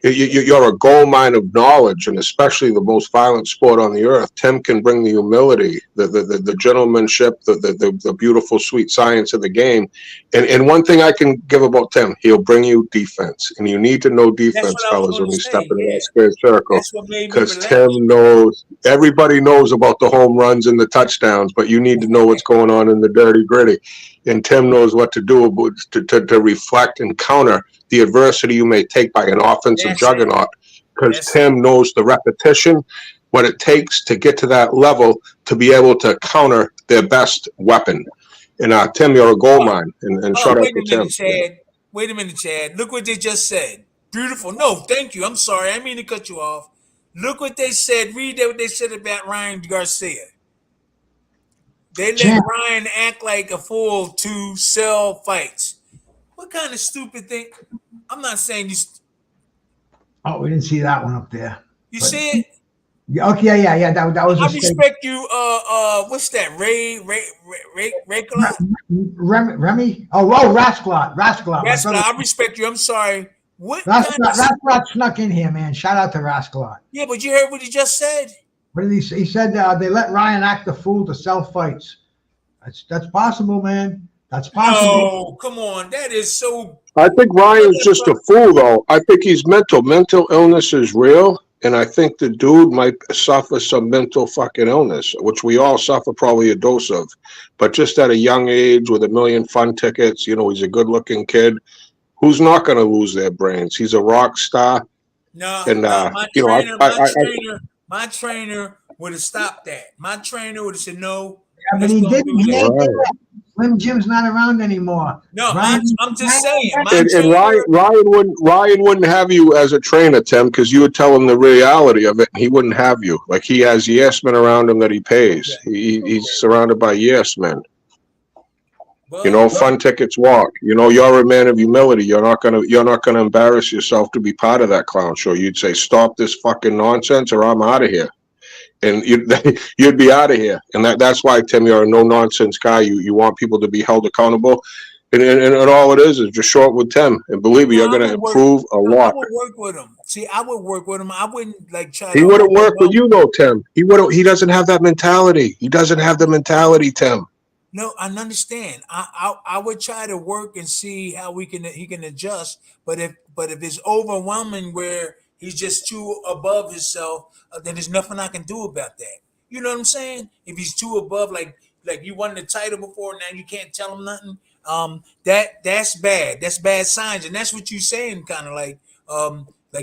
You're a gold mine of knowledge, and especially the most violent sport on the earth. Tim can bring the humility, the gentlemanship, the beautiful, sweet science of the game. And one thing I can give about Tim, he'll bring you defense. And you need to know defense, fellas, when you step into that square circle. Because Tim knows, everybody knows about the home runs and the touchdowns, but you need to know what's going on in the dirty gritty. And Tim knows what to do to reflect and counter the adversity you may take by an offensive juggernaut, because Tim knows the repetition, what it takes to get to that level to be able to counter their best weapon. And Tim, you're a gold mine. And shout out to Tim. Wait a minute, Chad. Look what they just said. Beautiful. No, thank you. I'm sorry. I didn't mean to cut you off. Look what they said. Read what they said about Ryan Garcia. They let Ryan act like a fool to sell fights. What kind of stupid thing? I'm not saying you. Oh, we didn't see that one up there. You see it? Yeah, okay, yeah. That was. I respect you. What's that? Ray Remy? Oh, Rascalot. I respect you. I'm sorry. What kind of, Rascalot snuck in here, man. Shout out to Rascalot. yeah, but you heard what he just said? What did he say? He said they let Ryan act the fool to sell fights. That's possible, man. That's possible. No, come on. That is so. I think Ryan's just a fool, though. I think he's mental. Mental illness is real, and I think the dude might suffer some mental fucking illness, which we all suffer probably a dose of. But just at a young age with 1 million fun tickets, you know, he's a good-looking kid. Who's not going to lose their brains? He's a rock star. No, And, my you know, trainer, my trainer would have stopped that. My trainer would have said no. Yeah, but he didn't. He ain't there. Slim Jim's not around anymore. No, Ryan, I'm just saying. And Ryan wouldn't have you as a trainer, Tim, because you would tell him the reality of it. He wouldn't have you. Like, he has yes men around him that he pays. He's surrounded by yes men. Well, You know, fun tickets walk. You know, you're a man of humility. You're not gonna embarrass yourself to be part of that clown show. You'd say, "Stop this fucking nonsense, or I'm out of here." And you'd be out of here. And that's why, Tim, you're a no nonsense guy. You want people to be held accountable. And all it is just show up with Tim. And believe me, you're going to improve a lot. I would work with him. See, I would work with him. I wouldn't like try. He wouldn't work with you, though, Tim. He doesn't have that mentality. He doesn't have the mentality, Tim. No, I understand. I would try to work and see how he can adjust. But if it's overwhelming where he's just too above himself, then there's nothing I can do about that. You know what I'm saying? If he's too above, like you won the title before, now you can't tell him nothing. That's bad. That's bad signs, and that's what you're saying, kind of like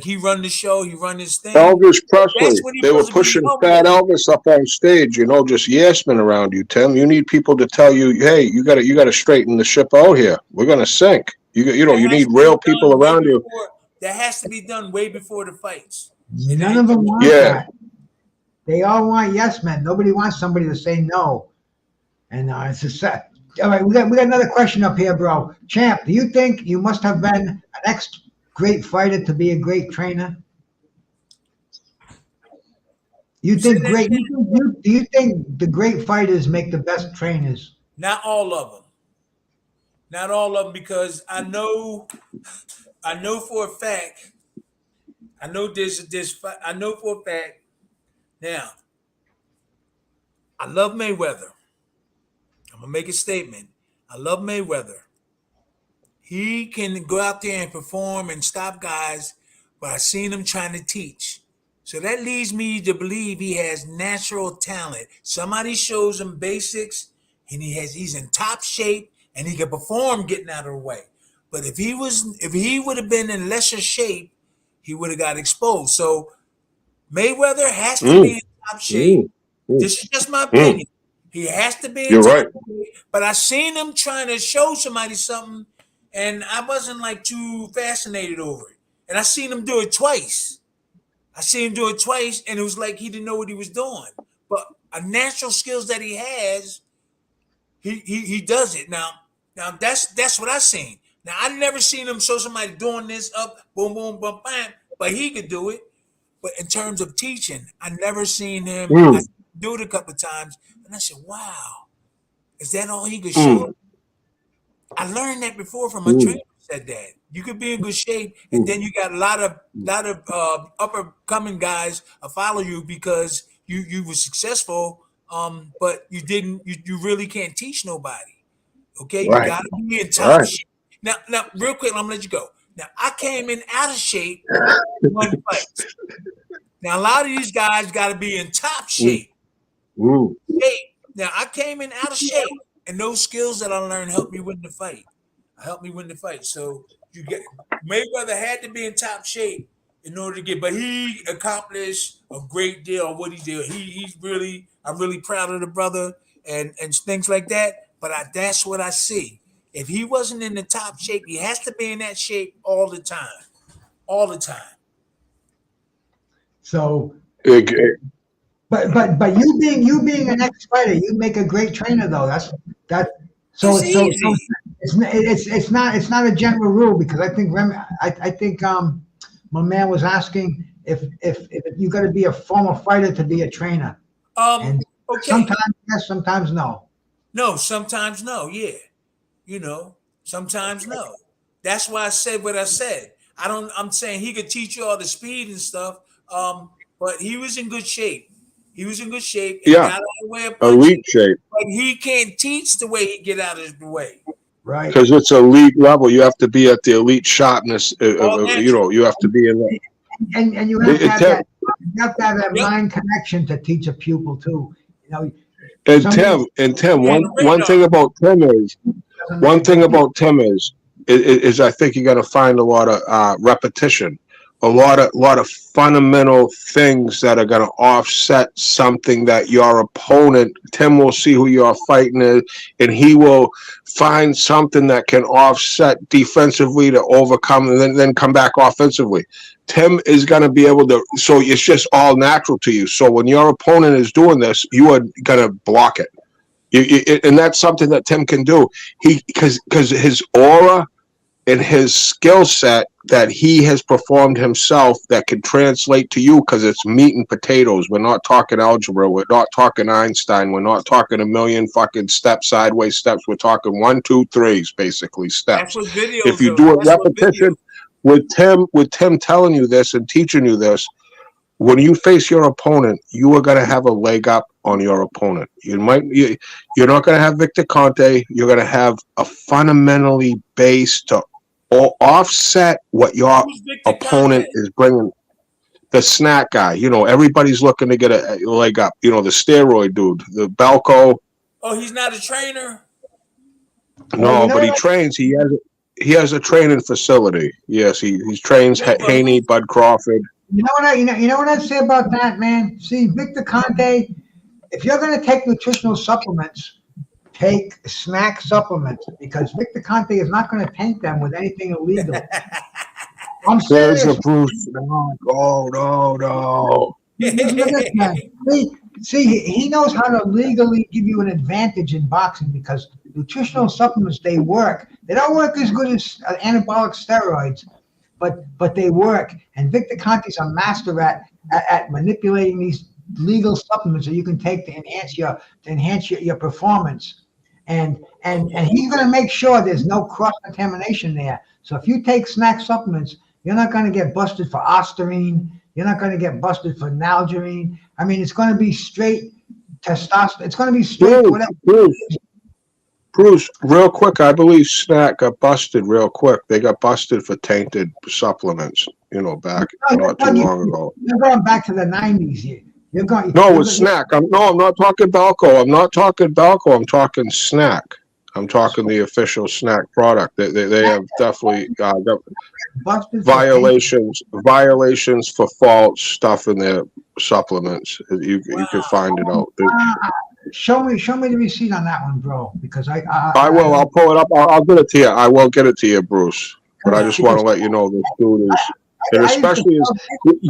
he run the show, he run his thing. Elvis Presley, they were pushing fat Elvis up on stage, you know, just yes men around you, Tim. You need people to tell you, hey, you gotta straighten the ship out here. We're gonna sink. You need real people around you. That has to be done way before the fights. None of them want that. They all want yes men. Nobody wants somebody to say no. And it's a set. All right, we got another question up here, bro. Champ, do you think you must have been an ex-great fighter to be a great trainer? You think great? Do you think the great fighters make the best trainers? Not all of them. Not all of them, because I know for a fact. I know I know for a fact. Now, I love Mayweather. I'm gonna make a statement. I love Mayweather. He can go out there and perform and stop guys, but I've seen him trying to teach. So that leads me to believe he has natural talent. Somebody shows him basics, and he's in top shape, and he can perform getting out of the way. But if he would have been in lesser shape, he would have got exposed. So Mayweather has to be in top shape. This is just my opinion. He has to be in top shape. But I seen him trying to show somebody something, and I wasn't like too fascinated over it. And I seen him do it twice. And it was like he didn't know what he was doing. But a natural skills that he has, he does it. Now that's what I seen. Now I never seen him show somebody doing this up, boom, boom, boom, bam, but he could do it. But in terms of teaching, I never seen him do it a couple of times, and I said, "Wow, is that all he could show?" I learned that before from a trainer said that you could be in good shape, and then you got a lot of upper coming guys follow you because you were successful, but you really can't teach nobody. Okay, you got to be in top shape. Now, real quick, I'm gonna let you go. Now, I came in out of shape one fight. Now, a lot of these guys got to be in top shape. Now, I came in out of shape, and those skills that I learned helped me win the fight. So you get Mayweather had to be in top shape in order to get, but he accomplished a great deal on what he did. I'm really proud of the brother and things like that. But that's what I see. If he wasn't in the top shape, he has to be in that shape all the time. So, but you being an ex-fighter, you make a great trainer though. So it's not a general rule, because I think my man was asking if you got to be a former fighter to be a trainer. And sometimes yes, sometimes no. No, sometimes no. Yeah. Sometimes no. That's why I said what I said. I'm saying he could teach you all the speed and stuff. But he was in good shape. He was in good shape. And Yeah. got out of the way of punching, Elite shape. but he can't teach the way he get out of the way. Right. Because it's elite level. You have to be at the elite sharpness. You have to be in that. And you have to have that. You have to have that mind connection to teach a pupil too. You know. And Tim, one thing about Tim is I think you got to find a lot of repetition, a lot of fundamental things that are going to offset something that your opponent. Tim will see who you're fighting is, and he will find something that can offset defensively to overcome, and then come back offensively. Tim is going to be able to, so it's just all natural to you. So when your opponent is doing this, you are going to block it. And that's something that Tim can do. Because his aura and his skill set that he has performed himself that can translate to you, because it's meat and potatoes. We're not talking algebra. We're not talking Einstein. We're not talking a million fucking sideways steps. We're talking 1, 2, 3s, basically steps. If you do a repetition with Tim telling you this and teaching you this, when you face your opponent, you are going to have a leg up on your opponent. You're not going to have Victor Conte. You're going to have a fundamentally base to offset what your opponent is bringing. The snack guy, everybody's looking to get a leg up. The steroid dude, the Balco. Oh, he's not a trainer? No, but he trains. He has a training facility. Yes, he trains Haney, Bud Crawford. You know what I'd say about that, man? See, Victor Conte, if you're going to take nutritional supplements, take snack supplements, because Victor Conte is not going to taint them with anything illegal. I'm serious. There's a Bruce. No. See, he knows how to legally give you an advantage in boxing, because nutritional supplements, they work. They don't work as good as anabolic steroids, but they work. And Victor Conte's a master at manipulating these legal supplements that you can take to enhance your performance. And he's going to make sure there's no cross-contamination there. So if you take snack supplements, you're not going to get busted for ostarine. You're not going to get busted for nalgene. I mean, it's going to be straight testosterone. It's going to be straight whatever. Bruce, real quick, I believe Snack got busted real quick. They got busted for tainted supplements, back not too long ago. You're going back to the 90s. No, it's Snack. I'm not talking Balco. I'm not talking Balco. I'm talking Snack. I'm talking the official Snack product. They have definitely got violations for false stuff in their supplements. You can find it out. Show me the receipt on that one, bro. Because I will. I'll pull it up. I'll get it to you. I will get it to you, Bruce. But I just want to let you know this dude is, and especially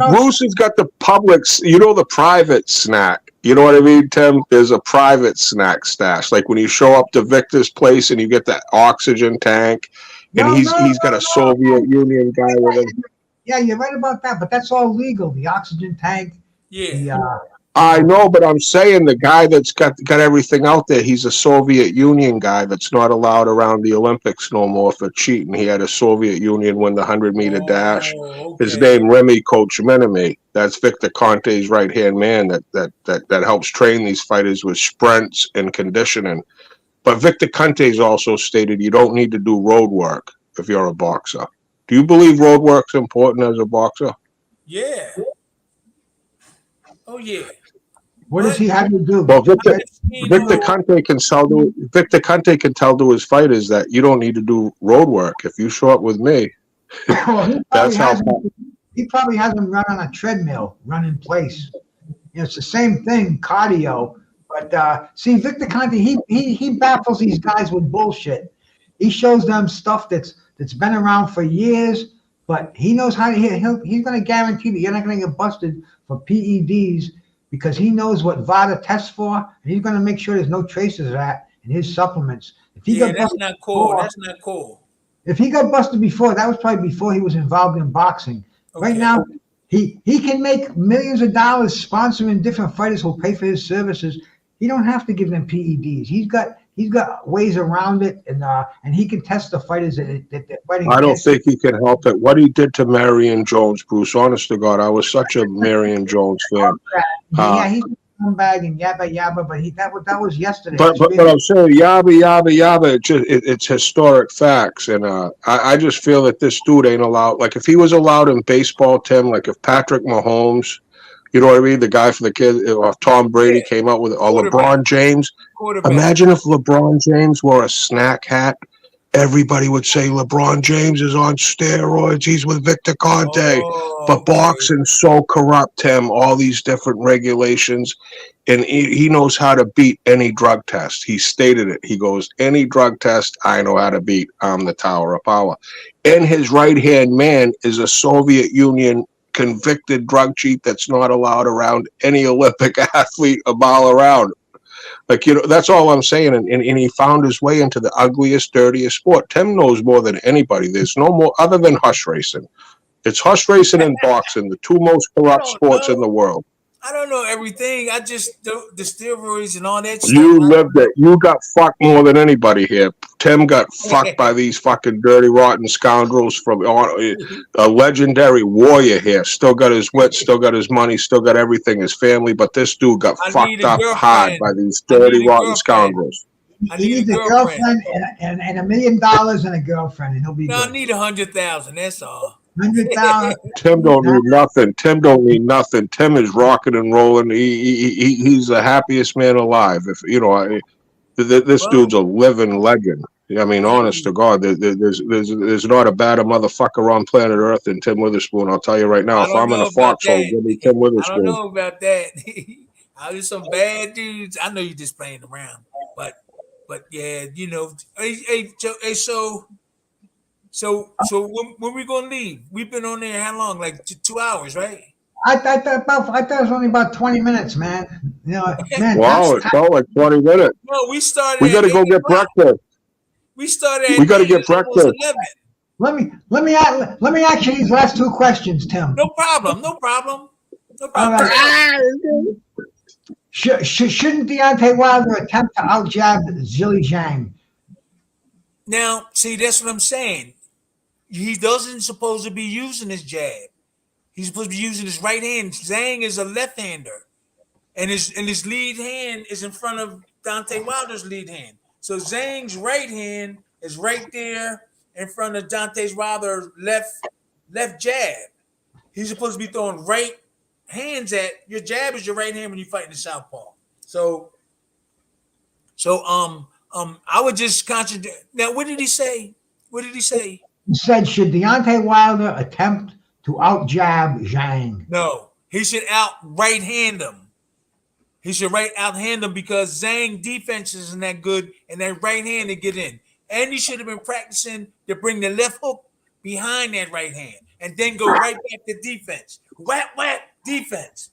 Bruce has got the public, the private snack. You know what I mean, Tim? There's a private snack stash. Like when you show up to Victor's place and you get that oxygen tank, and he's got a Soviet Union guy with him. Yeah, you're right about that, but that's all legal. The oxygen tank. Yeah. I know, but I'm saying the guy that's got everything out there, he's a Soviet Union guy that's not allowed around the Olympics no more for cheating. He had a Soviet Union win the 100-meter dash. Okay. His name Remy Kochminami. That's Victor Conte's right-hand man that helps train these fighters with sprints and conditioning. But Victor Conte's also stated you don't need to do road work if you're a boxer. Do you believe road work's important as a boxer? Yeah. Oh, yeah. What does he have to do? Well, Victor Conte can tell to his fighters that you don't need to do road work if you show up with me. That's how. He probably has them run on a treadmill, run in place. It's the same thing, cardio. But see, Victor Conte, he baffles these guys with bullshit. He shows them stuff that's been around for years, but he knows how to. He's going to guarantee that you're not going to get busted for PEDs, because he knows what VADA tests for, and he's going to make sure there's no traces of that in his supplements. That's not cool. That's not cool. If he got busted before, that was probably before he was involved in boxing. Okay. Right now, he can make millions of dollars sponsoring different fighters who'll pay for his services. He don't have to give them PEDs. He's got he's got ways around it, and he can test the fighters that they're fighting. I don't against. think he can help it. What he did to Marion Jones, Bruce, honest to God, I was such a Marion Jones fan. Yeah, he's a scumbag and yabba, but that was yesterday. But I'm saying yabba. It's historic facts, and I just feel that this dude ain't allowed. Like if he was allowed in baseball, Tim, like if Patrick Mahomes, you know what I mean, the guy for the kid, or Tom Brady came out with, or LeBron James. Imagine if LeBron James wore a snack hat. Everybody would say LeBron James is on steroids. He's with Victor Conte. But boxing's so corrupt, Tim, all these different regulations. And he knows how to beat any drug test. He stated it. He goes, any drug test I know how to beat. I'm the Tower of Power. And his right-hand man is a Soviet Union convicted drug cheat that's not allowed around any Olympic athlete a mile around. Like, you know, that's all I'm saying. And he found his way into the ugliest, dirtiest sport. Tim knows more than anybody. There's no more, other than horse racing. It's horse racing and boxing, the two most corrupt sports in the world. I don't know everything. I just the steroids and all that stuff. You lived it. You got fucked more than anybody here. Tim got fucked by these fucking dirty, rotten scoundrels from a legendary warrior here. Still got his wits, still got his money, still got everything, his family. But this dude got fucked up hard by these dirty, rotten scoundrels. He needs a girlfriend and $1 million and a girlfriend, and he'll be good. I need 100,000. That's all. 100,000. Tim don't need nothing. Tim don't need nothing. Tim is rocking and rolling. He's the happiest man alive. If you know, this dude's a living legend. I mean, honest to God, there's not a badder motherfucker on planet Earth than Tim Witherspoon. I'll tell you right now. If I'm in a foxhole, give me Tim Witherspoon. I don't know about that. There's some bad dudes. I know you're just playing around, but yeah, you know. So when we gonna leave? We've been on there how long? Like 2 hours, right? I thought it was only about 20 minutes, man. You know, man. Wow, it felt like 20 minutes. No, we started. We got to go get breakfast. We started. We got to get breakfast. Let me ask you these last two questions, Tim. No problem. Shouldn't Deontay Wilder attempt to out-jab Zhilei Zhang? Now, see, that's what I'm saying. He doesn't supposed to be using his jab. He's supposed to be using his right hand. Zhang is a left-hander, and his lead hand is in front of Deontay Wilder's lead hand. So Zhang's right hand is right there in front of Deontay Wilder's left jab. He's supposed to be throwing right hands at your jab is your right hand when you're fighting the southpaw. So I would just concentrate. Now, what did he say? He said, should Deontay Wilder attempt to out-jab Zhang? No, he should out right-hand him. He should out-hand him because Zhang defense isn't that good, and that right hand to get in. And he should have been practicing to bring the left hook behind that right hand, and then go right back to defense. Whack, defense.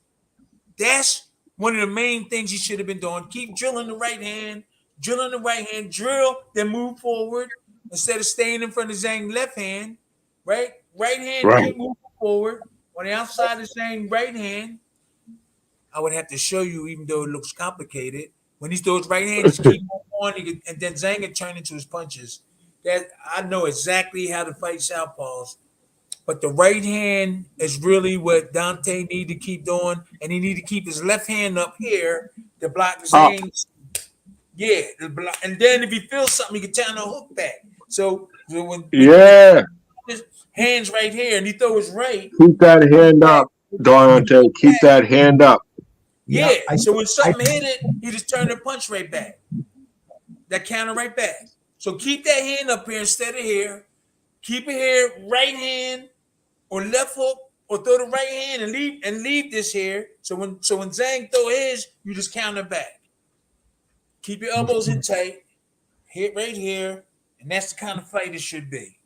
That's one of the main things he should have been doing. Keep drilling the right hand, then move forward instead of staying in front of Zhang left hand, right? Right hand, keep moving forward. On the outside of Zhang right hand, I would have to show you, even though it looks complicated. When he throws right hand, just keep on, and then Zhang can turn into his punches. That I know exactly how to fight southpaws. But the right hand is really what Dante need to keep doing, and he need to keep his left hand up here to block Zhang's. Yeah, and then if he feels something, he can turn the hook back. So when his hands right here, and he throw his right. Keep that hand up, Dante. Keep that hand up. Yeah. So when something hit it, he just turn the punch right back. That counter right back. So keep that hand up here instead of here. Keep it here, right hand or left hook, or throw the right hand and leave this here. So when Zhang throw his, you just counter back. Keep your elbows in tight. Hit right here, and that's the kind of fight it should be.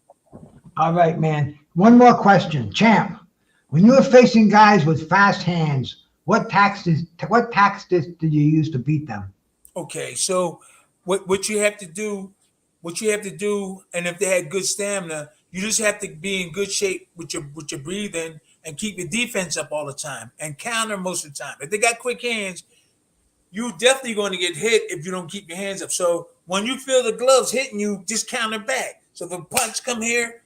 All right, man. One more question, champ. When you were facing guys with fast hands, what tactics did you use to beat them? Okay, so what you have to do, and if they had good stamina, you just have to be in good shape with your breathing and keep your defense up all the time and counter most of the time. If they got quick hands, you're definitely going to get hit if you don't keep your hands up. So when you feel the gloves hitting you, just counter back. So if a punch come here,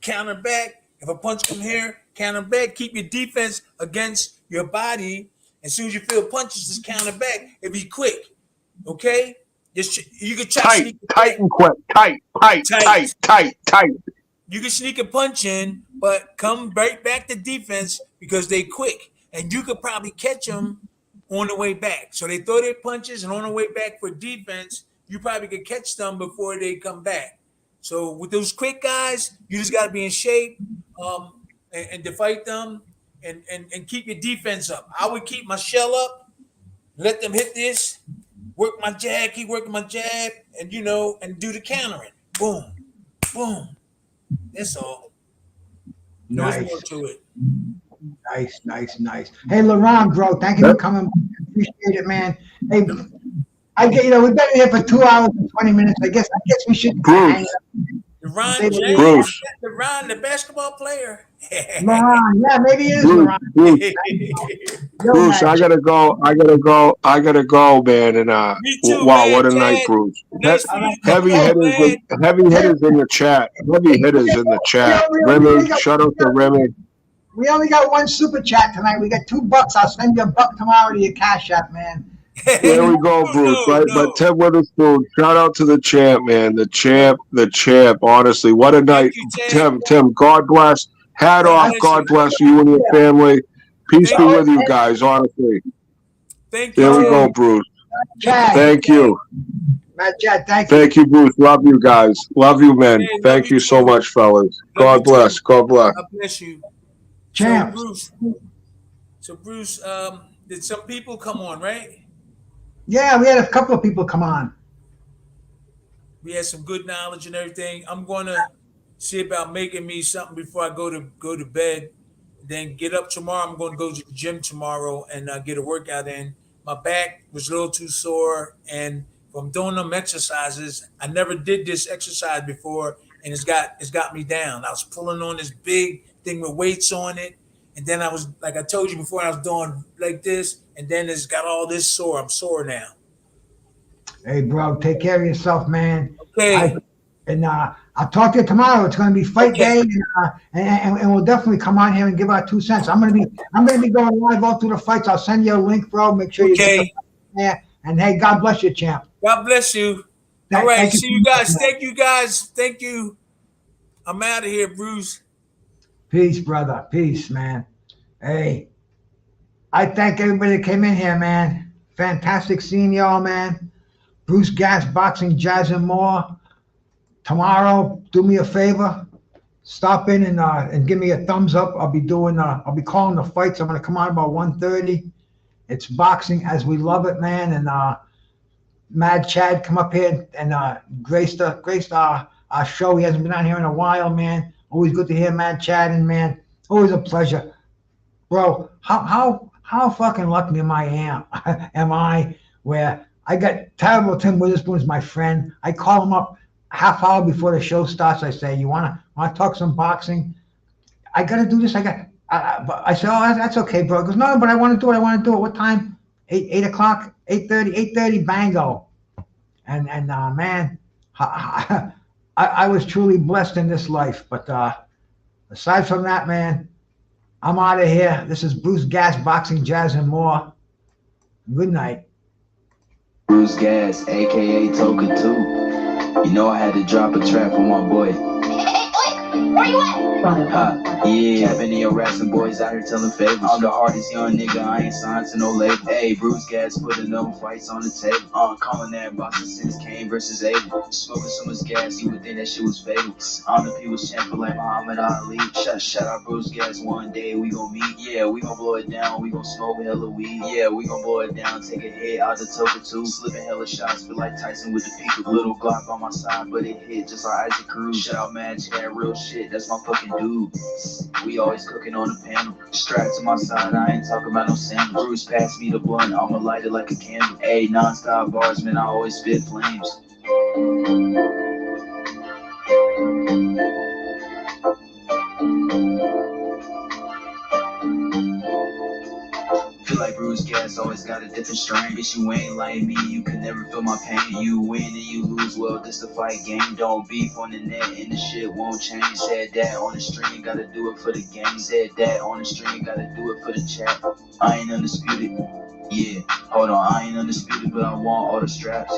counter back. If a punch come here, counter back. Keep your defense against your body. As soon as you feel punches, just counter back and be quick. Okay? Just you can try to sneak tight and quick. Tight. You can sneak a punch in, but come right back to defense because they quick. And you could probably catch them on the way back. So they throw their punches, and on the way back for defense, you probably could catch them before they come back. So with those quick guys, you just got to be in shape and to fight them and keep your defense up. I would keep my shell up, let them hit this, work my jab, keep working my jab, and and do the countering. Boom, boom. That's all. Nice. There's more to it. Nice. Hey, Laurent, bro, thank you for coming. Appreciate it, man. Hey, we've been here for 2 hours and 20 minutes. I guess we should. Bruce. The basketball player. Laurent, yeah, maybe it is Laurent. Bruce, I gotta go, man. And Me too, wow, man, what a Chad. night, Bruce. Nice to meet you, Heavy hitters in the chat. Remy, shout out to Remy. We only got one super chat tonight. We got $2. I'll send you $1 tomorrow to your Cash App, man. There we go, Bruce. But Tim Witherspoon, shout out to the champ, man. The champ. Honestly, what a night, Tim. God bless. Hat off. God bless you and your family. Peace be with you guys. Honestly. Thank you. There we go, Bruce. Chad, Thank you. Matt, Chad, thank you. Thank you, Bruce. Love you guys. Love you, man. Thank you so much, fellas. God bless. God bless. God bless you. Champ. So Bruce, did some people come on, right? Yeah, we had a couple of people come on. We had some good knowledge and everything. I'm gonna see about making me something before I go to bed. Then get up tomorrow. I'm going to go to the gym tomorrow and get a workout in. My back was a little too sore, and from doing them exercises, I never did this exercise before, and it's got me down. I was pulling on this big thing with weights on it, and then I was, like I told you before, I was doing like this, and then it's got all this sore. I'm sore now. Hey, bro, take care of yourself, man. Okay. I'll talk to you tomorrow. It's going to be fight day, and we'll definitely come on here and give our 2 cents. I'm going to be going live all through the fights. I'll send you a link, bro. Make sure you get there. And hey, God bless you, champ. God bless you. All right, see you guys. Thank you, guys. Thank you. I'm out of here, Bruce. Peace, brother. Peace, man. Hey, I thank everybody that came in here, man. Fantastic seeing y'all, man. BruceGas, boxing, jazz, and more. Tomorrow, do me a favor. Stop in and give me a thumbs up. I'll be calling the fights. I'm going to come on about 1:30. It's boxing as we love it, man. And Mad Chad come up here and graced our show. He hasn't been on here in a while, man. Always good to hear Mad Chad, and man, always a pleasure, bro. How fucking lucky am I where I got Terrible Tim Witherspoon as my friend. I call him up half hour before the show starts. I say, you wanna talk some boxing? I gotta do this. I said, oh, that's okay, bro. He goes, no, but I want to do it. What time? 8 o'clock, 8:30, bango. And man, I was truly blessed in this life. But aside from that, man, I'm out of here. This is BruceGas, boxing, jazz, and more. Good night. BruceGas, aka Token 2. You know I had to drop a trap on my boy. Where you at? Yeah, Ebony harassing boys out here telling favors. I'm the hardest young nigga, I ain't signed to no label. Hey, BruceGas putting them fights on the table. Calling that boxing since Kane versus Abel. Smoking so much gas, you would think that shit was fatal. On the people's champion like Muhammad Ali. Shout out BruceGas, one day we gon' meet. Yeah, we gon' blow it down, we gon' smoke hella weed. Yeah, we gon' blow it down, take a hit out the Token 2. Slipping hella shots, feel like Tyson with the peak. Little Glock on my side, but it hit just like Isaac Cruz. Shout out Mad Chad, real shit, that's my fucking dude. We always cooking on the panel. Strapped to my side, I ain't talking about no sandals. Bruce passed me the blunt, I'ma light it like a candle. Ayy, non-stop bars, man, I always spit flames. Feel like BruceGas always got a different strain. Bitch, you ain't like me, you can never feel my pain. You win and you lose, well, this the fight game. Don't beef on the net and the shit won't change. Said that on the stream, gotta do it for the game. Said that on the stream, gotta do it for the chat. I ain't undisputed. Yeah, hold on, I ain't undisputed, but I want all the straps.